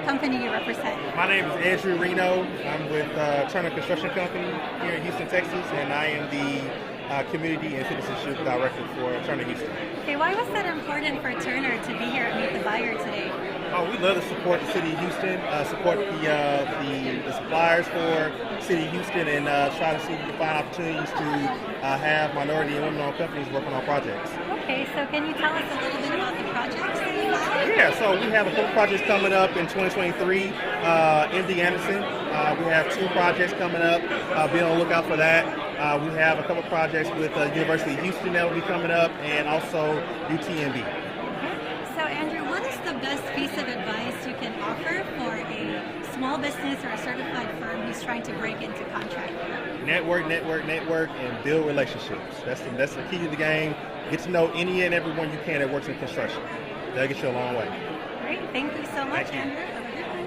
company you represent. My name is Andrew Reno. I'm with Turner Construction Company here in Houston, Texas, and I am the Community and Citizenship Director for Turner Houston. Okay, why was that important for Turner to be here at Meet the Buyer today? Oh, we love to support the City of Houston, support the suppliers for City of Houston, and try to see if we can find opportunities to have minority and women-owned companies working on projects. Okay, so can you tell us a little bit about the projects that you have? Yeah, so we have a couple projects coming up in 2023. MD Anderson, we have 2 projects coming up. Be on the lookout for that. We have a couple projects with University of Houston that will be coming up, and also UTMB. So Andrew, what is the best piece of advice you can offer for a small business or a certified firm who's trying to break into contracting? Network, and build relationships. That's the key to the game. Get to know any and everyone you can that works in construction. That'll get you a long way. Great, thank you so much, Thank you. Andrew. Have a good one.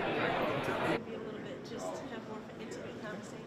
Maybe a little bit, just to have more of an intimate conversation.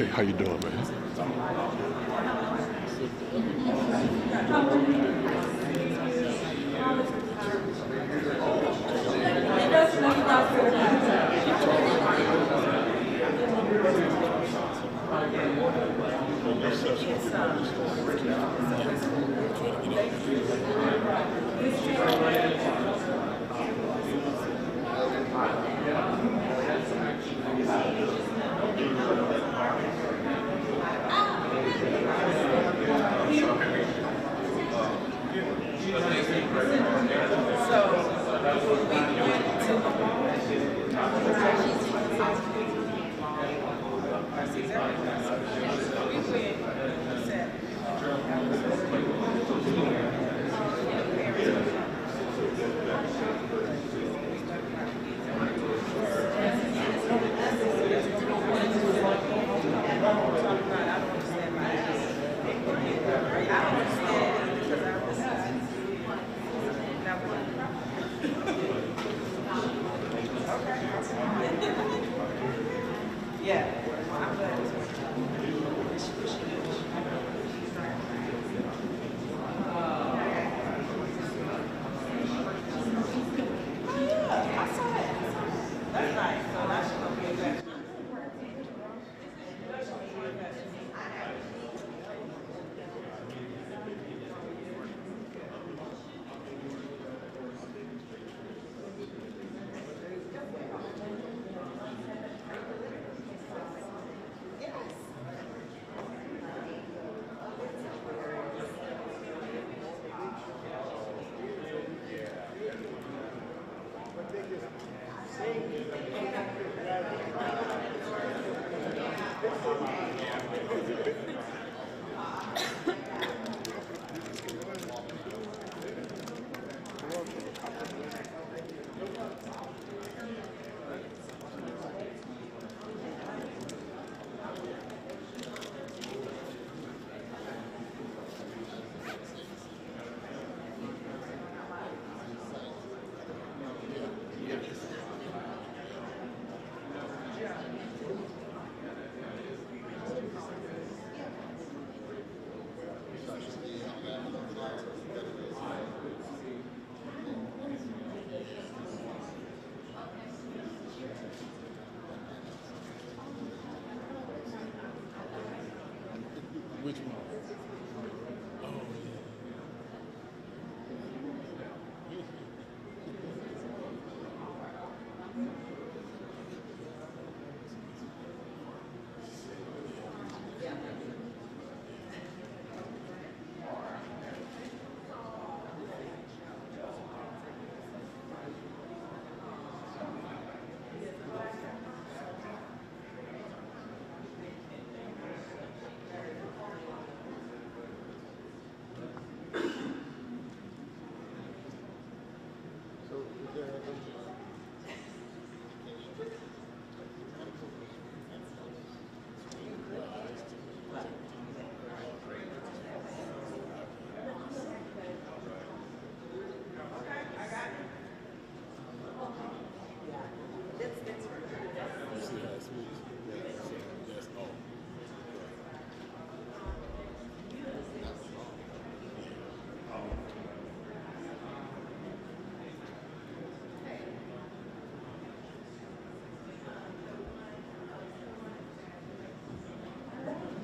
how you doing, man? Which one? Oh,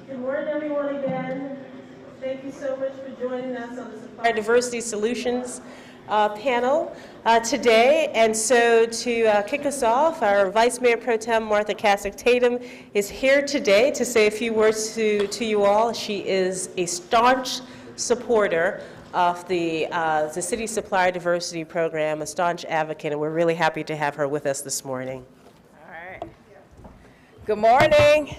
Good morning, everyone, again. Thank you so much for joining us on the Supplier Diversity Solutions panel today. And so to kick us off, our Vice Mayor Pro Tem Martha Kasich Tatum is here today to say a few words to you all. She is a staunch supporter of the City Supplier Diversity Program, a staunch advocate, and we're really happy to have her with us this morning. All right. Good morning.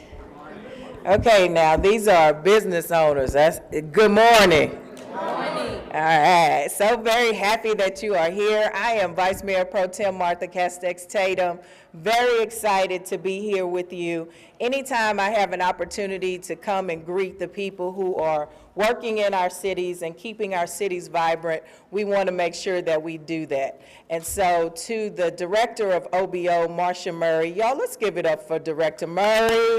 Okay, now these are business owners. That's good morning. Good morning. All right. So very happy that you are here. I am Vice Mayor Pro Tem Martha Kasich Tatum. Very excited to be here with you. Anytime I have an opportunity to come and greet the people who are working in our cities and keeping our cities vibrant, we want to make sure that we do that. And so to the Director of OBO, Marcia Murray, y'all, let's give it up for Director Murray.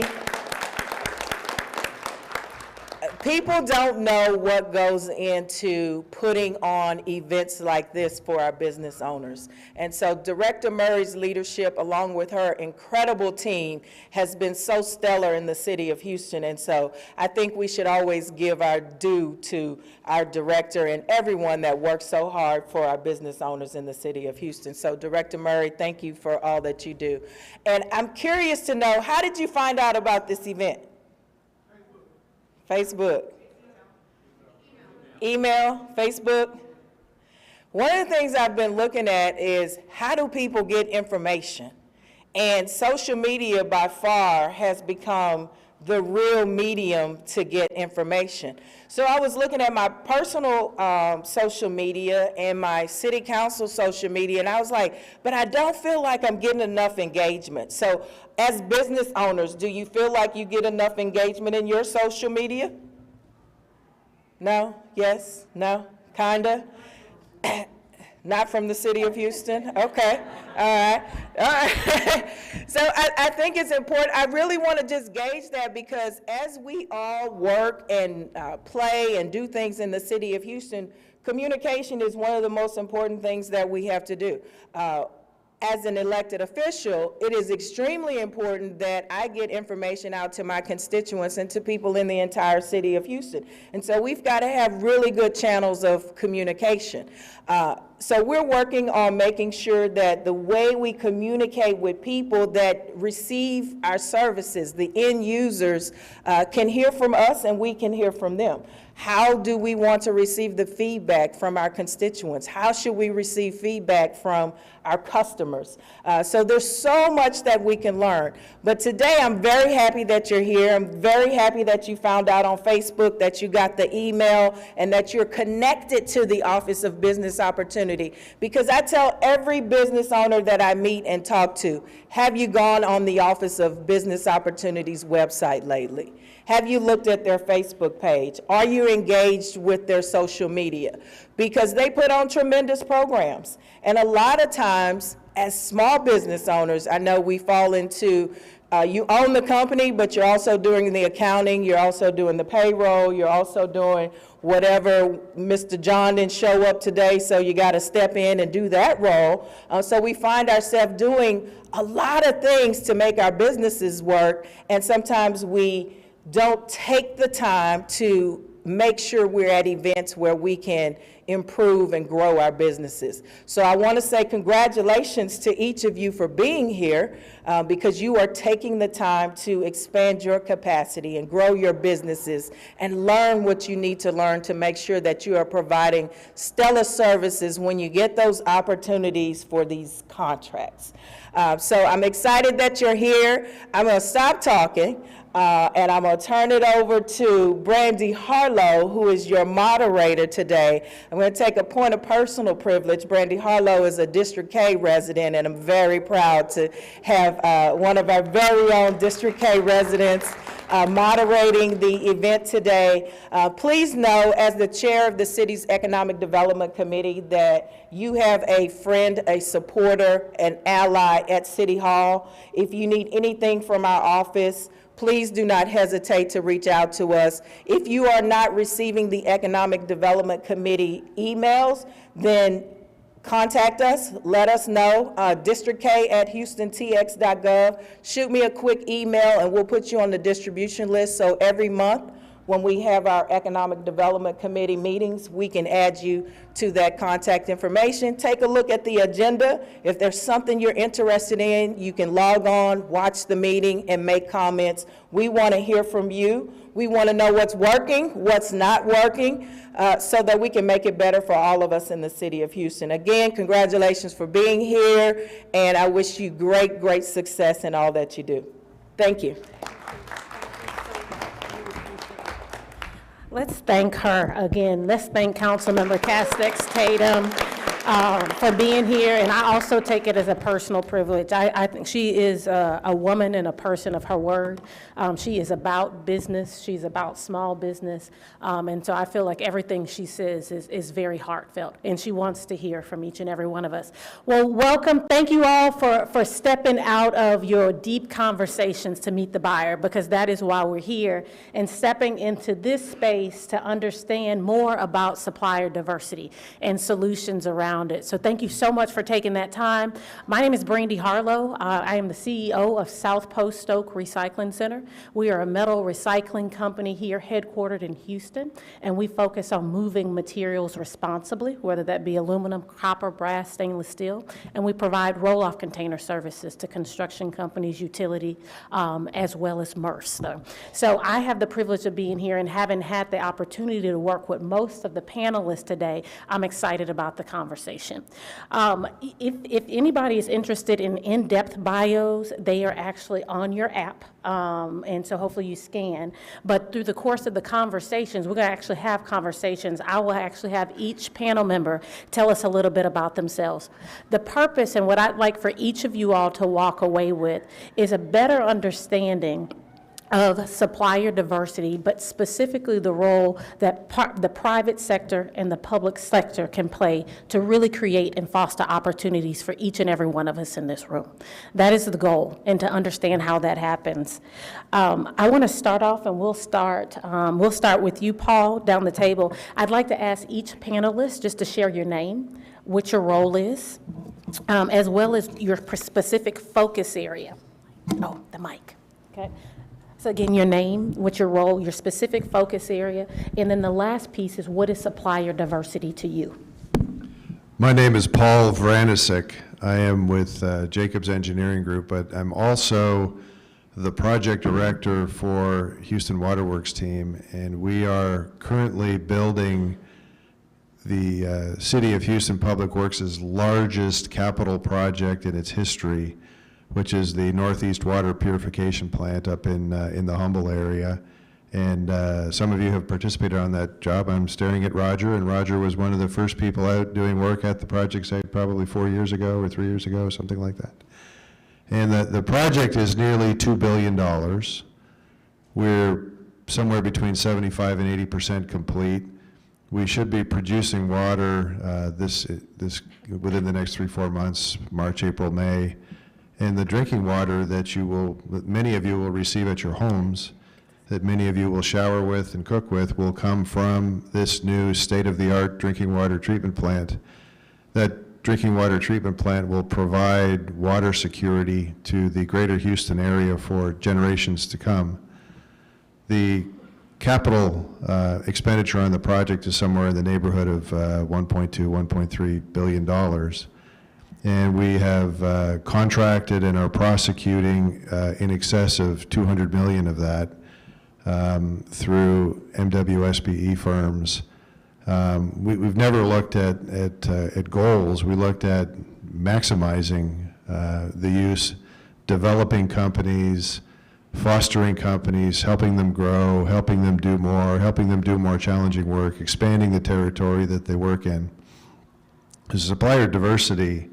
People don't know what goes into putting on events like this for our business owners. And so Director Murray's leadership, along with her incredible team, has been so stellar in the city of Houston. And so I think we should always give our due to our director and everyone that works so hard for our business owners in the city of Houston. So Director Murray, thank you for all that you do. And I'm curious to know, how did you find out about this event? Facebook. Email, Facebook. One of the things I've been looking at is, how do people get information? And social media by far has become the real medium to get information. So I was looking at my personal social media and my city council social media, and I was like, but I don't feel like I'm getting enough engagement. So as business owners, do you feel like you get enough engagement in your social media? No? Yes? No? Kinda? Not from the city of Houston? Okay, all right, all right. So I think it's important. I really want to just gauge that, because as we all work and play and do things in the city of Houston, communication is one of the most important things that we have to do. As an elected official, it is extremely important that I get information out to my constituents and to people in the entire city of Houston. And so we've got to have really good channels of communication. So we're working on making sure that the way we communicate with people that receive our services, the end users, can hear from us and we can hear from them. How do we want to receive the feedback from our constituents? How should we receive feedback from our customers? So there's so much that we can learn. But today I'm very happy that you're here. I'm very happy that you found out on Facebook, that you got the email, and that you're connected to the Office of Business Opportunity. Because I tell every business owner that I meet and talk to, have you gone on the Office of Business Opportunity's website lately? Have you looked at their Facebook page? Are you engaged with their social media? Because they put on tremendous programs. And a lot of times, as small business owners, I know we fall into, you own the company, but you're also doing the accounting, you're also doing the payroll, you're also doing whatever. Mr. John didn't show up today, so you got to step in and do that role. So we find ourselves doing a lot of things to make our businesses work, and sometimes we don't take the time to make sure we're at events where we can improve and grow our businesses. So I want to say congratulations to each of you for being here, because you are taking the time to expand your capacity and grow your businesses and learn what you need to learn to make sure that you are providing stellar services when you get those opportunities for these contracts. So I'm excited that you're here. I'm going to stop talking. And I'm going to turn it over to Brandy Harlow, who is your moderator today. I'm going to take a point of personal privilege. Brandy Harlow is a District K resident, and I'm very proud to have one of our very own District K residents moderating the event today. Please know, as the chair of the city's Economic Development Committee, that you have a friend, a supporter, an ally at City Hall. If you need anything from our office, please do not hesitate to reach out to us. If you are not receiving the Economic Development Committee emails, then contact us, let us know, districtk@houstontx.gov. Shoot me a quick email and we'll put you on the distribution list, so every month when we have our Economic Development Committee meetings, we can add you to that contact information. Take a look at the agenda. If there's something you're interested in, you can log on, watch the meeting, and make comments. We want to hear from you. We want to know what's working, what's not working, so that we can make it better for all of us in the city of Houston. Again, congratulations for being here, and I wish you great, great success in all that you do. Thank you. Let's thank her again. Let's thank Councilmember Castex Tatum. for being here, and I also take it as a personal privilege. I think she is a woman and a person of her word. She is about business. She's about small business, and so I feel like everything she says is very heartfelt, and she wants to hear from each and every one of us. Well, welcome. Thank you all for stepping out of your deep conversations to meet the buyer, because that is why we're here, and stepping into this space to understand more about supplier diversity and solutions around it. So thank you so much for taking that time. My name is Brandy Harlow. I am the CEO of South Post Oak Recycling Center. We are a metal recycling company here headquartered in Houston, and we focus on moving materials responsibly, whether that be aluminum, copper, brass, stainless steel, and we provide roll-off container services to construction companies, utility, as well as MRF. So I have the privilege of being here, and having had the opportunity to work with most of the panelists today, I'm excited about the conversation. If anybody is interested in in-depth bios, they are actually on your app, and so hopefully you scan. But through the course of the conversations, we're going to actually have conversations. I will actually have each panel member tell us a little bit about themselves. The purpose and what I'd like for each of you all to walk away with is a better understanding of supplier diversity, but specifically the role that the private sector and the public sector can play to really create and foster opportunities for each and every one of us in this room. That is the goal, and to understand how that happens. I want to start off, and we'll start with you, Paul, down the table. I'd like to ask each panelist just to share your name, what your role is, as well as your specific focus area. Oh, the mic. Okay. So again, your name, what's your role, your specific focus area, and then the last piece is, what is supplier diversity to you? My name is Paul Vranisek. I am with Jacobs Engineering Group, but I'm also the project director for Houston Waterworks team, and we are currently building the City of Houston Public Works' largest capital project in its history, which is the Northeast Water Purification Plant up in the Humble area. And some of you have participated on that job. I'm staring at Roger, and Roger was one of the first people out doing work at the project site probably 4 years ago or 3 years ago, something like that. And the project is nearly $2 billion. We're somewhere between 75 and 80% complete. We should be producing water this within the next 3-4 months, March, April, May. And the drinking water that many of you will receive at your homes, that many of you will shower with and cook with, will come from this new state-of-the-art drinking water treatment plant. That drinking water treatment plant will provide water security to the greater Houston area for generations to come. The capital expenditure on the project is somewhere in the neighborhood of $1.2, $1.3 billion. And we have contracted and are prosecuting in excess of $200 million of that through MWSBE firms. We've never looked at goals. We looked at maximizing the use, developing companies, fostering companies, helping them grow, helping them do more challenging work, expanding the territory that they work in. Supplier diversity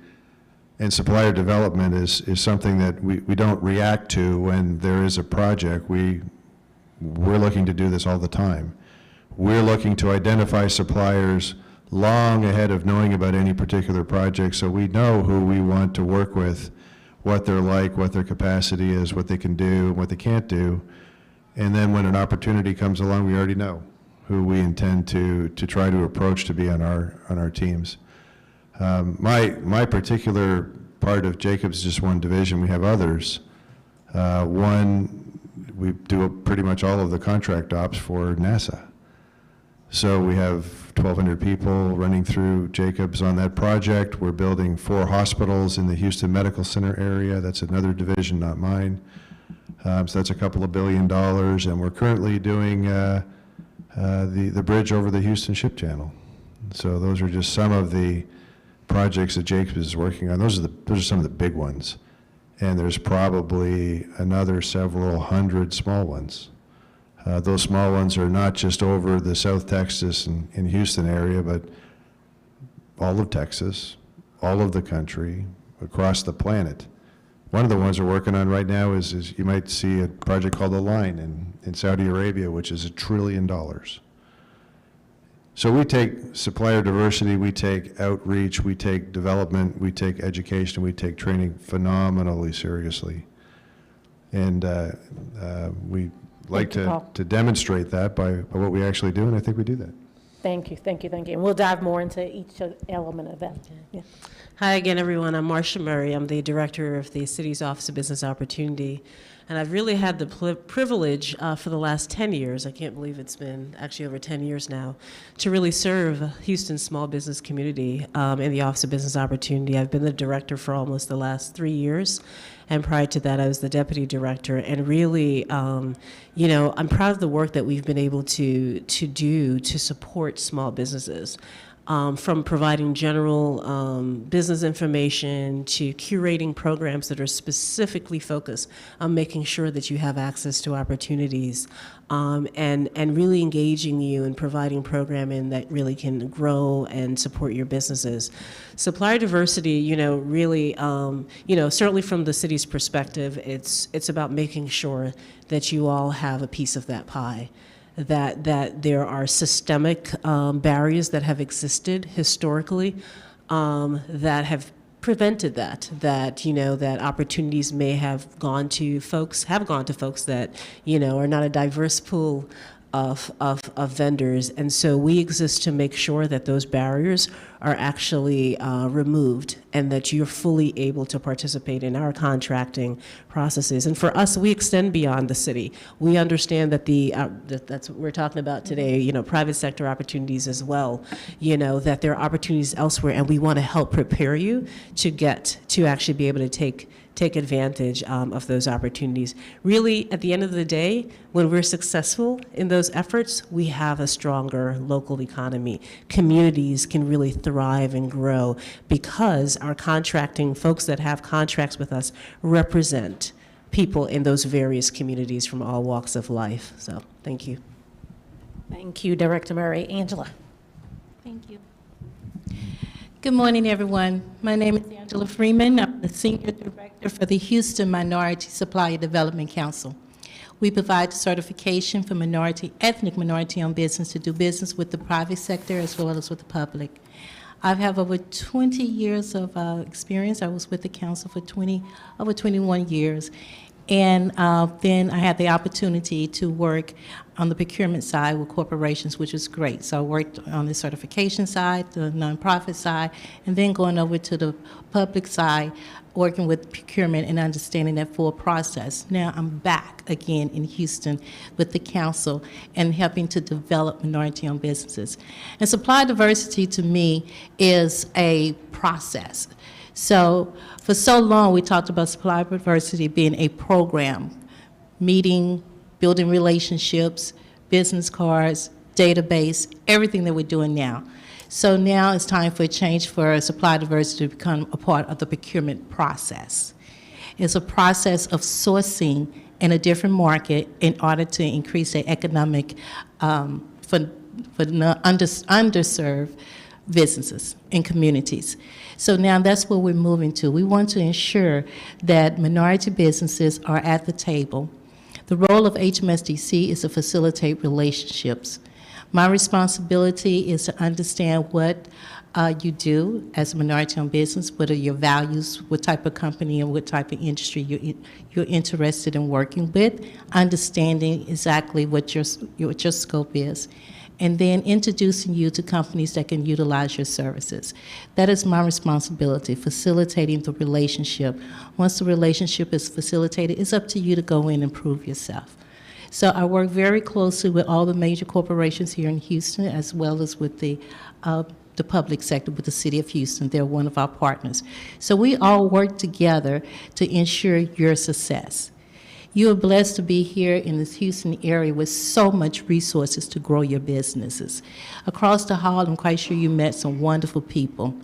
and supplier development is something that we don't react to when there is a project. We're looking to do this all the time. We're looking to identify suppliers long ahead of knowing about any particular project, so we know who we want to work with, what they're like, what their capacity is, what they can do, what they can't do. And then when an opportunity comes along, we already know who we intend to try to approach to be on our teams. My particular part of Jacobs is just one division. We have others. We do pretty much all of the contract ops for NASA. So we have 1,200 people running through Jacobs on that project. We're building 4 hospitals in the Houston Medical Center area. That's another division, not mine. So that's a couple of $2 billion. And we're currently doing the bridge over the Houston Ship Channel. So those are just some of the projects that Jacobs is working on. Those are some of the big ones. And there's probably another several hundred small ones. Those small ones are not just over the South Texas and Houston area, but all of Texas, all of the country, across the planet. One of the ones we're working on right now is you might see a project called The Line in Saudi Arabia, which is $1 trillion. So we take supplier diversity, we take outreach, we take development, we take education, we take training phenomenally seriously. And we like to demonstrate that by what we actually do, and I think we do that. Thank you, thank you, thank you. And we'll dive more into each element of that. Yeah. Hi again, everyone. I'm Marcia Murray. I'm the director of the city's Office of Business Opportunity. And I've really had the privilege for the last 10 years, I can't believe it's been actually over 10 years now, to really serve Houston's small business community in the Office of Business Opportunity. I've been the director for almost the last 3 years. And prior to that, I was the deputy director. And really, you know, I'm proud of the work that we've been able to do to support small businesses. From providing general business information to curating programs that are specifically focused on making sure that you have access to opportunities, and really engaging you and providing programming that really can grow and support your businesses. Supplier diversity, you know, really, you know, certainly from the city's perspective, it's about making sure that you all have a piece of that pie. That there are systemic barriers that have existed historically that have prevented that, you know, that opportunities may have gone to folks that, you know, are not a diverse pool of vendors. And so we exist to make sure that those barriers are actually removed and that you're fully able to participate in our contracting processes. And for us, we extend beyond the city. We understand that that's what we're talking about today, you know, private sector opportunities as well, you know, that there are opportunities elsewhere, and we want to help prepare you to actually be able to take advantage of those opportunities. Really, at the end of the day, when we're successful in those efforts, we have a stronger local economy. Communities can really thrive and grow because our contracting folks that have contracts with us represent people in those various communities from all walks of life. So, thank you. Thank you, Director Murray. Angela. Thank you. Good morning, everyone. My name is Angela Freeman. I'm the Senior Director for the Houston Minority Supplier Development Council. We provide certification for ethnic minority-owned business to do business with the private sector as well as with the public. I have over 20 years of experience. I was with the council for over 21 years. And then I had the opportunity to work on the procurement side with corporations, which was great. So I worked on the certification side, the nonprofit side, and then going over to the public side, working with procurement and understanding that full process. Now I'm back again in Houston with the council and helping to develop minority-owned businesses. And supply diversity to me is a process. So for so long, we talked about supply diversity being a program, meeting, building relationships, business cards, database, everything that we're doing now. So now it's time for a change for supply diversity to become a part of the procurement process. It's a process of sourcing in a different market in order to increase the economic for underserved businesses and communities. So now that's what we're moving to. We want to ensure that minority businesses are at the table. The role of HMSDC is to facilitate relationships. My responsibility is to understand what you do as a minority-owned business, what are your values, what type of company and what type of industry you're interested in working with, understanding exactly what your scope is, and then introducing you to companies that can utilize your services. That is my responsibility, facilitating the relationship. Once the relationship is facilitated, it's up to you to go in and prove yourself. So I work very closely with all the major corporations here in Houston, as well as with the public sector, with the City of Houston. They're one of our partners. So we all work together to ensure your success. You are blessed to be here in this Houston area with so much resources to grow your businesses. Across the hall, I'm quite sure you met some wonderful people.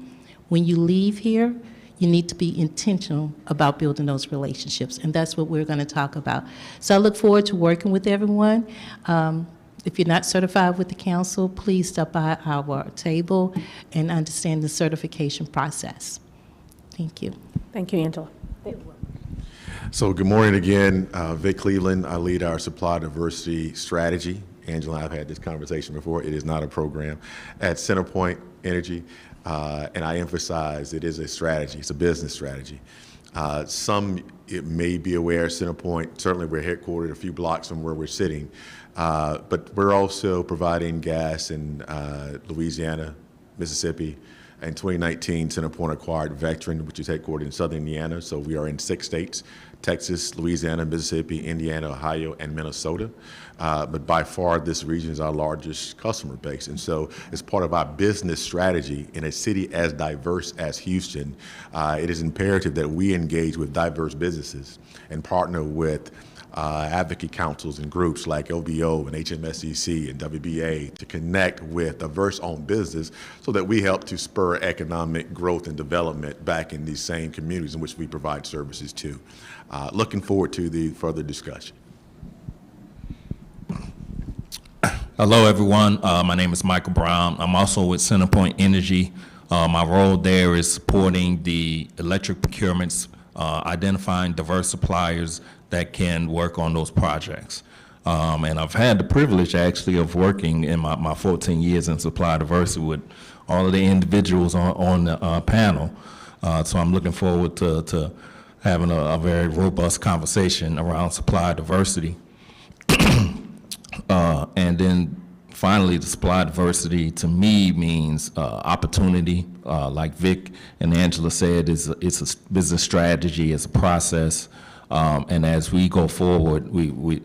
When you leave here, you need to be intentional about building those relationships, and that's what we're going to talk about. So I look forward to working with everyone. If you're not certified with the council, please stop by our table and understand the certification process. Thank you. Thank you, Angela. So good morning again, Vic Cleveland. I lead our supply diversity strategy. Angela and I have had this conversation before. It is not a program at CenterPoint Energy, and I emphasize it is a strategy. It's a business strategy. Some it may be aware, CenterPoint, certainly we're headquartered a few blocks from where we're sitting, but we're also providing gas in Louisiana, Mississippi. In 2019, CenterPoint acquired Vectren, which is headquartered in southern Indiana, so we are in 6 states: Texas, Louisiana, Mississippi, Indiana, Ohio, and Minnesota. But by far, this region is our largest customer base. And so as part of our business strategy in a city as diverse as Houston, it is imperative that we engage with diverse businesses and partner with advocate councils and groups like OBO and HMSCC and WBA to connect with diverse-owned business so that we help to spur economic growth and development back in these same communities in which we provide services to. Looking forward to the further discussion. Hello, everyone. My name is Michael Brown. I'm also with CenterPoint Energy. My role there is supporting the electric procurements, identifying diverse suppliers that can work on those projects. And I've had the privilege, actually, of working in my 14 years in supply diversity with all of the individuals on the panel. So I'm looking forward to having a very robust conversation around supply diversity. And then finally, the supply diversity to me means opportunity. Like Vic and Angela said, it's a business strategy, it's a process. And as we go forward, me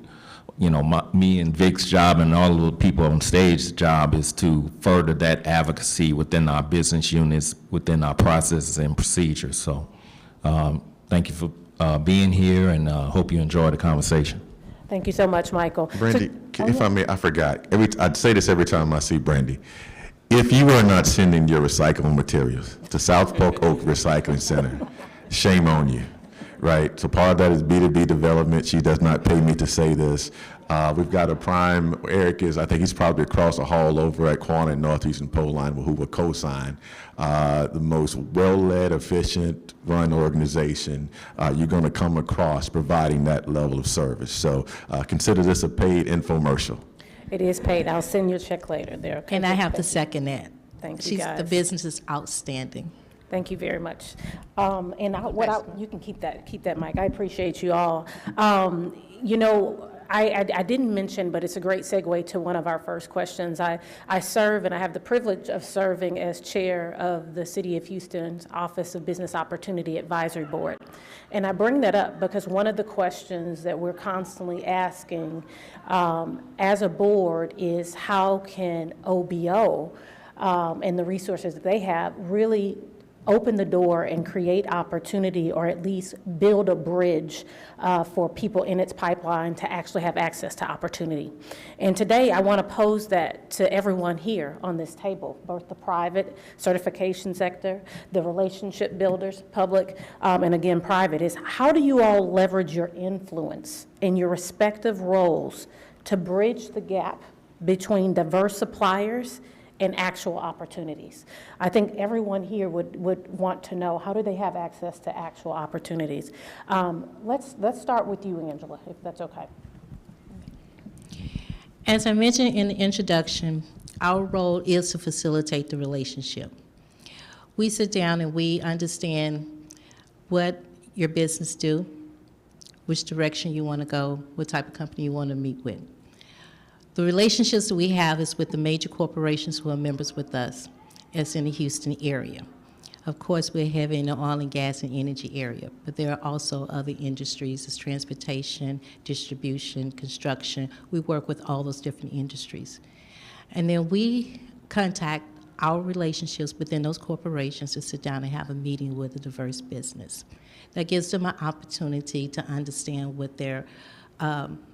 and Vic's job and all of the people on stage's job is to further that advocacy within our business units, within our processes and procedures. So thank you for being here, and hope you enjoy the conversation. Thank you so much, Michael. Brandy, if I may, I forgot. I'd say this every time I see Brandy. If you are not sending your recycling materials to South Polk Oak Recycling Center, shame on you, right? So part of that is B2B development. She does not pay me to say this. We've got a prime, Eric is, I think he's probably across the hall over at Quanah and Northeastern Pole Line, who will co-sign the most well-led, efficient run organization you're going to come across providing that level of service. So consider this a paid infomercial. It is paid. I'll send you a check later there. Okay? And I have to second that. Thank you, guys. The business is outstanding. Thank you very much. You can keep that mic. I appreciate you all. I didn't mention, but it's a great segue to one of our first questions. I serve, and I have the privilege of serving as chair of the City of Houston's Office of Business Opportunity Advisory Board. And I bring that up because one of the questions that we're constantly asking as a board is how can OBO and the resources that they have really open the door and create opportunity, or at least build a bridge for people in its pipeline to actually have access to opportunity. And today I want to pose that to everyone here on this table, both the private certification sector, the relationship builders, public, and again, private, is how do you all leverage your influence in your respective roles to bridge the gap between diverse suppliers and actual opportunities? I think everyone here would want to know, how do they have access to actual opportunities? Let's start with you, Angela, if that's okay. As I mentioned in the introduction, our role is to facilitate the relationship. We sit down and we understand what your business do, which direction you want to go, what type of company you want to meet with. The relationships that we have is with the major corporations who are members with us, as in the Houston area. Of course, we're heavy in the oil and gas and energy area, but there are also other industries as transportation, distribution, construction. We work with all those different industries. And then we contact our relationships within those corporations to sit down and have a meeting with a diverse business. That gives them an opportunity to understand what their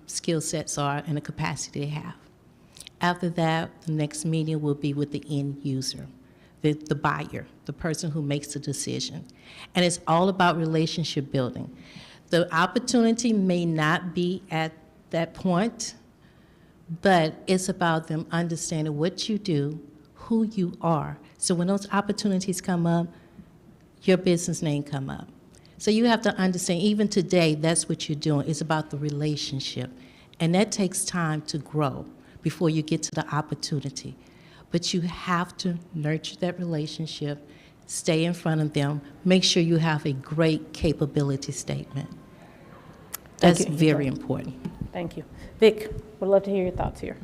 skill sets are and the capacity they have. After that, the next meeting will be with the end user, the buyer, the person who makes the decision. And it's all about relationship building. The opportunity may not be at that point, but it's about them understanding what you do, who you are. So when those opportunities come up, your business name come up. So you have to understand, even today, that's what you're doing. It's about the relationship. And that takes time to grow before you get to the opportunity. But you have to nurture that relationship, stay in front of them, make sure you have a great capability statement. That's very important. Thank you. Vic, would love to hear your thoughts here.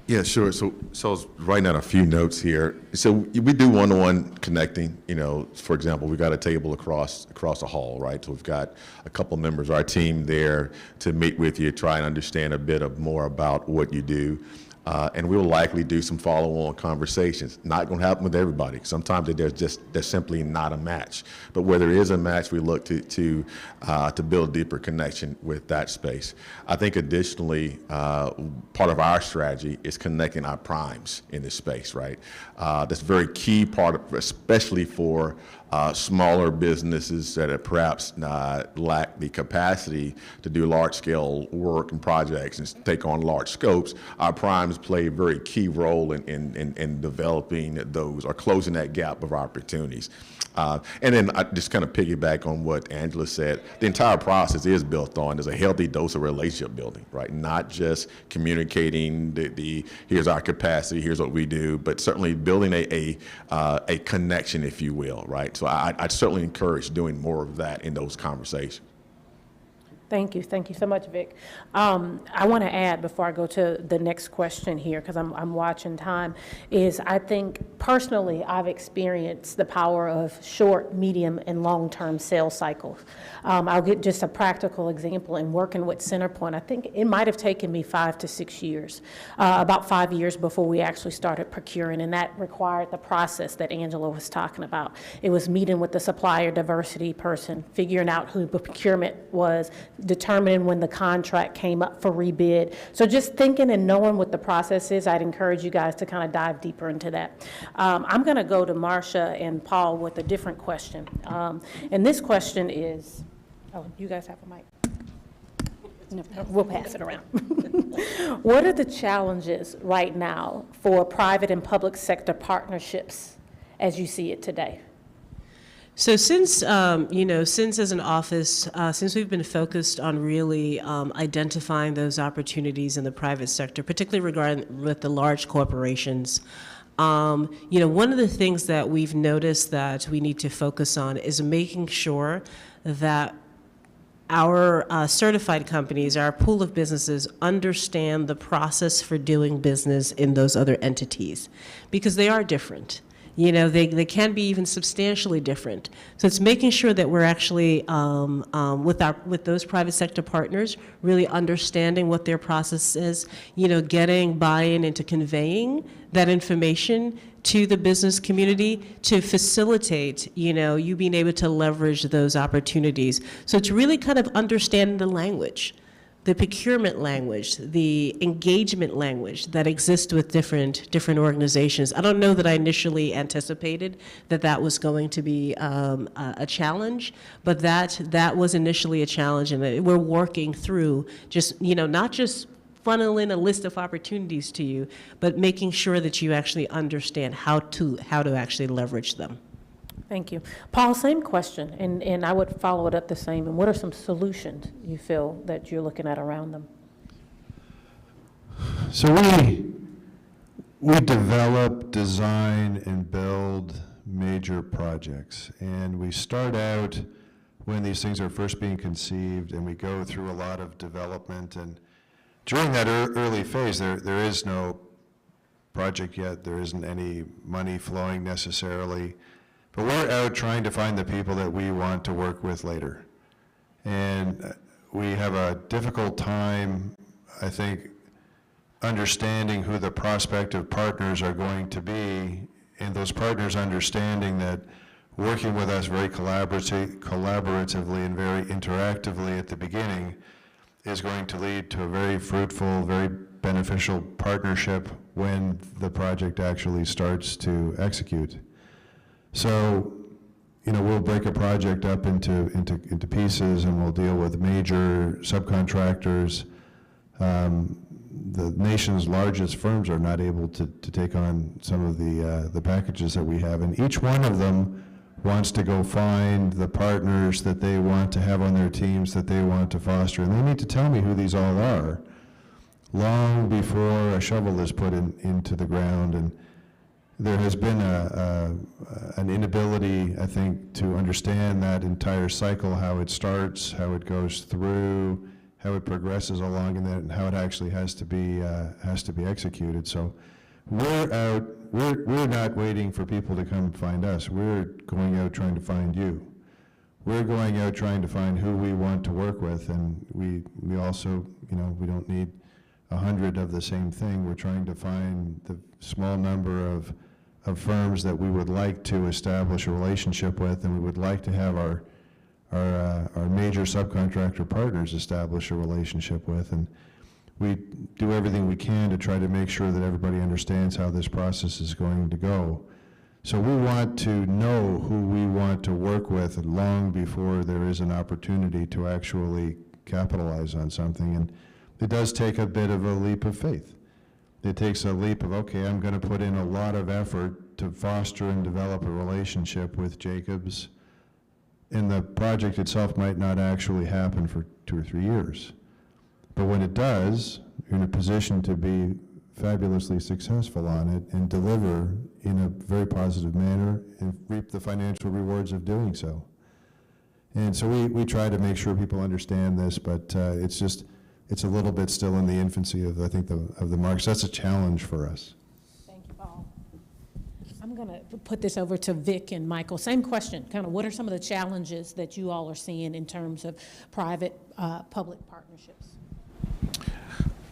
Yeah, sure. So I was writing out a few notes here. So we do one-on-one connecting. You know, for example, we've got a table across the hall, right? So we've got a couple members of our team there to meet with you, try and understand a bit more about what you do. And we'll likely do some follow-on conversations. Not going to happen with everybody. Sometimes there's simply not a match. But where there is a match, we look to build deeper connection with that space. I think additionally, part of our strategy is connecting our primes in this space, right? That's a very key part, especially for smaller businesses that have perhaps lack the capacity to do large-scale work and projects and take on large scopes. Our primes play a very key role in developing those or closing that gap of opportunities. And then I just kind of piggyback on what Angela said. The entire process is built on there's a healthy dose of relationship building, right? Not just communicating here's our capacity, here's what we do, but certainly building a connection, if you will, right? So I certainly encourage doing more of that in those conversations. Thank you. Thank you so much, Vic. I want to add before I go to the next question here, because I'm watching time, is I think personally I've experienced the power of short, medium, and long-term sales cycles. I'll get just a practical example in working with Centerpoint. I think it might have taken me 5 to 6 years, about 5 years before we actually started procuring, and that required the process that Angela was talking about. It was meeting with the supplier diversity person, figuring out who the procurement was, determining when the contract came up for rebid. So just thinking and knowing what the process is, I'd encourage you guys to kind of dive deeper into that. I'm going to go to Marcia and Paul with a different question. And this question is, oh, you guys have a mic? No, we'll pass it around. What are the challenges right now for private and public sector partnerships as you see it today? So since, since as an office, since we've been focused on really identifying those opportunities in the private sector, particularly regarding with the large corporations, one of the things that we've noticed that we need to focus on is making sure that our certified companies, our pool of businesses, understand the process for doing business in those other entities, because they are different. They can be even substantially different. So it's making sure that we're actually, with those private sector partners, really understanding what their process is, getting buy-in into conveying that information to the business community to facilitate, you being able to leverage those opportunities. So it's really kind of understanding the language, the procurement language, the engagement language that exists with different organizations. I don't know that I initially anticipated that was going to be a challenge, but that was initially a challenge, and we're working through just, not just funneling a list of opportunities to you, but making sure that you actually understand how to actually leverage them. Thank you. Paul, same question, and I would follow it up the same. And what are some solutions you feel that you're looking at around them? So we develop, design, and build major projects. And we start out when these things are first being conceived, and we go through a lot of development. And during that early phase, there is no project yet. There isn't any money flowing necessarily. But we're out trying to find the people that we want to work with later. And we have a difficult time, I think, understanding who the prospective partners are going to be, and those partners understanding that working with us very collaboratively and very interactively at the beginning is going to lead to a very fruitful, very beneficial partnership when the project actually starts to execute. So, we'll break a project up into pieces, and we'll deal with major subcontractors. the nation's largest firms are not able to take on some of the packages that we have. And each one of them wants to go find the partners that they want to have on their teams, that they want to foster. And they need to tell me who these all are long before a shovel is put into the ground. And there has been an inability, I think, to understand that entire cycle, how it starts, how it goes through, how it progresses along, and how it actually has to be executed. So we're not waiting for people to come find us. We're going out trying to find you. We're going out trying to find who we want to work with, and we also, we don't need 100 of the same thing. We're trying to find the small number of firms that we would like to establish a relationship with, and we would like to have our major subcontractor partners establish a relationship with. And we do everything we can to try to make sure that everybody understands how this process is going to go. So we want to know who we want to work with long before there is an opportunity to actually capitalize on something. And it does take a bit of a leap of faith. It takes a leap of, okay, I'm going to put in a lot of effort to foster and develop a relationship with Jacobs, and the project itself might not actually happen for 2 or 3 years. But when it does, you're in a position to be fabulously successful on it and deliver in a very positive manner and reap the financial rewards of doing so. And so we try to make sure people understand this, but it's a little bit still in the infancy of, I think, of the markets. That's a challenge for us. Thank you, Paul. I'm going to put this over to Vic and Michael. Same question, kind of what are some of the challenges that you all are seeing in terms of private-public partnerships?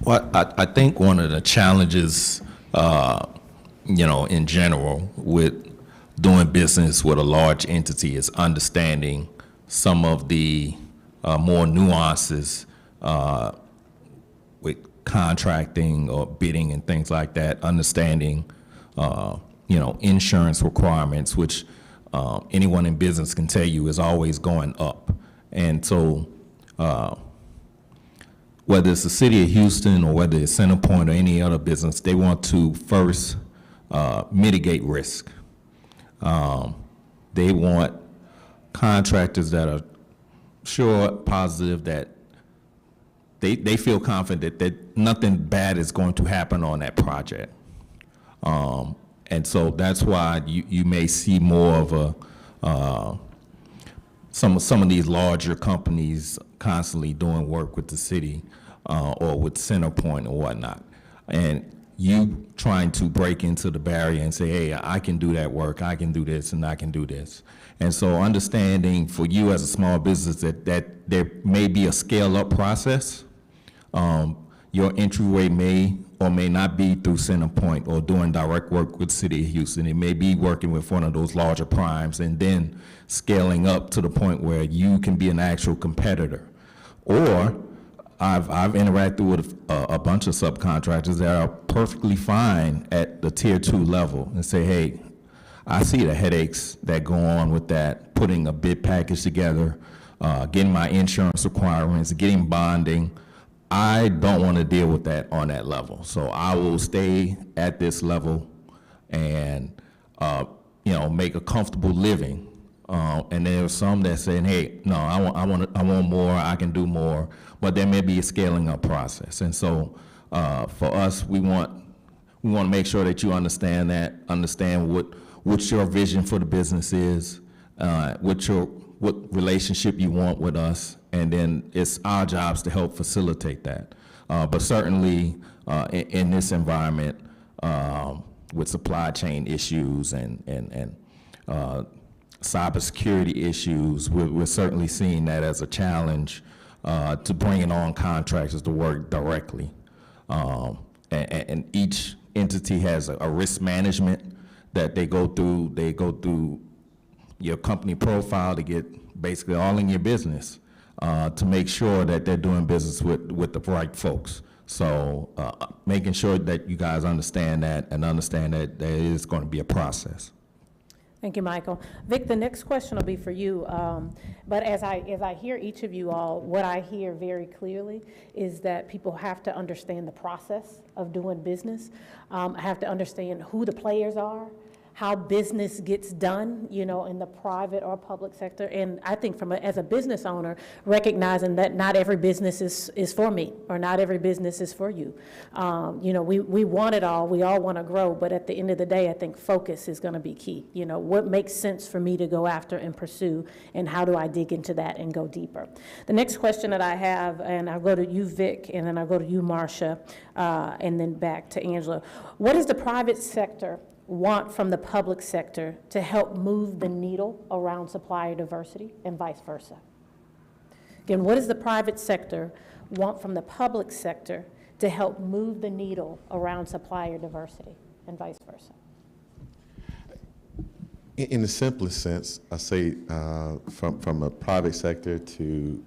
Well, I think one of the challenges, in general, with doing business with a large entity is understanding some of the more nuances with contracting or bidding and things like that, understanding, insurance requirements, which anyone in business can tell you is always going up. And so whether it's the city of Houston or whether it's CenterPoint or any other business, they want to first mitigate risk. They want contractors that are sure, positive, that they feel confident that nothing bad is going to happen on that project. And so that's why you may see more of some of these larger companies constantly doing work with the city or with CenterPoint or whatnot. And you trying to break into the barrier and say, hey, I can do that work, I can do this, and I can do this. And so understanding for you as a small business that there may be a scale-up process. Your entryway may or may not be through CenterPoint or doing direct work with the City of Houston. It may be working with one of those larger primes and then scaling up to the point where you can be an actual competitor. Or I've interacted with a bunch of subcontractors that are perfectly fine at the tier 2 level and say, hey, I see the headaches that go on with that, putting a bid package together, getting my insurance requirements, getting bonding. I don't want to deal with that on that level. So I will stay at this level and, make a comfortable living. And there are some that saying, hey, no, I want more, I can do more, but there may be a scaling up process. And so for us, we want to make sure that you understand that, understand what your vision for the business is, what relationship you want with us, and then it's our jobs to help facilitate that. But certainly in this environment, with supply chain issues and cybersecurity issues, we're certainly seeing that as a challenge to bringing on contractors to work directly. And each entity has a risk management that they go through. They go through your company profile to get basically all in your business to make sure that they're doing business with the right folks. So making sure that you guys understand that and understand that there is going to be a process. Thank you, Michael. Vic, the next question will be for you. But as I hear each of you all, what I hear very clearly is that people have to understand the process of doing business. Have to understand who the players are, how business gets done, you know, in the private or public sector. And I think as a business owner, recognizing that not every business is for me, or not every business is for you. You know, we want it all, we all want to grow, but at the end of the day, I think focus is going to be key. You know, what makes sense for me to go after and pursue, and how do I dig into that and go deeper? The next question that I have, and I'll go to you, Vic, and then I'll go to you, Marcia, and then back to Angela. What does the private sector want from the public sector to help move the needle around supplier diversity, and vice versa? Again, what does the private sector want from the public sector to help move the needle around supplier diversity, and vice versa? In the simplest sense, I say from a private sector to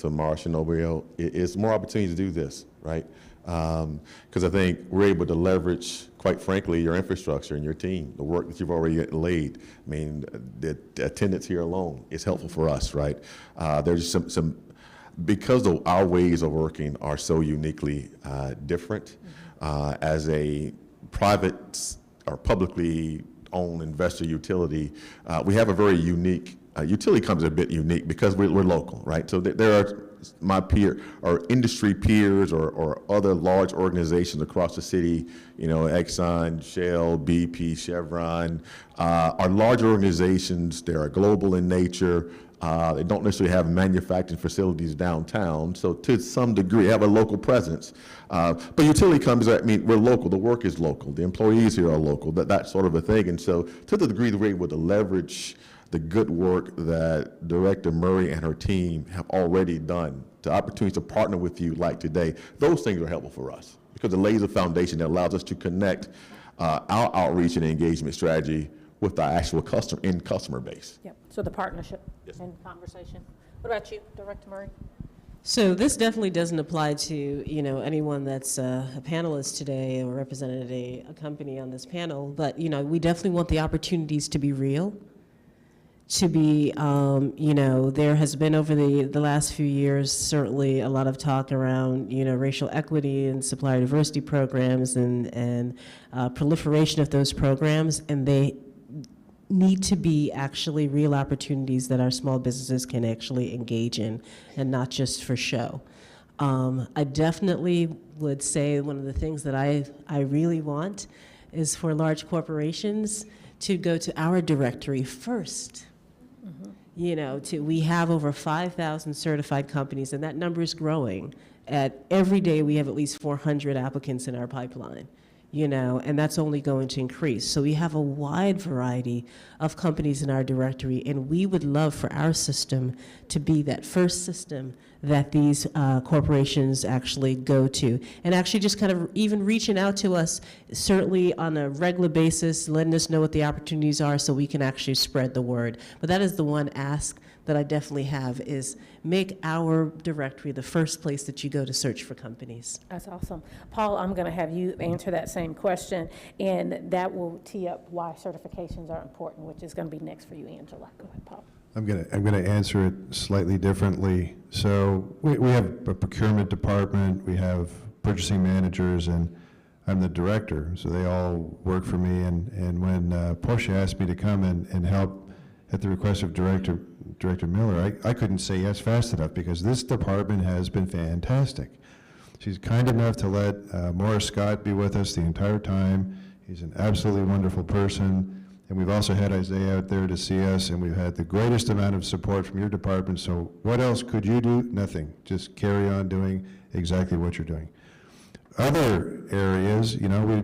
Marcia and OBO, it's more opportunity to do this, right? Because I think we're able to leverage, quite frankly, your infrastructure and your team, the work that you've already laid. I mean, the attendance here alone is helpful for us, right? There's some because our ways of working are so uniquely different. As a private or publicly owned investor utility, we have a very unique, utility comes a bit unique because we're local, right? So there are my peer or industry peers or other large organizations across the city, you know, Exxon, Shell, BP, Chevron, are large organizations. They are global in nature. They don't necessarily have manufacturing facilities downtown, so to some degree have a local presence. But utility companies, I mean, we're local. The work is local. The employees here are local. That sort of a thing. And so to the degree that we're able to leverage the good work that Director Murray and her team have already done, the opportunities to partner with you like today, those things are helpful for us because it lays a foundation that allows us to connect our outreach and engagement strategy with our actual customer base. Yep. So the partnership and conversation. What about you, Director Murray? So this definitely doesn't apply to, you know, anyone that's a panelist today or represented a company on this panel, but, you know, we definitely want the opportunities to be real, to be, you know, there has been over the last few years certainly a lot of talk around, you know, racial equity and supplier diversity programs and proliferation of those programs, and they need to be actually real opportunities that our small businesses can actually engage in, and not just for show. I definitely would say one of the things that I really want is for large corporations to go to our directory first. You know, we have over 5,000 certified companies, and that number is growing. Every day we have at least 400 applicants in our pipeline, you know, and that's only going to increase. So we have a wide variety of companies in our directory, and we would love for our system to be that first system that these corporations actually go to, and actually just kind of even reaching out to us, certainly on a regular basis, letting us know what the opportunities are so we can actually spread the word. But that is the one ask that I definitely have, is make our directory the first place that you go to search for companies. That's awesome. Paul, I'm going to have you answer that same question, and that will tee up why certifications are important, which is going to be next for you, Angela. Go ahead, Paul. I'm going to answer it slightly differently. So we have a procurement department, we have purchasing managers, and I'm the director, so they all work for me. And when Portia asked me to come and help at the request of Director Miller, I couldn't say yes fast enough because this department has been fantastic. She's kind enough to let Morris Scott be with us the entire time. He's an absolutely wonderful person. And we've also had Isaiah out there to see us, and we've had the greatest amount of support from your department. So what else could you do? Nothing. Just carry on doing exactly what you're doing. Other areas, you know,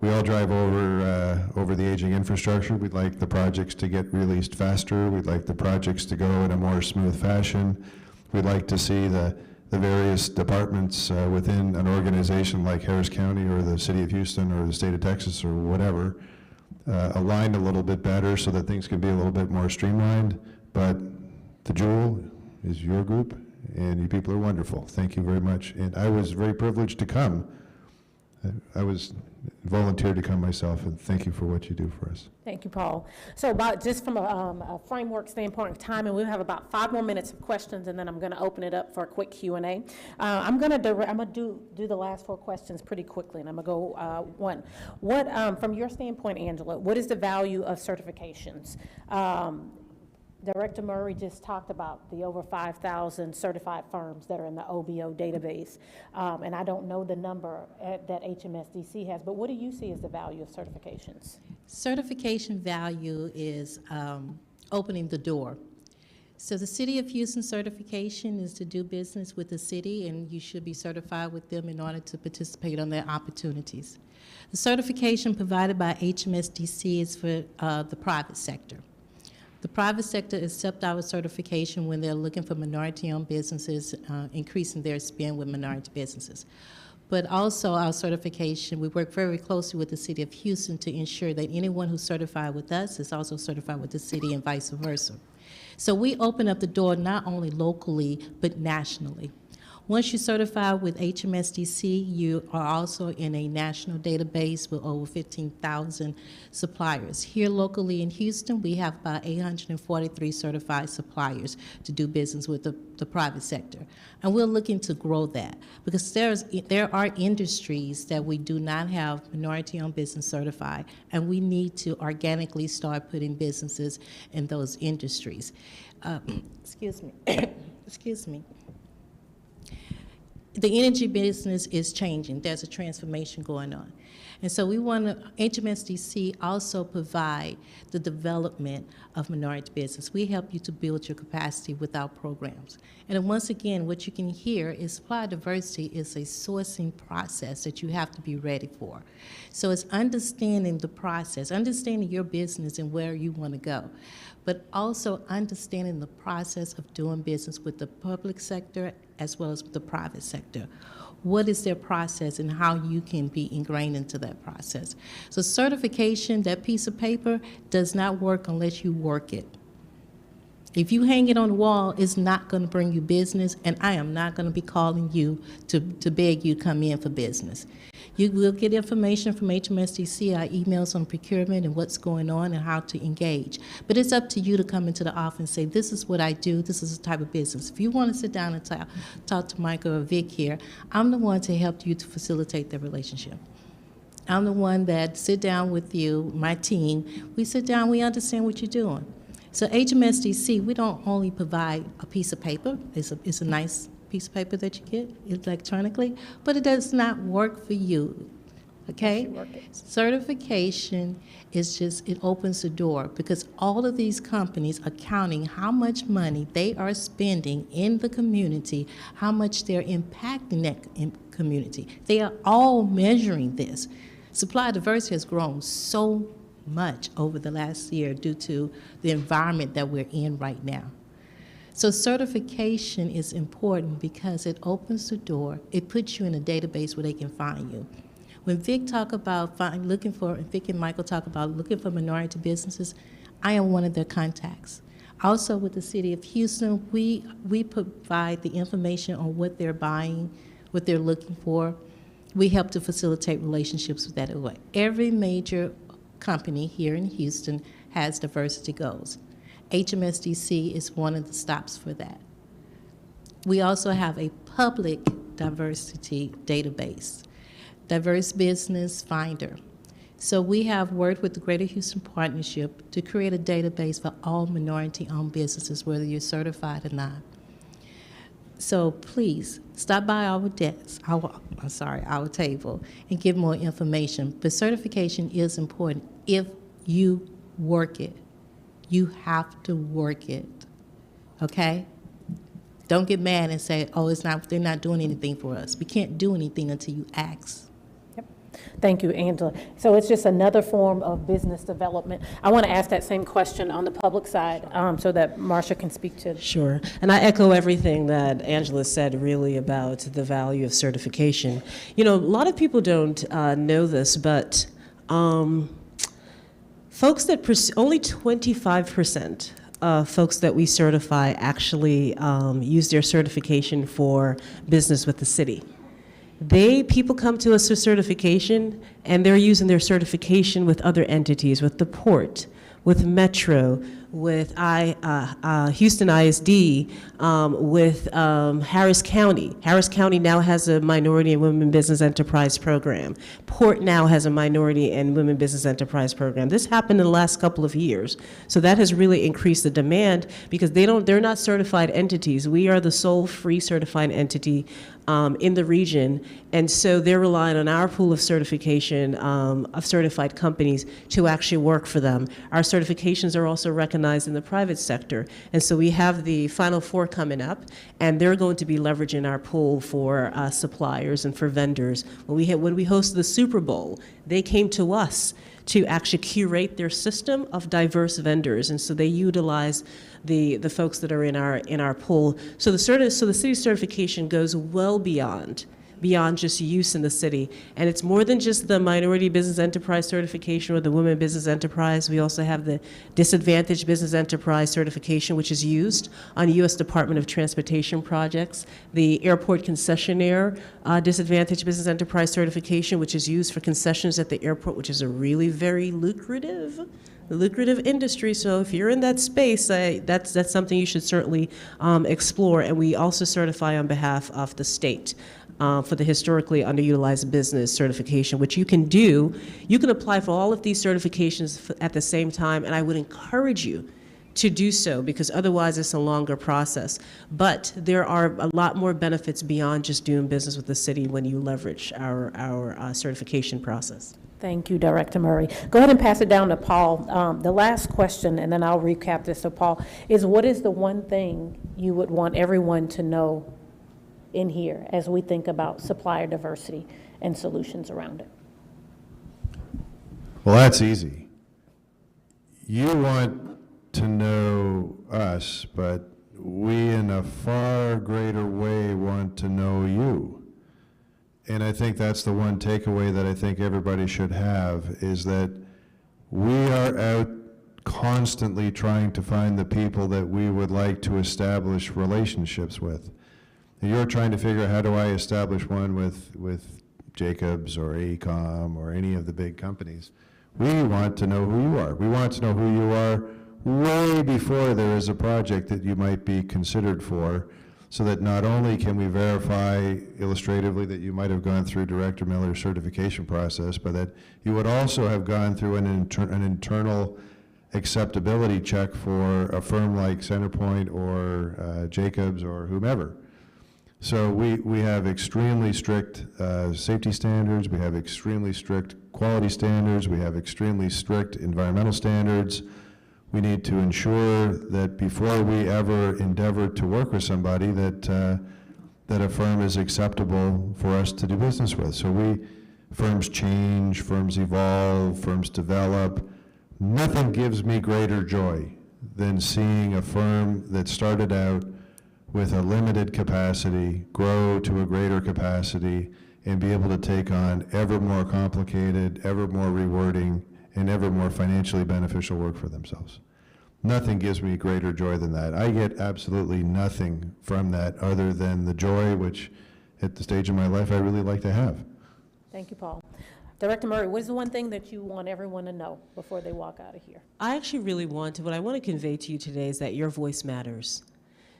we all drive over the aging infrastructure. We'd like the projects to get released faster. We'd like the projects to go in a more smooth fashion. We'd like to see the various departments within an organization like Harris County or the City of Houston or the State of Texas or whatever aligned a little bit better so that things can be a little bit more streamlined. But the jewel is your group, and you people are wonderful. Thank you very much. And I was very privileged to come I was volunteered to come myself, and thank you for what you do for us. Thank you, Paul. So about, just from a framework standpoint of time, and we have about 5 more minutes of questions, and then I'm going to open it up for a quick Q&A. I'm going to do the last 4 questions pretty quickly, and I'm going to go one. What, from your standpoint, Angela, what is the value of certifications? Director Murray just talked about the over 5,000 certified firms that are in the OBO database, and I don't know the number that HMSDC has, but what do you see as the value of certifications? Certification value is opening the door. So the City of Houston certification is to do business with the city, and you should be certified with them in order to participate on their opportunities. The certification provided by HMSDC is for the private sector. The private sector accepts our certification when they're looking for minority-owned businesses, increasing their spend with minority businesses. But also our certification, we work very closely with the City of Houston to ensure that anyone who's certified with us is also certified with the city and vice versa. So we open up the door not only locally, but nationally. Once you're certified with HMSDC, you are also in a national database with over 15,000 suppliers. Here locally in Houston, we have about 843 certified suppliers to do business with the private sector. And we're looking to grow that because there are industries that we do not have minority-owned business certified, and we need to organically start putting businesses in those industries. Excuse me. Excuse me. The energy business is changing. There's a transformation going on. And so we want to, HMSDC also provide the development of minority business. We help you to build your capacity with our programs. And then once again, what you can hear is supply diversity is a sourcing process that you have to be ready for. So it's understanding the process, understanding your business and where you want to go, but also understanding the process of doing business with the public sector as well as with the private sector. What is their process and how you can be ingrained into that process. So certification, that piece of paper, does not work unless you work it. If you hang it on the wall, it's not going to bring you business, and I am not going to be calling you to beg you to come in for business. You will get information from HMSDC, our emails on procurement and what's going on and how to engage. But it's up to you to come into the office and say, this is what I do, this is the type of business. If you want to sit down and talk to Michael or Vic here, I'm the one to help you to facilitate the relationship. I'm the one that sit down with you, my team. We sit down, we understand what you're doing. So HMSDC, we don't only provide a piece of paper. It's a nice piece of paper that you get electronically, but it does not work for you, okay? Certification is just, it opens the door because all of these companies are counting how much money they are spending in the community, how much they're impacting that community. They are all measuring this. Supply diversity has grown so much over the last year due to the environment that we're in right now. So certification is important because it opens the door. It puts you in a database where they can find you. When Vic talk about Vic and Michael talk about looking for minority businesses, I am one of their contacts. Also with the City of Houston, we provide the information on what they're buying, what they're looking for. We help to facilitate relationships with that way. Every major company here in Houston has diversity goals. HMSDC is one of the stops for that. We also have a public diversity database, Diverse Business Finder. So we have worked with the Greater Houston Partnership to create a database for all minority-owned businesses, whether you're certified or not. So please, stop by our desk, our table, and get more information. But certification is important if you work it. You have to work it, okay? Don't get mad and say, oh, they're not doing anything for us. We can't do anything until you ask. Thank you, Angela. So it's just another form of business development. I want to ask that same question on the public side so that Marsha can speak to it. Sure. And I echo everything that Angela said really about the value of certification. You know, a lot of people don't know this, but folks that only 25% of folks that we certify actually use their certification for business with the city. People come to us for certification, and they're using their certification with other entities, with the port, with Metro, with Houston ISD, with Harris County. Harris County now has a Minority and Women Business Enterprise Program. Port now has a Minority and Women Business Enterprise Program. This happened in the last couple of years. So that has really increased the demand because they're not certified entities. We are the sole free certified entity in the region, and so they're relying on our pool of certification of certified companies to actually work for them. Our certifications are also recognized in the private sector, and so we have the Final Four coming up, and they're going to be leveraging our pool for suppliers and for vendors. When we hosted the Super Bowl, they came to us to actually curate their system of diverse vendors, and so they utilize the folks that are in our pool. So the city certification goes well beyond just use in the city, and it's more than just the Minority Business Enterprise certification or the Women Business Enterprise. We also have the Disadvantaged Business Enterprise certification, which is used on U.S. Department of Transportation projects, the Airport Concessionaire Disadvantaged Business Enterprise certification, which is used for concessions at the airport, which is a really very lucrative industry. So if you're in that space, that's something you should certainly explore. And we also certify on behalf of the state for the historically underutilized business certification, which you can do. You can apply for all of these certifications at the same time, and I would encourage you to do so because otherwise it's a longer process. But there are a lot more benefits beyond just doing business with the city when you leverage our certification process. Thank you, Director Murray. Go ahead and pass it down to Paul. The last question, and then I'll recap this. So Paul, is what is the one thing you would want everyone to know in here as we think about supplier diversity and solutions around it? Well, that's easy. You want to know us, but we in a far greater way want to know you. And I think that's the one takeaway that I think everybody should have, is that we are out constantly trying to find the people that we would like to establish relationships with. And you're trying to figure out, how do I establish one with Jacobs or AECOM or any of the big companies? We want to know who you are. We want to know who you are way before there is a project that you might be considered for, so that not only can we verify illustratively that you might have gone through Director Miller's certification process, but that you would also have gone through an internal acceptability check for a firm like Centerpoint or Jacobs or whomever. So we have extremely strict safety standards, we have extremely strict quality standards, we have extremely strict environmental standards. We need to ensure that before we ever endeavor to work with somebody that a firm is acceptable for us to do business with. So firms change, firms evolve, firms develop. Nothing gives me greater joy than seeing a firm that started out with a limited capacity grow to a greater capacity and be able to take on ever more complicated, ever more rewarding, and ever more financially beneficial work for themselves. Nothing gives me greater joy than that. I get absolutely nothing from that other than the joy, which at the stage of my life I really like to have. Thank you, Paul. Director Murray, what is the one thing that you want everyone to know before they walk out of here? I actually really what I want to convey to you today is that your voice matters.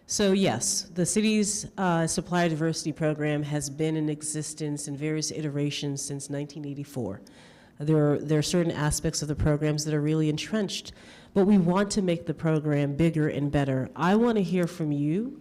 So yes, the city's supplier diversity program has been in existence in various iterations since 1984. There are certain aspects of the programs that are really entrenched, but we want to make the program bigger and better. I want to hear from you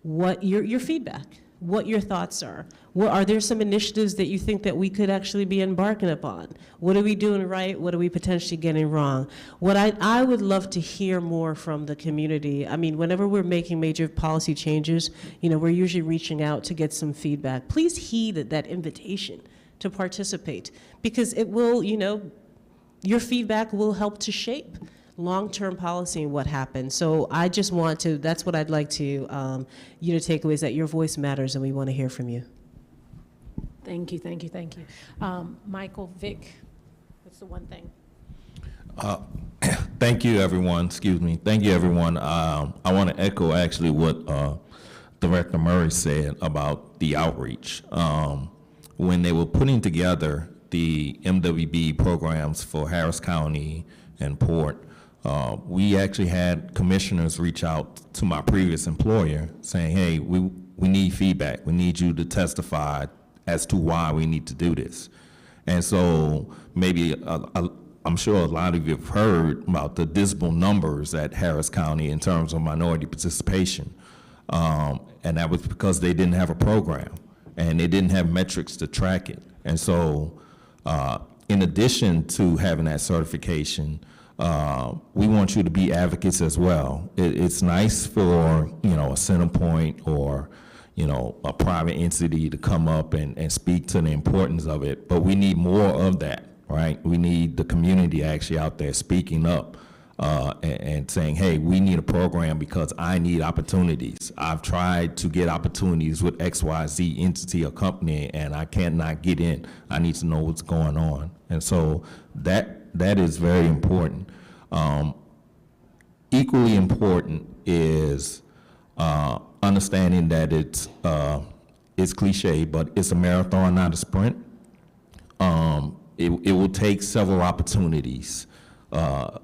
what your feedback, what your thoughts are. Are there some initiatives that you think that we could actually be embarking upon? What are we doing right? What are we potentially getting wrong? What I would love to hear more from the community. I mean, whenever we're making major policy changes, we're usually reaching out to get some feedback. Please heed that invitation to participate, because it will, your feedback will help to shape long-term policy and what happens. So I just want to, that's what I'd like to, you to take away, is that your voice matters and we want to hear from you. Thank you, thank you, thank you. Michael, Vic, what's the one thing? Thank you, everyone. Excuse me. Thank you, everyone. I want to echo actually what Director Murray said about the outreach. when they were putting together the MWB programs for Harris County and Port, we actually had commissioners reach out to my previous employer saying, hey, we need feedback. We need you to testify as to why we need to do this. And so maybe I'm sure a lot of you have heard about the dismal numbers at Harris County in terms of minority participation. And that was because they didn't have a program and they didn't have metrics to track it. And so in addition to having that certification, we want you to be advocates as well. It's nice for, a Centerpoint or, a private entity to come up and speak to the importance of it, but we need more of that, right? We need the community actually out there speaking up and saying, hey, we need a program because I need opportunities. I've tried to get opportunities with XYZ entity or company and I cannot get in. I need to know what's going on. And so that is very important. Equally important is understanding that it's cliche, but it's a marathon, not a sprint. It will take several opportunities to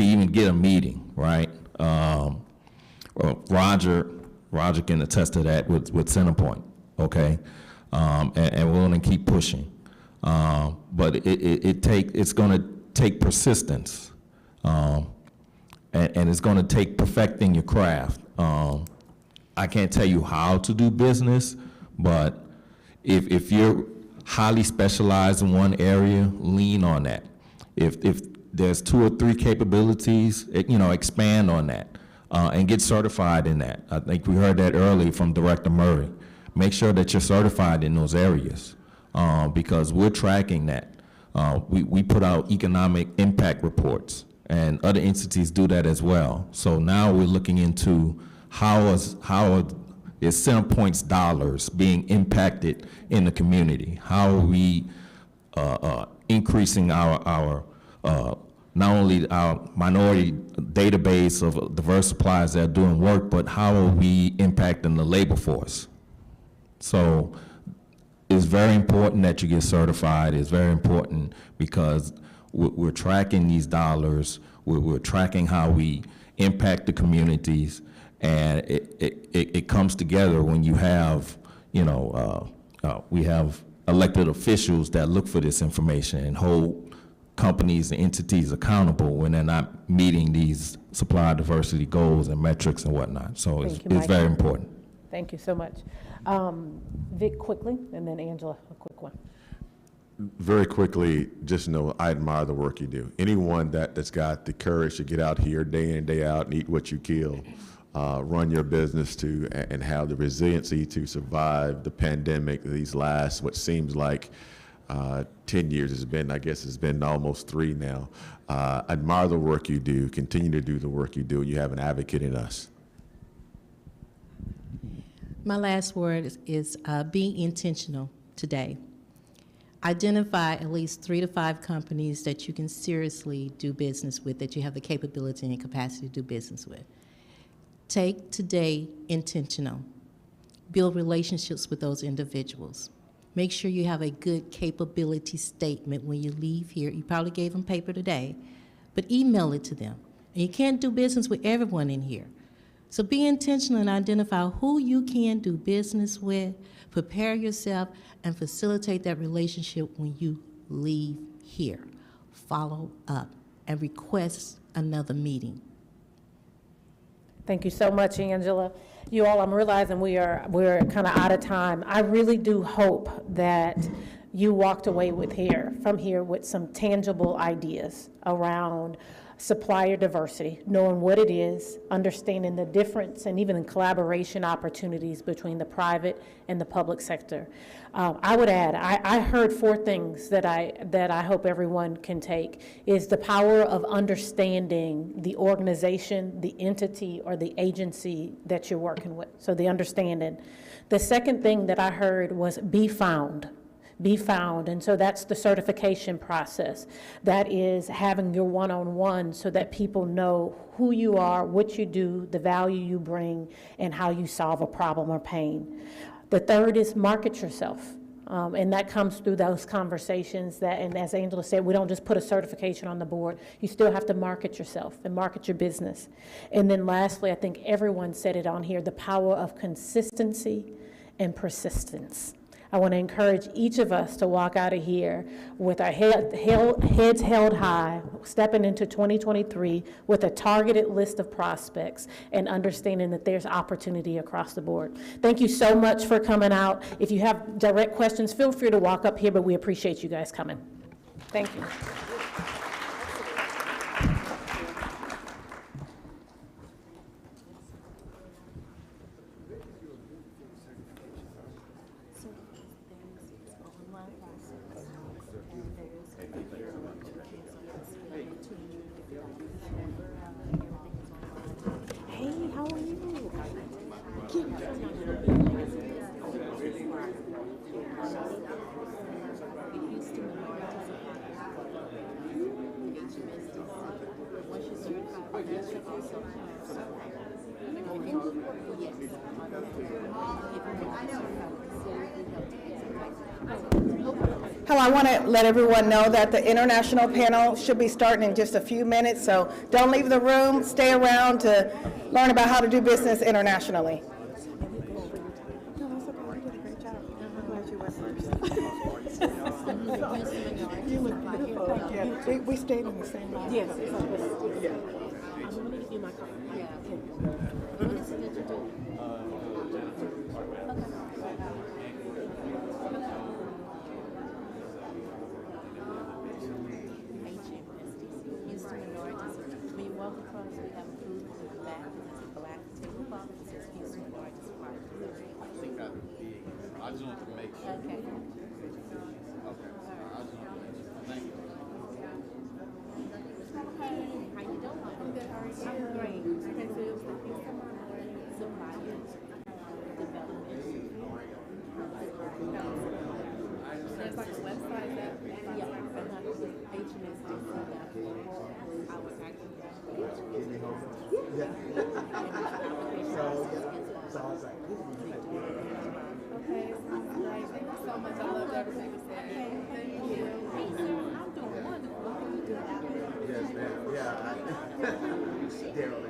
even get a meeting, right? Roger can attest to that with Centerpoint, okay? And we're gonna keep pushing. But it's gonna take persistence, and it's gonna take perfecting your craft. I can't tell you how to do business, but if you're highly specialized in one area, lean on that. If there's 2 or 3 capabilities, expand on that and get certified in that. I think we heard that earlier from Director Murray. Make sure that you're certified in those areas because we're tracking that. We put out economic impact reports and other entities do that as well. So now we're looking into how is Centerpoint's dollars being impacted in the community? How are we increasing our not only our minority database of diverse suppliers that are doing work, but how are we impacting the labor force? So it's very important that you get certified. It's very important because we're tracking these dollars. We're tracking how we impact the communities. And it comes together when you have, we have elected officials that look for this information and hold companies and entities accountable when they're not meeting these supplier diversity goals and metrics and whatnot. So it's very important. Thank you so much. Vic, quickly, and then Angela, a quick one. Very quickly, just know I admire the work you do. Anyone that's got the courage to get out here day in, day out and eat what you kill, run your business to, and have the resiliency to survive the pandemic, these last, what seems like 10 years has been, I guess it's been almost 3 now. Admire the work you do, continue to do the work you do. You have an advocate in us. My last word is being intentional today. Identify at least 3 to 5 companies that you can seriously do business with, that you have the capability and capacity to do business with. Take today intentional. Build relationships with those individuals. Make sure you have a good capability statement when you leave here. You probably gave them paper today, but email it to them. And you can't do business with everyone in here. So be intentional and identify who you can do business with, prepare yourself, and facilitate that relationship when you leave here. Follow up and request another meeting. Thank you so much, Angela. You all, I'm realizing we're kind of out of time. I really do hope that you walked away from here with some tangible ideas around supplier diversity, knowing what it is, understanding the difference, and even in collaboration opportunities between the private and the public sector. I would add, I heard 4 things that I hope everyone can take, is the power of understanding the organization, the entity, or the agency that you're working with, so the understanding. The second thing that I heard was be found. Be found, and so that's the certification process. That is having your one-on-one so that people know who you are, what you do, the value you bring, and how you solve a problem or pain. The third is market yourself. And that comes through those conversations that, and as Angela said, we don't just put a certification on the board. You still have to market yourself and market your business. And then lastly, I think everyone said it on here, the power of consistency and persistence. I want to encourage each of us to walk out of here with our heads held high, stepping into 2023 with a targeted list of prospects and understanding that there's opportunity across the board. Thank you so much for coming out. If you have direct questions, feel free to walk up here, but we appreciate you guys coming. Thank you. Hey, how are you? Hello, I want to let everyone know that the international panel should be starting in just a few minutes, so don't leave the room. Stay around to learn about how to do business internationally. Yeah, we stayed in the same line. Yes. I'm going to give you my card. Houston minorities. When you walk across, we have food in the back. It's a black tablecloth. It says Houston minorities party. I just want to make sure. Okay. Okay. I just want to make sure. Thank you. Hey, how you doing? I'm good. How are you? I'm great. Okay, so it was the Houston minorities supply development. There's like a website that Okay, great. Thank you so much. I loved everything you said. Thank you. Hey, sir, I'm doing wonderful. What are you doing out there? Yes, ma'am. Yeah. Daryl.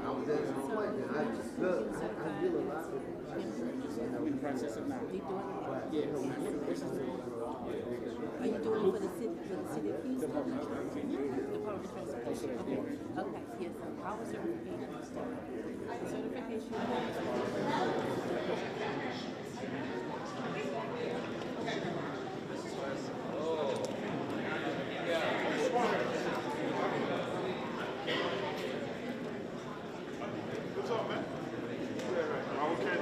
I was at some point, and I deal a lot with the process of now. You doing it? Yeah. Are you doing it for the city of Houston? The public transportation. Okay. Yes. Our certification is done. The certification What's up, man? Okay.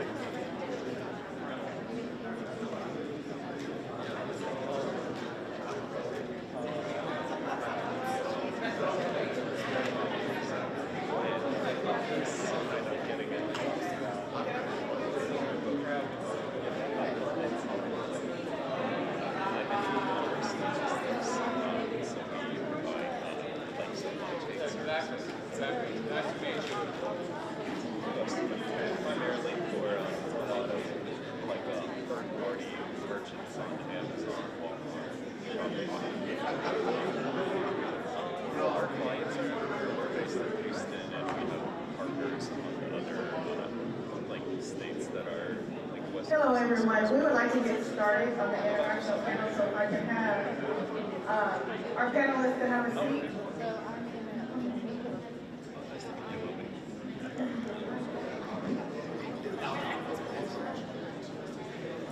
Primarily for a lot of like third-party merchants on Amazon, Walmart. Our clients are based in Houston, and we have partners in other like states that are like West. Hello, everyone. We would like to get started on the international panel, so if I can have our panelists to have a seat.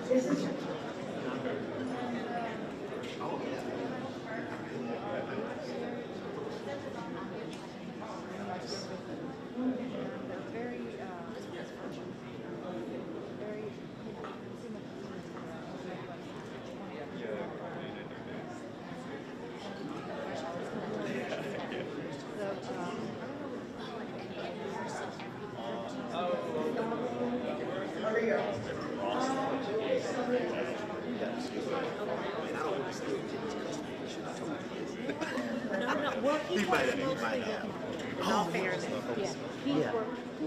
This is Well, he might have. In all fairness, yeah. He's worked Oh,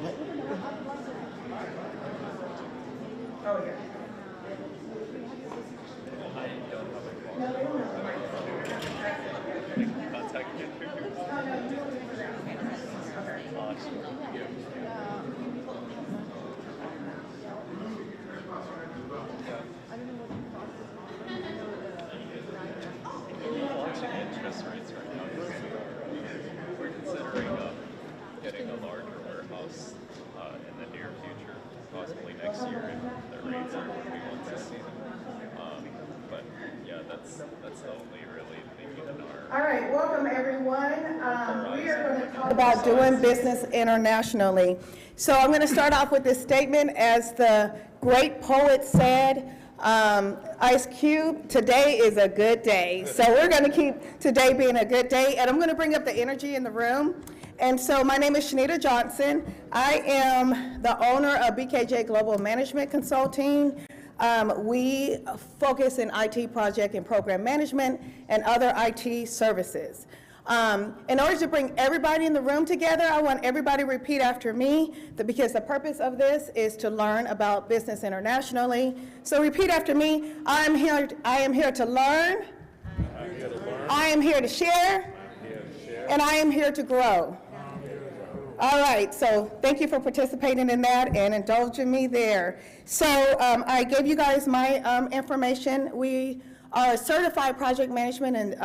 yeah. Launching interest rates right now. We're considering getting a larger warehouse in the near future, possibly next year if the rates are what we want to see them. But yeah, that's the only really thing in our. All right, welcome everyone. We are going to talk about doing business internationally. So I'm going to start off with this statement. As the great poet said, Ice Cube, today is a good day. So we're going to keep today being a good day, and I'm going to bring up the energy in the room. And so my name is Shanita Johnson. I am the owner of BKJ Global Management Consulting. We focus in IT project and program management and other IT services. In order to bring everybody in the room together, I want everybody to repeat after me, because the purpose of this is to learn about business internationally. So repeat after me. I am here to learn. I am here to share. And I am here to grow. All right, so thank you for participating in that and indulging me there. So I gave you guys my information. We are a certified project management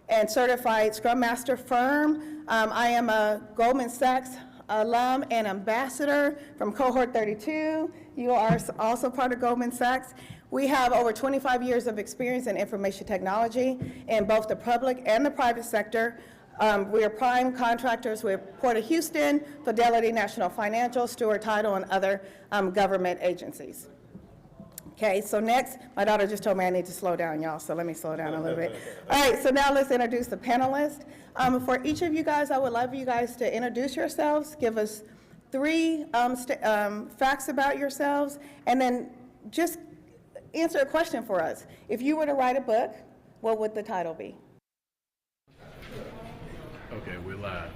and certified Scrum Master firm. I am a Goldman Sachs alum and ambassador from Cohort 32. You are also part of Goldman Sachs. We have over 25 years of experience in information technology in both the public and the private sector. We are prime contractors with Port of Houston, Fidelity National Financial, Stewart Title, and other government agencies. Okay, so next, my daughter just told me I need to slow down, y'all, so let me slow down a little bit. All right, so now let's introduce the panelists. For each of you guys, I would love you guys to introduce yourselves, give us 3 facts about yourselves, and then just answer a question for us. If you were to write a book, what would the title be? Okay, we're live.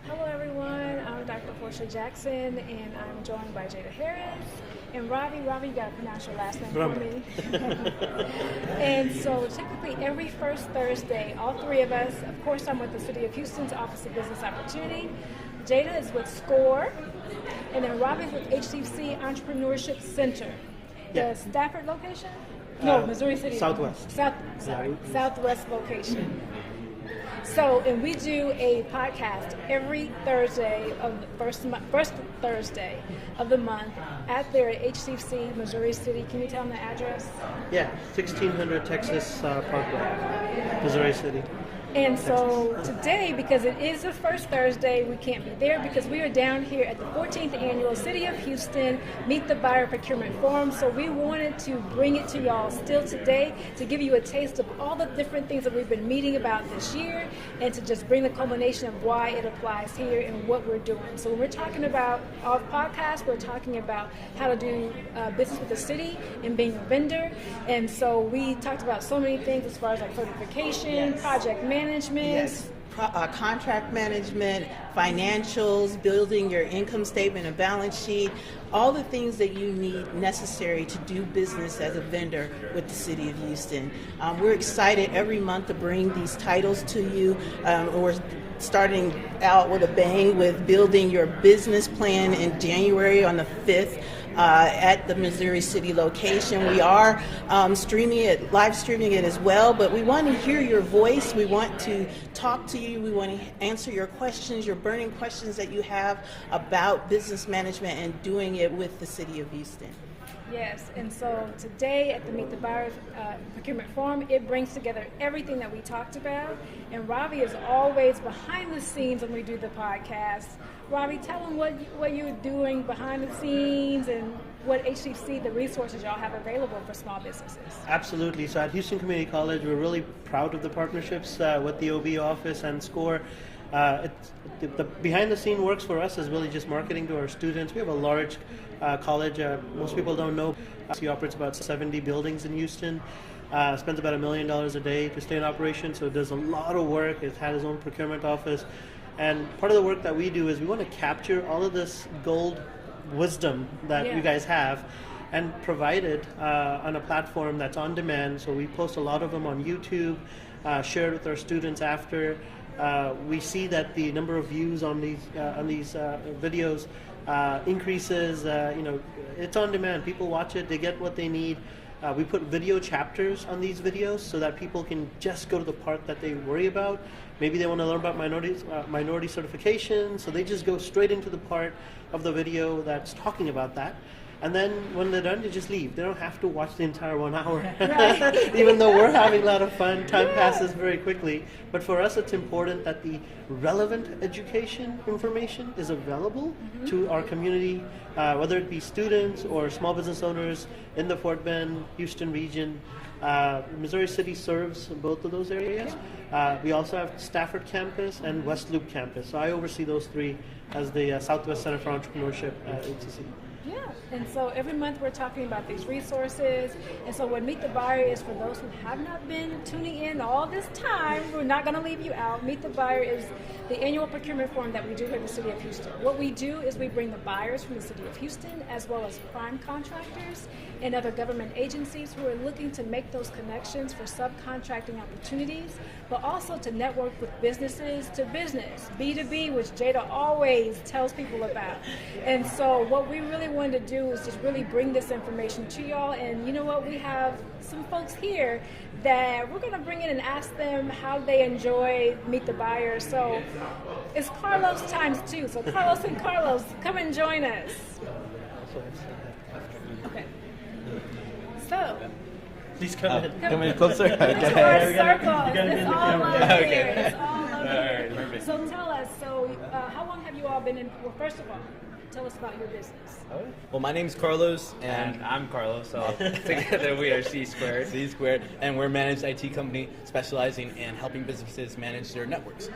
Hello everyone, I'm Dr. Portia Jackson and I'm joined by Jada Harris and Ravi. Ravi, you gotta pronounce your last name for me. And so typically every first Thursday, all 3 of us, of course I'm with the City of Houston's Office of Business Opportunity, Jada is with SCORE, and then Ravi is with HTC Entrepreneurship Center. The Stafford location? No, Missouri City. Southwest. Southwest location. So, and we do a podcast every Thursday of the first Thursday of the month at their HCC, Missouri City. Can you tell them the address? Yeah, 1600 Texas Parkway, Missouri City. And so today, because it is the first Thursday, we can't be there because we are down here at the 14th Annual City of Houston Meet the Buyer Procurement Forum. So we wanted to bring it to y'all still today to give you a taste of all the different things that we've been meeting about this year and to just bring the culmination of why it applies here and what we're doing. So when we're talking about our podcast, we're talking about how to do business with the city and being a vendor. And so we talked about so many things as far as like certification, project management. Yes. Contract management, financials, building your income statement and balance sheet, all the things that you need necessary to do business as a vendor with the City of Houston. We're excited every month to bring these titles to you. We're starting out with a bang with building your business plan in January on the 5th. At the Missouri City location. We are live streaming it as well, but we want to hear your voice. We want to talk to you. We want to answer your questions, your burning questions that you have about business management and doing it with the City of Houston. Yes, and so today at the Meet the Buyer Procurement Forum, it brings together everything that we talked about, and Ravi is always behind the scenes when we do the podcast. Ravi, tell them what you're doing behind the scenes and what HCC, the resources y'all have available for small businesses. Absolutely. So at Houston Community College, we're really proud of the partnerships with the OBO office and SCORE. The behind-the-scene works for us is really just marketing to our students. We have a large college. Most people don't know. He operates about 70 buildings in Houston. Spends about $1 million a day to stay in operation, so it does a lot of work. It has its own procurement office. And part of the work that we do is we want to capture all of this gold wisdom that you guys have and provide it on a platform that's on demand. So we post a lot of them on YouTube, share it with our students after. We see that the number of views on these videos increases. It's on demand. People watch it. They get what they need. We put video chapters on these videos so that people can just go to the part that they worry about. Maybe they want to learn about minority certification, so they just go straight into the part of the video that's talking about that. And then when they're done, they just leave. They don't have to watch the entire 1 hour. Right. Even though we're having a lot of fun, time passes very quickly. But for us, it's important that the relevant education information is available to our community, whether it be students or small business owners in the Fort Bend, Houston region. Missouri City serves both of those areas. We also have Stafford campus and West Loop campus. So I oversee those three as the Southwest Center for Entrepreneurship at HCC. Yeah, and so every month we're talking about these resources. And so what Meet the Buyer is, for those who have not been tuning in all this time, we're not going to leave you out. Meet the Buyer is the annual procurement forum that we do here in the City of Houston. What we do is we bring the buyers from the City of Houston, as well as prime contractors and other government agencies who are looking to make those connections for subcontracting opportunities, but also to network with businesses to business, B2B, which Jada always tells people about. And so what we really wanted to do is just really bring this information to y'all. And you know what? We have some folks here that we're going to bring in and ask them how they enjoy Meet the Buyer. So it's Carlos times 2. So Carlos and Carlos, come and join us. Okay. So. Please come in. Come in closer. Into our circles. It's all up Okay. here. It's all up here. Perfect. So tell us, how long have you all been in, well, first of all, tell us about your business. Well, my name's Carlos, and I'm Carlos, so together we are C Squared. C Squared, and we're a managed IT company specializing in helping businesses manage their networks.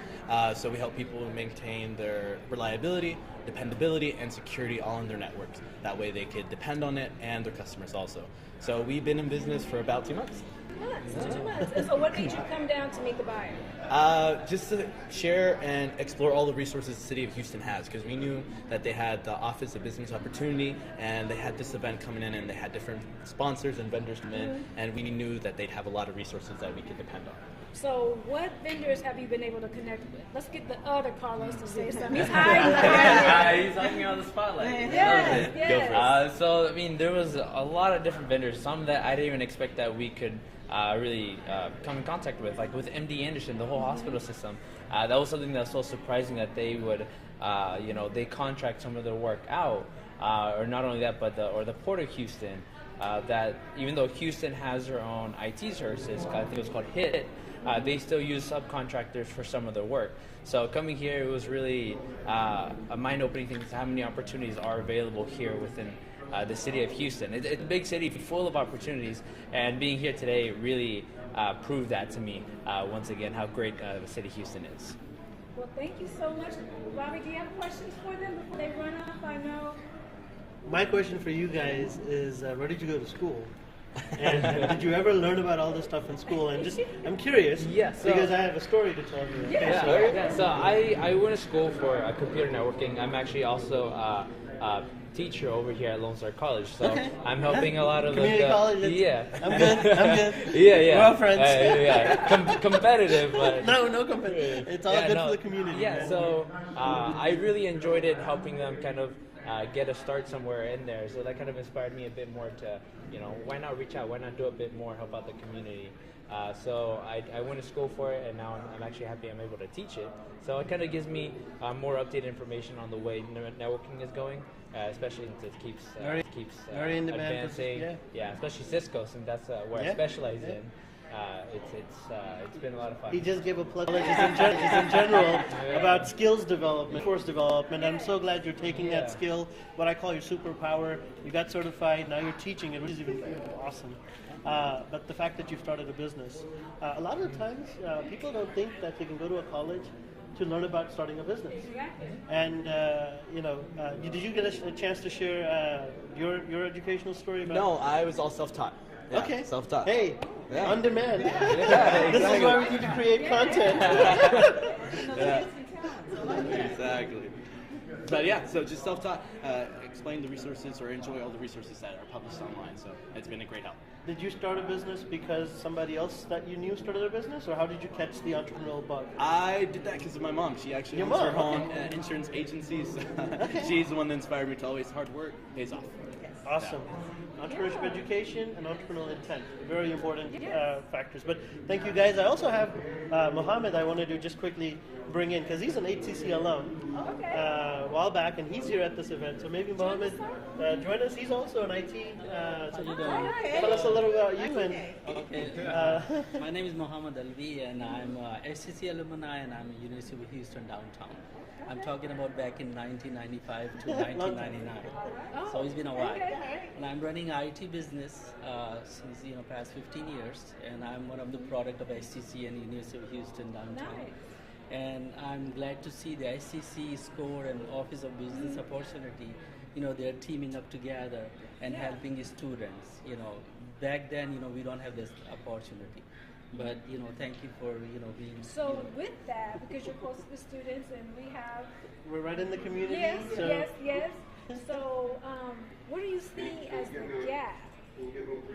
So we help people maintain their reliability, dependability, and security all in their networks. That way they could depend on it and their customers also. So we've been in business for about 2 months. 2 months. And so what made you come down to Meet the Buyer? Just to share and explore all the resources the City of Houston has, because we knew that they had the Office of Business Opportunity, and they had this event coming in, and they had different sponsors and vendors come in, and we knew that they'd have a lot of resources that we could depend on. So what vendors have you been able to connect with? Let's get the other Carlos to say something. He's hiding. He's hiding on the spotlight. Yes, yes. So, I mean, there was a lot of different vendors, some that I didn't even expect that we could really come in contact with, like with MD Anderson, the whole hospital system. That was something that was so surprising that they would, they contract some of their work out, or not only that, but the Port of Houston, that even though Houston has their own IT services, I think it was called HIT, they still use subcontractors for some of their work. So coming here, it was really a mind-opening thing to how many opportunities are available here within the city of Houston. It's a big city full of opportunities, and being here today really proved that to me once again, how great the city of Houston is. Well, thank you so much. Bobby, do you have questions for them before they run off? I know. My question for you guys is, where did you go to school? And did you ever learn about all this stuff in school? And just, I'm curious, because I have a story to tell you. So I went to school for computer networking. I'm actually also a teacher over here at Lone Star College, so I'm helping a lot of community college. I'm good. Yeah. We're all friends. Competitive, but no competitive. It's all good for the community. Yeah. So I really enjoyed it, helping them kind of get a start somewhere in there. So that kind of inspired me a bit more to, why not reach out? Why not do a bit more, help out the community? So I went to school for it, and now I'm actually happy I'm able to teach it. So it kind of gives me more updated information on the way networking is going, especially since it keeps very in demand. Advancing. Yeah, especially Cisco, since that's where I specialize in. It's been a lot of fun. He just gave a plug in general about skills development, force development. I'm so glad you're taking that skill, what I call your superpower. You got certified, now you're teaching it, which is even awesome. But the fact that you've started a business, a lot of the times people don't think that they can go to a college to learn about starting a business. And did you get a chance to share your educational story about? No, I was all self-taught. Yeah, okay. Self-taught. Hey, on demand. Yeah, This is why we need to create content. Exactly. But yeah, so just self-taught, explain the resources or enjoy all the resources that are published online. So it's been a great help. Did you start a business because somebody else that you knew started a business, or how did you catch the entrepreneurial bug? I did that because of my mom. She actually owns her own insurance agency. So she's the one that inspired me to always hard work pays off. Awesome. Entrepreneurship education and entrepreneurial intent, very important factors. But thank you guys. I also have Mohammed I wanted to just quickly bring in because he's an HCC alum a while back, and he's here at this event. So maybe Mohammed join us. He's also an IT. So tell us a little about you. My name is Mohammed Alvi, and I'm HCC alumni, and I'm at University of Houston downtown. I'm talking about back in 1995 to 1999. So it's been a while. And I'm running IT business since past 15 years, and I'm one of the product of SCC and University of Houston downtown. And I'm glad to see the SCC, SCORE, and Office of Business Opportunity, they're teaming up together and helping the students. Back then, we don't have this opportunity. But, thank you for, being... So with that, because you're close to the students and we're right in the community. Yes, so. yes. So what do you see as the gap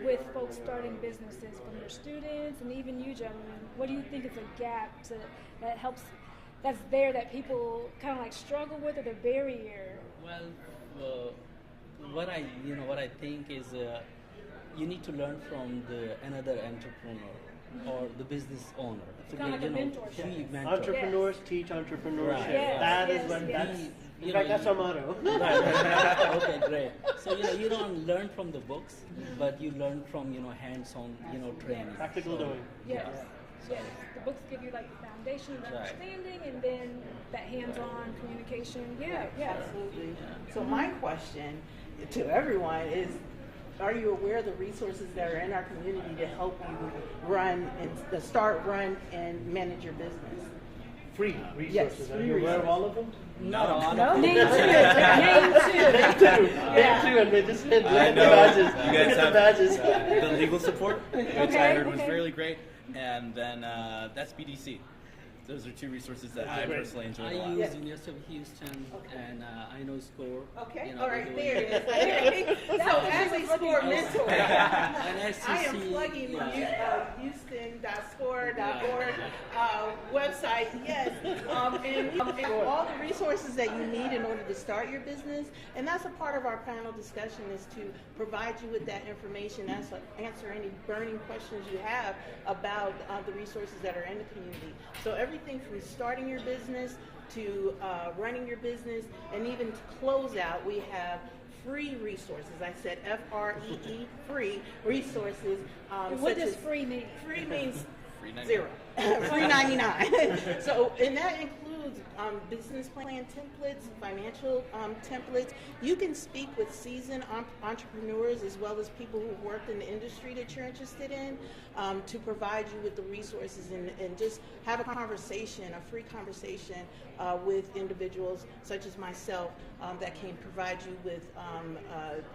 with folks starting businesses from your students and even you, gentlemen? What do you think is a gap that's there that people kind of like struggle with, or the barrier? Well, what I think is you need to learn from another entrepreneur or the business owner. Kind of like a mentorship. Entrepreneurs teach entrepreneurship. Right. That is what that's. In fact, that's our motto. Okay, great. So you don't learn from the books, but you learn from hands-on training. Practical doing. Yes. Yes. The books give you like the foundation of understanding, and then that hands-on communication. Yeah. Absolutely. So my question to everyone is, are you aware of the resources that are in our community to help you run and manage your business? Free resources. Yes, Are you aware of all of them? Not all of them. Name two, and they just hit the badges. You guys have badges. The legal support, which I heard was really great, and then that's BDC. Those are two resources that I personally enjoy a lot. I use University of Houston, and I know SCORE. Okay, all right, there it is. So as a SCORE mentor, I am plugging Houston.score.org website, yes, and all the resources that you need in order to start your business. And that's a part of our panel discussion, is to provide you with that information, answer any burning questions you have about the resources that are in the community. So everything from starting your business to running your business, and even to close out, we have free resources. I said FREE, free resources. What does free mean? Free means zero. Free 99. So, and that includes business plan templates, financial templates. You can speak with seasoned entrepreneurs as well as people who've worked in the industry that you're interested in to provide you with the resources and just have a conversation, a free conversation with individuals such as myself that can provide you with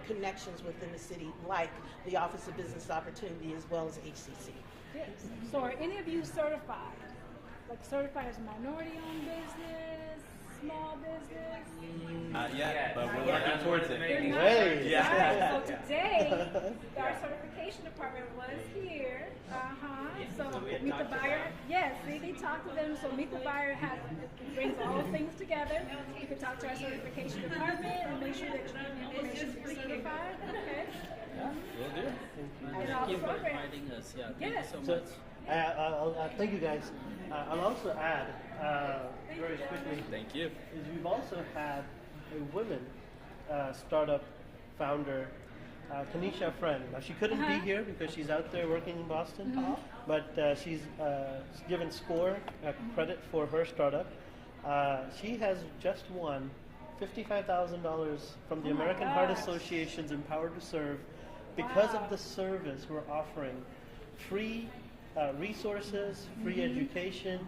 connections within the city, like the Office of Business Opportunity as well as HCC. Yes. So are any of you certified? Like certified as minority-owned business, small business? Not yet, but we're working towards it. Hey. Yeah. Right. So today, our certification department was here. So Meet the Buyer. Yes, we talked to them. So Meet the Buyer brings all things together. You can talk to our certification department and make sure that you have the information to be certified. Okay. Yeah, will do. Thank you for inviting us. Yeah, thank you so much. Thank you guys. I'll also add very quickly. Thank you. Is we've also had a women startup founder, Tanisha Friend. Now she couldn't be here because she's out there working in Boston, but she's given SCORE credit for her startup. She has just won $55,000 from the American Heart Association's Empowered to Serve because of the service we're offering. Free resources, free education,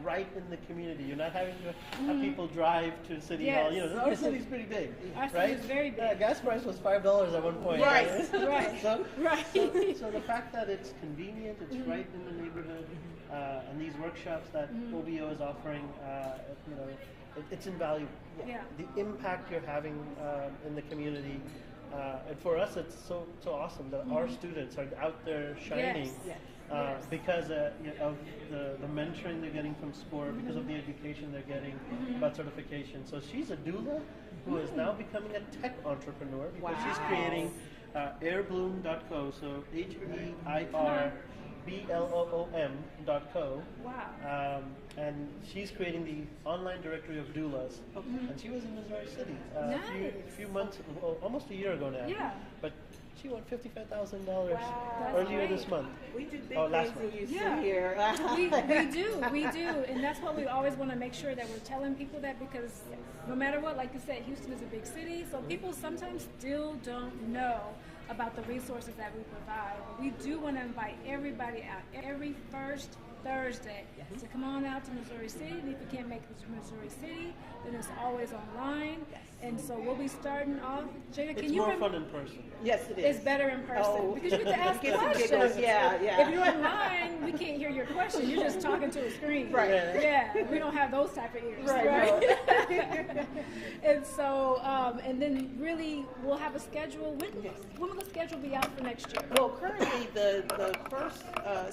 right in the community. You're not having to have people drive to City Hall. You know, our city's pretty big, Our right? city is very big. Gas price was $5 at one point. Right, right, So, right. So the fact that it's convenient, it's right in the neighborhood, and these workshops that OBO is offering, you know, it's invaluable. Yeah. The impact you're having in the community. And for us, it's so awesome that our students are out there shining because of the mentoring they're getting from SCORE, because of the education they're getting about certification. So she's a doula who is now becoming a tech entrepreneur because she's creating airbloom.co, so HEIRBLOOM.co. Wow. And she's creating the online directory of doulas. And she was in Missouri City a few months, well, almost a year ago now. Yeah. But she won $55,000 earlier this month. We do big last things in month. Houston here. we do, and that's what we always want to make sure that we're telling people that, because no matter what, like you said, Houston is a big city, so people sometimes still don't know about the resources that we provide. But we do want to invite everybody out every first Thursday to come on out to Missouri City. And if you can't make it to Missouri City, then it's always online. And so we'll be starting off. Jada, It's can you more fun in person. Yes, it is. It's better in person because you get to ask Get some questions. giggles. Yeah. If you're online, we can't hear your question. You're just talking to a screen. Right. Yeah. We don't have those type of ears. Right. And so, and then really, we'll have a schedule. When will the schedule be out for next year? Well, currently the first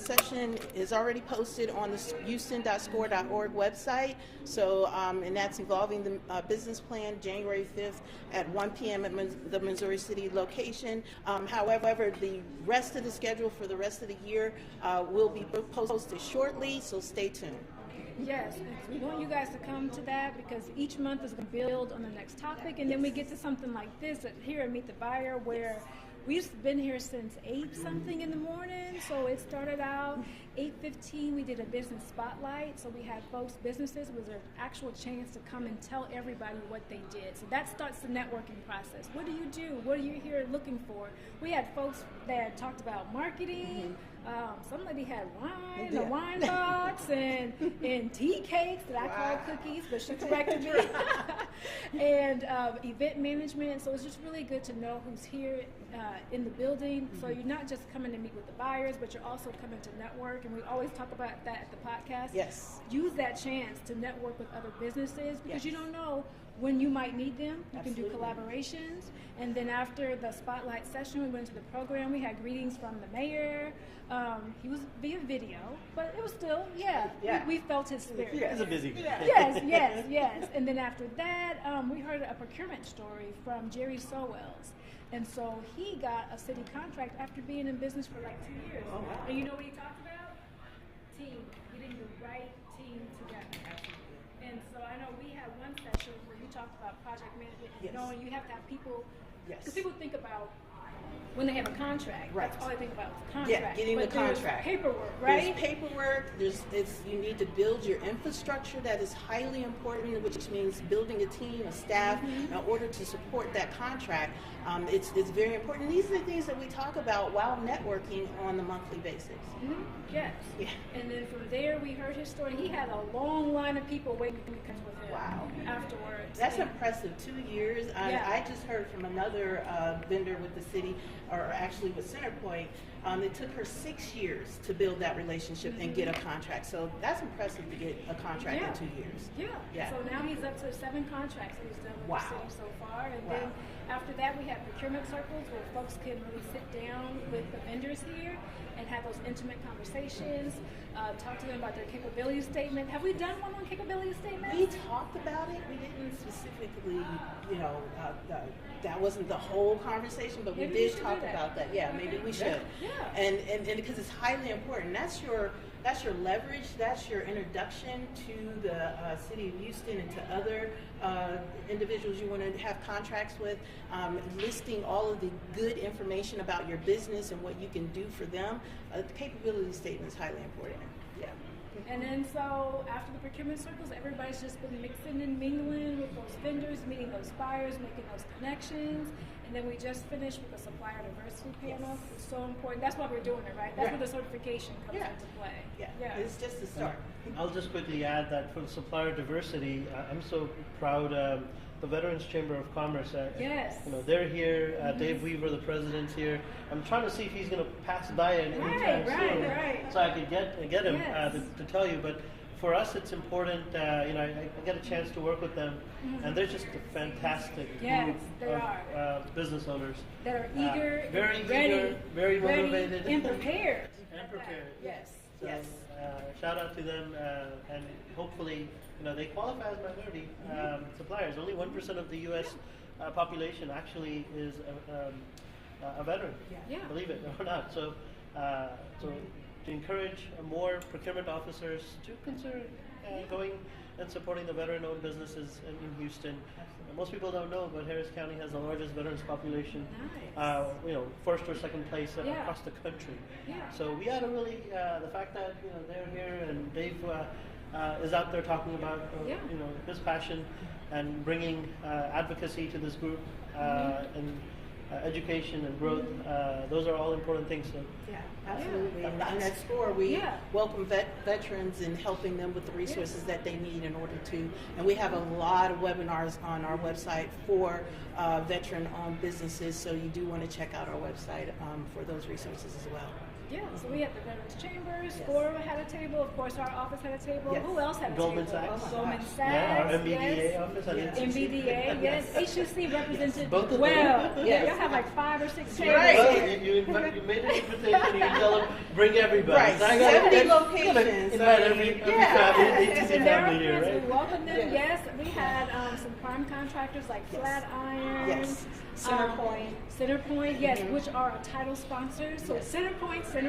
session is already posted on the houston.score.org website. So, and that's involving the business plan, January 5th at 1 p.m. at the Missouri City location. However, the rest of the schedule for the rest of the year will be posted shortly, so stay tuned. Yes, we want you guys to come to that because each month is going to build on the next topic, and then we get to something like this here at Meet the Buyer, where we've been here since 8-something in the morning. So it started out 8:15. We did a business spotlight. So we had businesses with an actual chance to come and tell everybody what they did. So that starts the networking process. What do you do? What are you here looking for? We had folks that talked about marketing. Some lady had wine, a wine box, and tea cakes that I called cookies, but she corrected me. And event management. So it's just really good to know who's here in the building. So you're not just coming to meet with the buyers, but you're also coming to network. And we always talk about that at the podcast. Yes. Use that chance to network with other businesses because you don't know when you might need them. You can do collaborations. And then after the spotlight session, we went to the program. We had greetings from the mayor. He was via video, but it was still, we felt his spirit. Yeah, it's a busy guy. Yes. And then after that, we heard a procurement story from Jerry Sowells. And so he got a city contract after being in business for like 2 years. Oh, wow. And you know what he talked about? Team, getting the right team together. And so I know we had one session where you talked about project management. Yes. Knowing you have to have people, Yes. because people think about when they have a contract, Right. that's all they think about is the contract. Yeah, getting but the contract. There's paperwork, right? There's paperwork. You need to build your infrastructure. That is highly important, which means building a team, a staff, in order to support that contract. It's very important. And these are the things that we talk about while networking on a monthly basis. Yes. Yeah. And then from there, we heard his story. He had a long line of people waiting to connect with him. Wow. Afterwards. That's And- impressive. 2 years. I just heard from another vendor with the city, or actually with Centerpoint. It took her 6 years to build that relationship and get a contract. So that's impressive to get a contract in 2 years. Yeah. So now he's up to 7 contracts that he's done with the city so far. And then after that, we have procurement circles where folks can really sit down with the vendors here and have those intimate conversations, talk to them about their capability statement. Have we done one on capability statement? We talked about it. We didn't specifically, that wasn't the whole conversation, but Maybe we we did should talk do that. about that. Yeah, maybe we should. Yeah. And because it's highly important. That's your leverage. That's your introduction to the city of Houston and to other individuals you want to have contracts with, listing all of the good information about your business and what you can do for them. the capability statement is highly important. Yeah. And then so after the procurement circles, everybody's just been mixing and mingling with those vendors, meeting those buyers, making those connections. And then we just finished with the supplier diversity panel. It's so important. That's why we're doing it, right? That's where the certification comes into play. Yeah. It's just a start. I'll just quickly add that for the supplier diversity, I'm so proud. The Veterans Chamber of Commerce. Yes. You know, they're here. Dave Weaver, the president's here. I'm trying to see if he's going to pass by it anytime soon, so I could get him to tell you. But for us, it's important. You know, I get a chance to work with them, and they're just a fantastic group of business owners that are eager, very ready, eager, very motivated, and prepared. Yes. So, shout out to them, and hopefully, you know, they qualify as minority suppliers. Only 1% of the U.S. Population actually is a veteran. Believe it or not. So, so to encourage more procurement officers to consider going and supporting the veteran-owned businesses in Houston. Most people don't know, but Harris County has the largest veterans population. You know, first or second place across the country. So we had a really the fact that they're here and Dave is out there talking about his passion and bringing advocacy to this group and education and growth. Those are all important things. So. Absolutely. And at SCORE, we welcome veterans and helping them with the resources that they need in order to. And we have a lot of webinars on our website for veteran-owned businesses, so you do want to check out our website for those resources as well. Yeah, so we had the Veterans Chambers, SCORE had a table, of course our office had a table. Who else had a Goldman table? Sachs. Goldman Sachs. Yeah, our MBDA office. MBDA, yes. HUC represented both of well. them. Y'all have like 5 or 6 tables. Right. You made an invitation, you can tell them, bring everybody. Right, So I 70 locations. Invite every family here, right? We welcome them, yes. We had some prime contractors like Flatiron. Yes. Centerpoint, yes, which are our title sponsors. So Centerpoint. They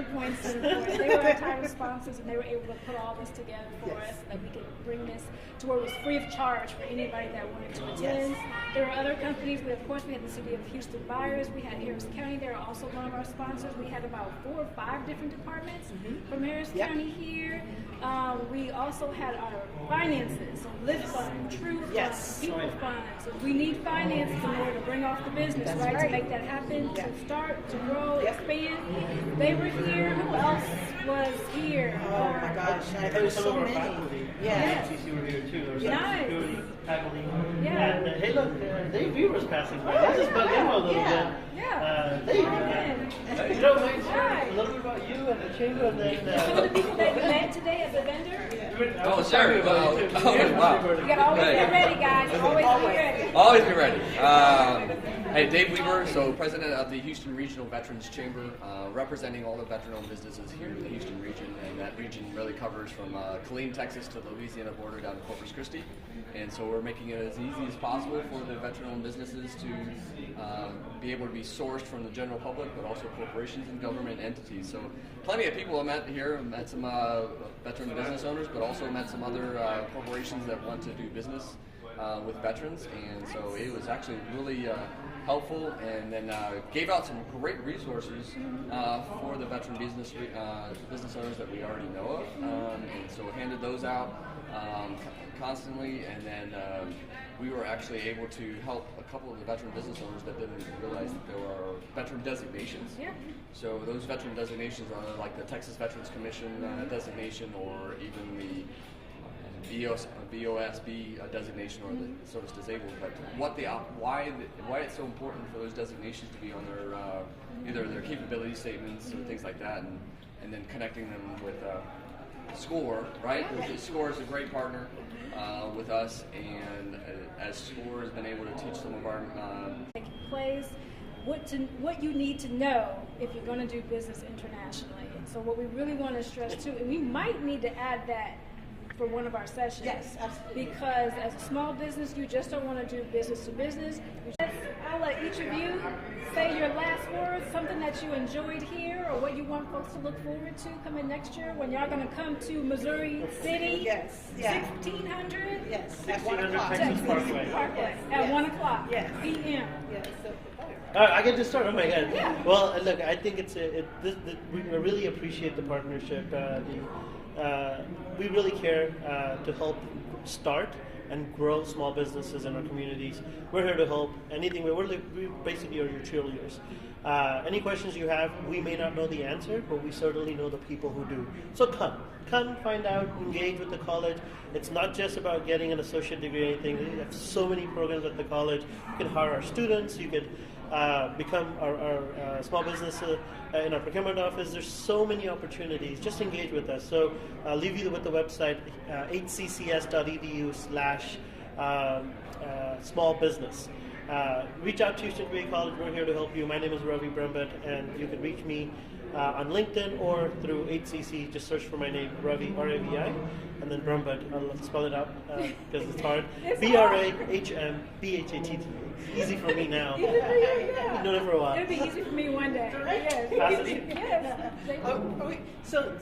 were our title sponsors, and they were able to put all this together for us, so that we could bring this to where it was free of charge for anybody that wanted to attend. There were other companies, but of course we had the City of Houston buyers. We had Harris County. They were also one of our sponsors. We had about 4 or 5 different departments from Harris County here. We also had our finances, so Lift Fund, True Fund, People Fund. So we need finances in order to bring off the business, right? To make that happen, to start, to grow, expand. They were here. Who else was here? Oh my gosh, there were so many. HTC were here too. There was security, faculty. Yeah. And hey, look, Dave Weaver's passing by. Let's just bug him a little bit. Dave, you know, a little bit about you and the chamber, and then some of the people that you met today as a vendor. Oh, sure. Wow. You gotta always be ready, guys. Always be ready. Always be ready. Hey, Dave Weaver, so president of the Houston Regional Veterans Chamber, representing all the veteran-owned businesses here in the Houston region, and that region really covers from Killeen, Texas to the Louisiana border down to Corpus Christi. And so we're making it as easy as possible for the veteran-owned businesses to be able to be sourced from the general public, but also corporations and government entities. So plenty of people I met here, met some veteran business owners, but also met some other corporations that want to do business with veterans. And so it was actually really helpful, and then gave out some great resources for the veteran business owners that we already know of. And so handed those out constantly, and then we were actually able to help a couple of the veteran business owners that didn't realize that there were veteran designations. So those veteran designations are like the Texas Veterans Commission designation, or even the VOSB designation, or the service disabled. But why it's so important for those designations to be on their either their capability statements or things like that, and then connecting them with SCORE, right? SCORE is a great partner with us, and as SCORE has been able to teach some of our Plays what you need to know if you're going to do business internationally. And so what we really want to stress too, and we might need to add that for one of our sessions. Yes, absolutely. Because as a small business, you just don't want to do business to business. I'll let each of you say your last words, something that you enjoyed here or what you want folks to look forward to coming next year when y'all going to come to Missouri City. Yes. Yeah. 1600? Yes. At 1 o'clock. Texas Parkway. At 1 o'clock p.m. Yes. I get to start. Oh my God. Yeah. Well, look, I think we really appreciate the partnership. We really care to help start and grow small businesses in our communities. We're here to help. Anything, we basically are your cheerleaders. Any questions you have, we may not know the answer, but we certainly know the people who do. So come find out, engage with the college. It's not just about getting an associate degree or anything. We have so many programs at the college. You can hire our students. You could become our small business in our procurement office. There's so many opportunities. Just engage with us. So I'll leave you with the website, hccs.edu/small business. Reach out to Houston Community College. We're here to help you. My name is Ravi Brambet, and you can reach me on LinkedIn or through 8cc. Just search for my name, Ravi, R-A-V-I, and then Brambet. I'll spell it out because it's hard. B-R-A-H-M-B-H-A-T-T. Easy for me now. Easy for you, yeah. I've known it for a while. It'll be easy for me one day. Yes. So,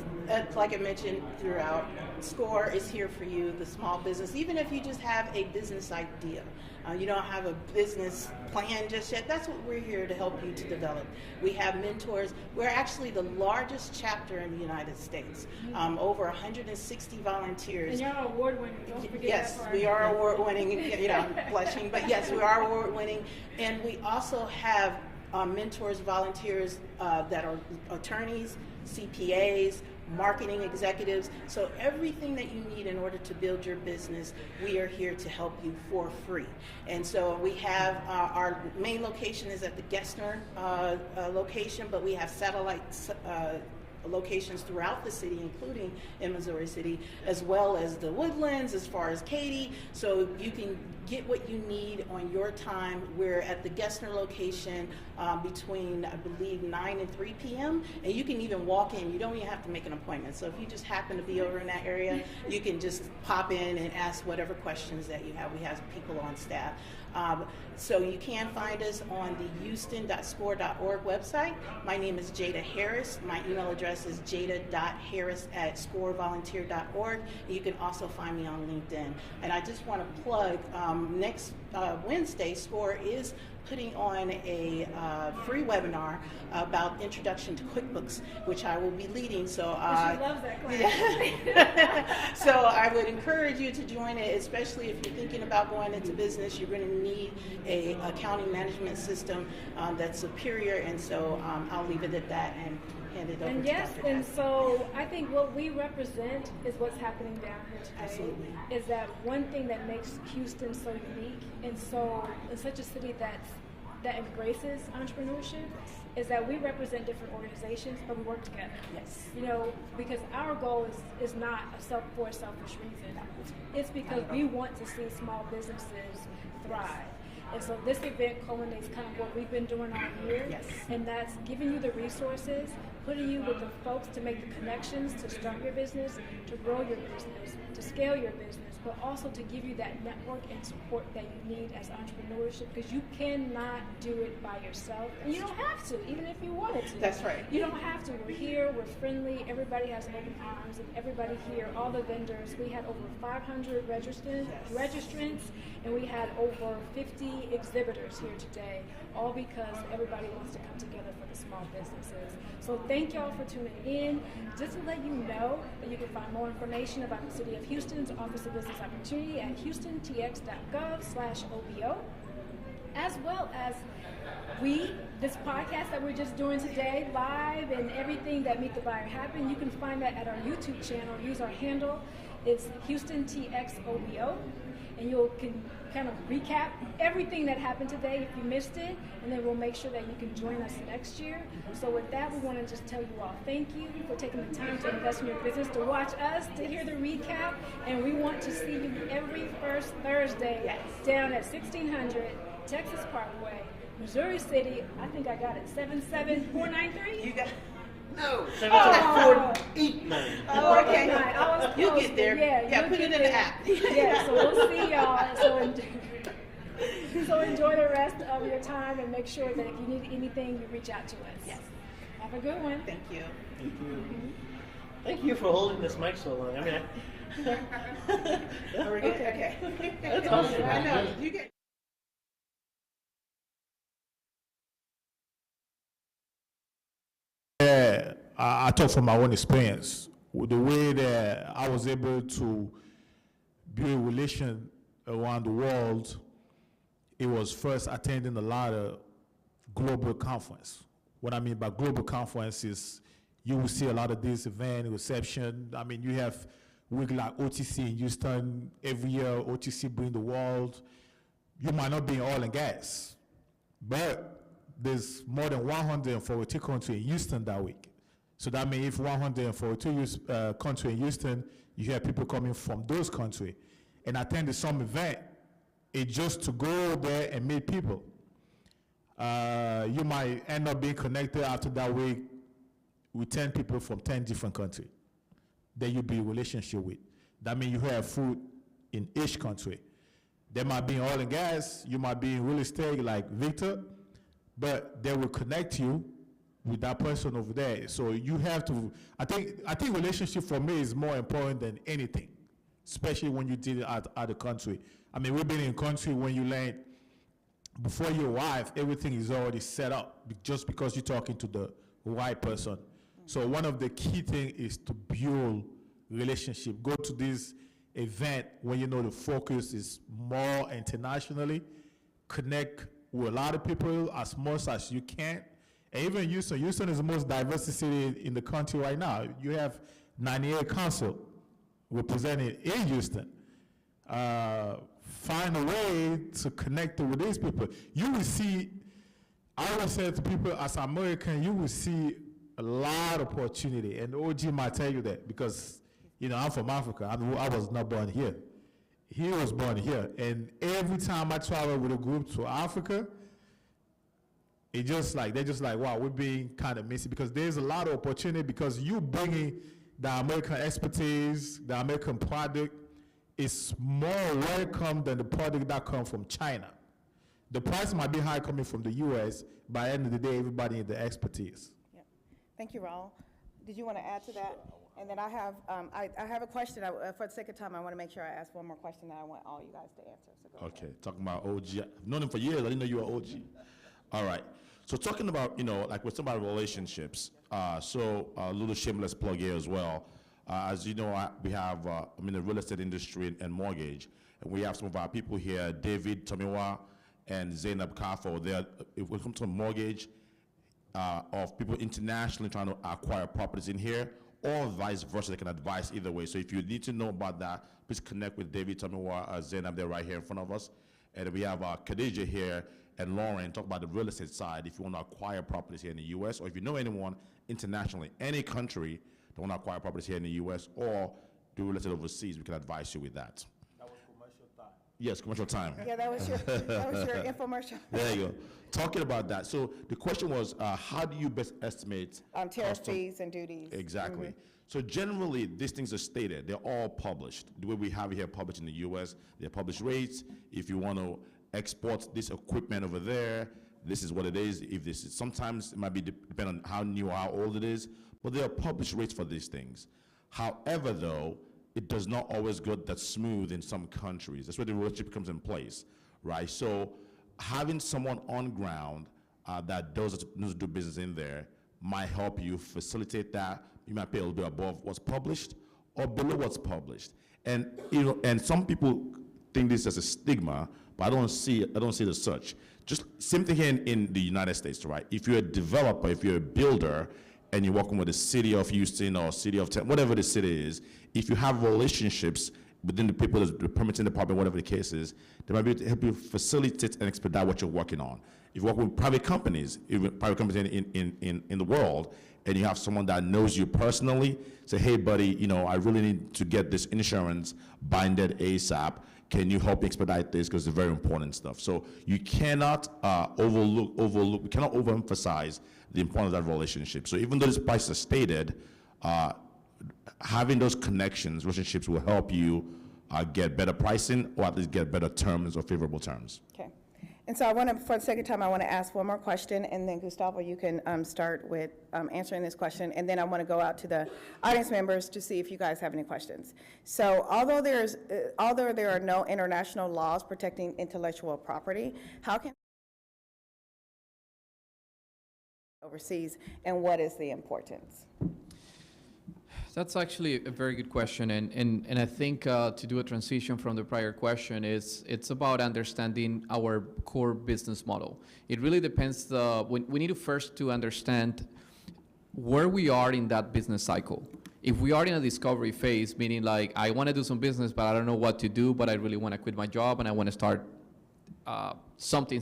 like I mentioned throughout, SCORE is here for you, the small business. Even if you just have a business idea, you don't have a business plan just yet, that's what we're here to help you to develop. We have mentors. We're actually the largest chapter in the United States. Over 160 volunteers. And you're award-winning. Don't forget yes, that part. we are award-winning. You know, blushing, but yes, we are award-winning. And we also have mentors, volunteers that are attorneys, CPAs, marketing executives. So everything that you need in order to build your business, we are here to help you for free. And so we have our main location is at the Gessner location, but we have satellite locations throughout the city, including in Missouri City, as well as the Woodlands, as far as Katy. So you can get what you need on your time. We're at the Gessner location between, I believe, 9 and 3 p.m. And you can even walk in. You don't even have to make an appointment. So if you just happen to be over in that area, you can just pop in and ask whatever questions that you have. We have people on staff. So you can find us on the houston.score.org website. My name is Jada Harris. My email address is jada.harris@scorevolunteer.org. You can also find me on LinkedIn. And I just want to plug, next Wednesday, SCORE is putting on a free webinar about introduction to QuickBooks, which I will be leading. So she loves that class. So I would encourage you to join it, especially if you're thinking about going into business. You're going to need a accounting management system that's superior, and so I'll leave it at that and hand it over and to yes, Dr. and Hess. so I think what we represent is what's happening down here today. Absolutely. Is that one thing that makes Houston so unique and so in such a city that embraces entrepreneurship is that we represent different organizations, but we work together. Yes. You know, because our goal is not for a selfish reason. It's because we want to see small businesses thrive. And so this event culminates kind of what we've been doing all year. Yes. And that's giving you the resources, putting you with the folks to make the connections to start your business, to grow your business, to scale your business, but also to give you that network and support that you need as entrepreneurship, because you cannot do it by yourself. And you don't have to, even if you wanted to. That's right. You don't have to. We're here, we're friendly, everybody has open arms, and everybody here, all the vendors, we had over 500 registrants, and we had over 50 exhibitors here today, all because everybody wants to come together for the small businesses. So thank y'all for tuning in. Just to let you know that you can find more information about the City of Houston's Office of Business Opportunity at houstontx.gov/OBO, as well as this podcast that we're just doing today, live, and everything that Meet the Buyer happened. You can find that at our YouTube channel. Use our handle. It's HoustonTXOBO. And you can kind of recap everything that happened today if you missed it, and then we'll make sure that you can join us next year. So with that, we want to just tell you all thank you for taking the time to invest in your business, to watch us, to hear the recap, and we want to see you every first Thursday down at 1600 Texas Parkway, Missouri City. I think I got it, 77493? You got No. 77489. Oh, okay. I was You close, get there. Yeah, Yeah, put it in the app. Yeah, so we'll see y'all. So So enjoy the rest of your time and make sure that if you need anything, you reach out to us. Yes. Have a good one. Thank you. Thank you. Thank you for holding this mic so long. I mean, Are we good? Okay. That's awesome. I know. You get. Yeah, I talk from my own experience. With the way that I was able to build a relation around the world, it was first attending a lot of global conference. What I mean by global conference is you will see a lot of this event, reception. I mean, you have week like OTC in Houston. Every year, OTC bring the world. You might not be in oil and gas, but there's more than 142 countries in Houston that week. So that means if 142 countries in Houston, you have people coming from those countries and attend some event, it's just to go there and meet people. You might end up being connected after that week with 10 people from 10 different countries that you build a relationship with. That means you have food in each country. They might be in oil and gas, you might be in real estate like Victor, but they will connect you with that person over there. So you have to, I think relationship for me is more important than anything, especially when you deal at the country. I mean, we've been in country when you land, before you arrive, everything is already set up just because you're talking to the right person. So one of the key things is to build relationship. Go to this event when you know the focus is more internationally, connect with a lot of people as much as you can. And even Houston is the most diverse city in the country right now. You have 98 council represented in Houston. Find a way to connect with these people. You will see, I always say to people, as American, you will see a lot of opportunity. And OG might tell you that because, you know, I'm from Africa. I was not born here. He was born here. And every time I travel with a group to Africa, they're just like, wow, we're being kind of missing because there's a lot of opportunity because you bringing the American expertise, the American product is more welcome than the product that comes from China. The price might be high coming from the U.S., but at the end of the day, everybody needs the expertise. Yeah. Thank you, Raul. Did you want to add to that? And then I have a question. For the sake of time, I want to make sure I ask one more question that I want all you guys to answer. So go Okay, talking about OG. I've known him for years. I didn't know you were OG. All right. So talking about, you know, like with some of our relationships, a little shameless plug here as well. As you know, we have, I'm in the real estate industry and mortgage, and we have some of our people here, David Tomiwa and Zainab Kafo. If we come to a mortgage of people internationally trying to acquire properties in here, or vice versa, they can advise either way. So if you need to know about that, please connect with David Tomiwa, Zainab, they're right here in front of us. And we have Khadija here and Lauren talk about the real estate side if you want to acquire properties here in the U.S. or if you know anyone internationally, any country that want to acquire properties here in the U.S. or do real estate overseas, we can advise you with that. That was commercial time. Yes, commercial time. Yeah, that was your infomercial. There you go. Talking about that. So the question was, how do you best estimate tariff fees and duties? Exactly. So generally, these things are stated. They're all published. The way we have it here published in the U.S., they're published rates. If you want to export this equipment over there, this is what it is. If this is, sometimes it might be depend on how new or how old it is, but there are published rates for these things. However, though, it does not always go that smooth in some countries. That's where the relationship comes in place, right? So having someone on ground that knows to do business in there might help you facilitate that. You might pay a little bit above what's published or below what's published. And you know, and some people think this as a stigma, but I don't see it as such. Just same thing here in the United States, right? If you're a developer, if you're a builder, and you're working with the city of Houston or city of whatever the city is, if you have relationships within the people, the permitting department, whatever the case is, they might be able to help you facilitate and expedite what you're working on. If you work with private companies, even private companies in the world, and you have someone that knows you personally, say, hey, buddy, you know, I really need to get this insurance binded ASAP. Can you help me expedite this? Because it's very important stuff. So you cannot we cannot overemphasize the importance of that relationship. So even though this price is stated, having those relationships will help you get better pricing or at least get better terms or favorable terms. Okay. And so I want to, for the second time, I want to ask one more question, and then Gustavo, you can start with answering this question, and then I want to go out to the audience members to see if you guys have any questions. So although there are no international laws protecting intellectual property, how can overseas, and what is the importance? That's actually a very good question, and I think to do a transition from the prior question it's about understanding our core business model. It really depends. We need to first to understand where we are in that business cycle. If we are in a discovery phase, meaning like I want to do some business, but I don't know what to do, but I really want to quit my job and I want to start something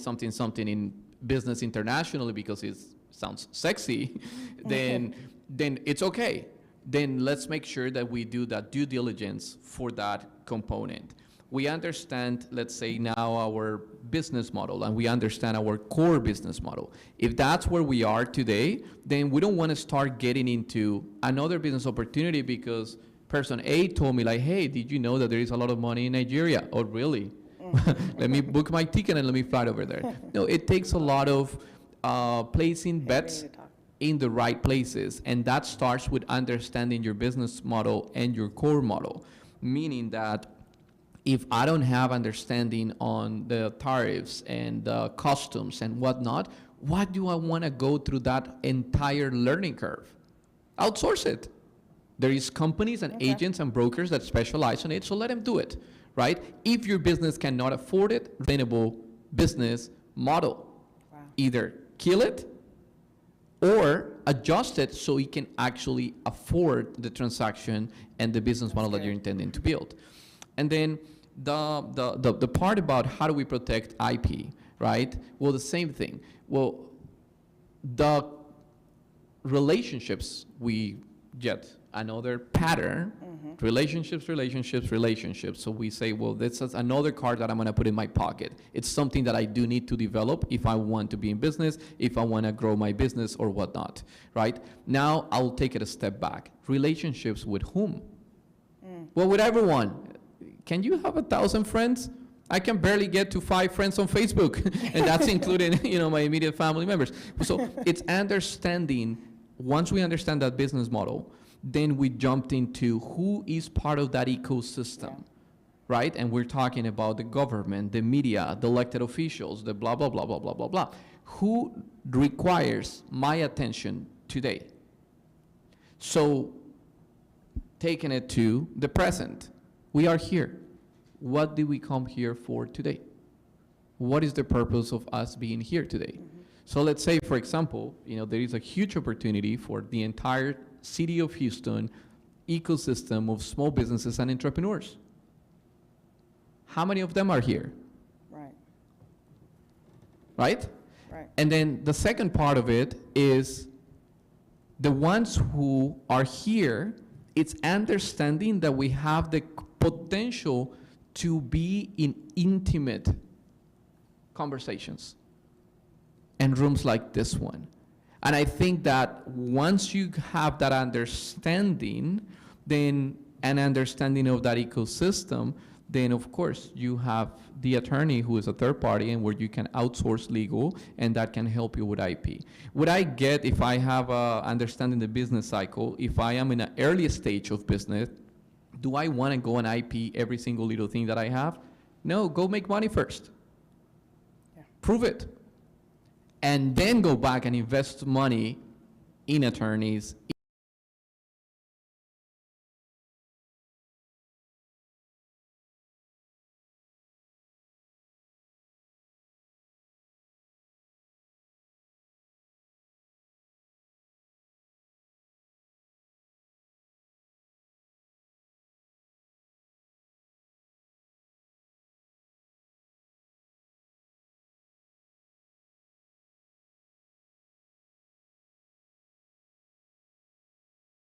in business internationally because it sounds sexy, then it's okay. Then let's make sure that we do that due diligence for that component. We understand, let's say now, our business model, and we understand our core business model. If that's where we are today, then we don't want to start getting into another business opportunity because person A told me like, hey, did you know that there is a lot of money in Nigeria? Oh, really? Let me book my ticket and let me fly over there. No, it takes a lot of placing bets in the right places, and that starts with understanding your business model and your core model, meaning that if I don't have understanding on the tariffs and the customs and whatnot, why do I want to go through that entire learning curve? Outsource it. There is companies and agents and brokers that specialize in it, so let them do it, right? If your business cannot afford it, sustainable business model. Either kill it or adjust it so you can actually afford the transaction and the business model that you're intending to build. And then the part about how do we protect IP, right? Well, the same thing. Well, the relationships we get another pattern, relationships. So we say, well, this is another card that I'm going to put in my pocket. It's something that I do need to develop if I want to be in business, if I want to grow my business or whatnot, right? Now I'll take it a step back. Relationships with whom? Well, with everyone. Can you have 1,000 friends? I can barely get to 5 friends on Facebook, and that's including, my immediate family members. So it's understanding, once we understand that business model, then we jumped into who is part of that ecosystem, right? And we're talking about the government, the media, the elected officials, the blah, blah, blah, blah, blah, blah, blah. Who requires my attention today? So taking it to the present, we are here. What did we come here for today? What is the purpose of us being here today? So let's say, for example, there is a huge opportunity for the entire city of Houston ecosystem of small businesses and entrepreneurs. How many of them are here? Right? And then the second part of it is the ones who are here, it's understanding that we have the potential to be in intimate conversations and rooms like this one. And I think that once you have that understanding, then an understanding of that ecosystem, then of course you have the attorney who is a third party and where you can outsource legal, and that can help you with IP. What I get if I have understanding the business cycle, if I am in an early stage of business, do I want to go and IP every single little thing that I have? No, go make money first. Prove it. And then go back and invest money in attorneys,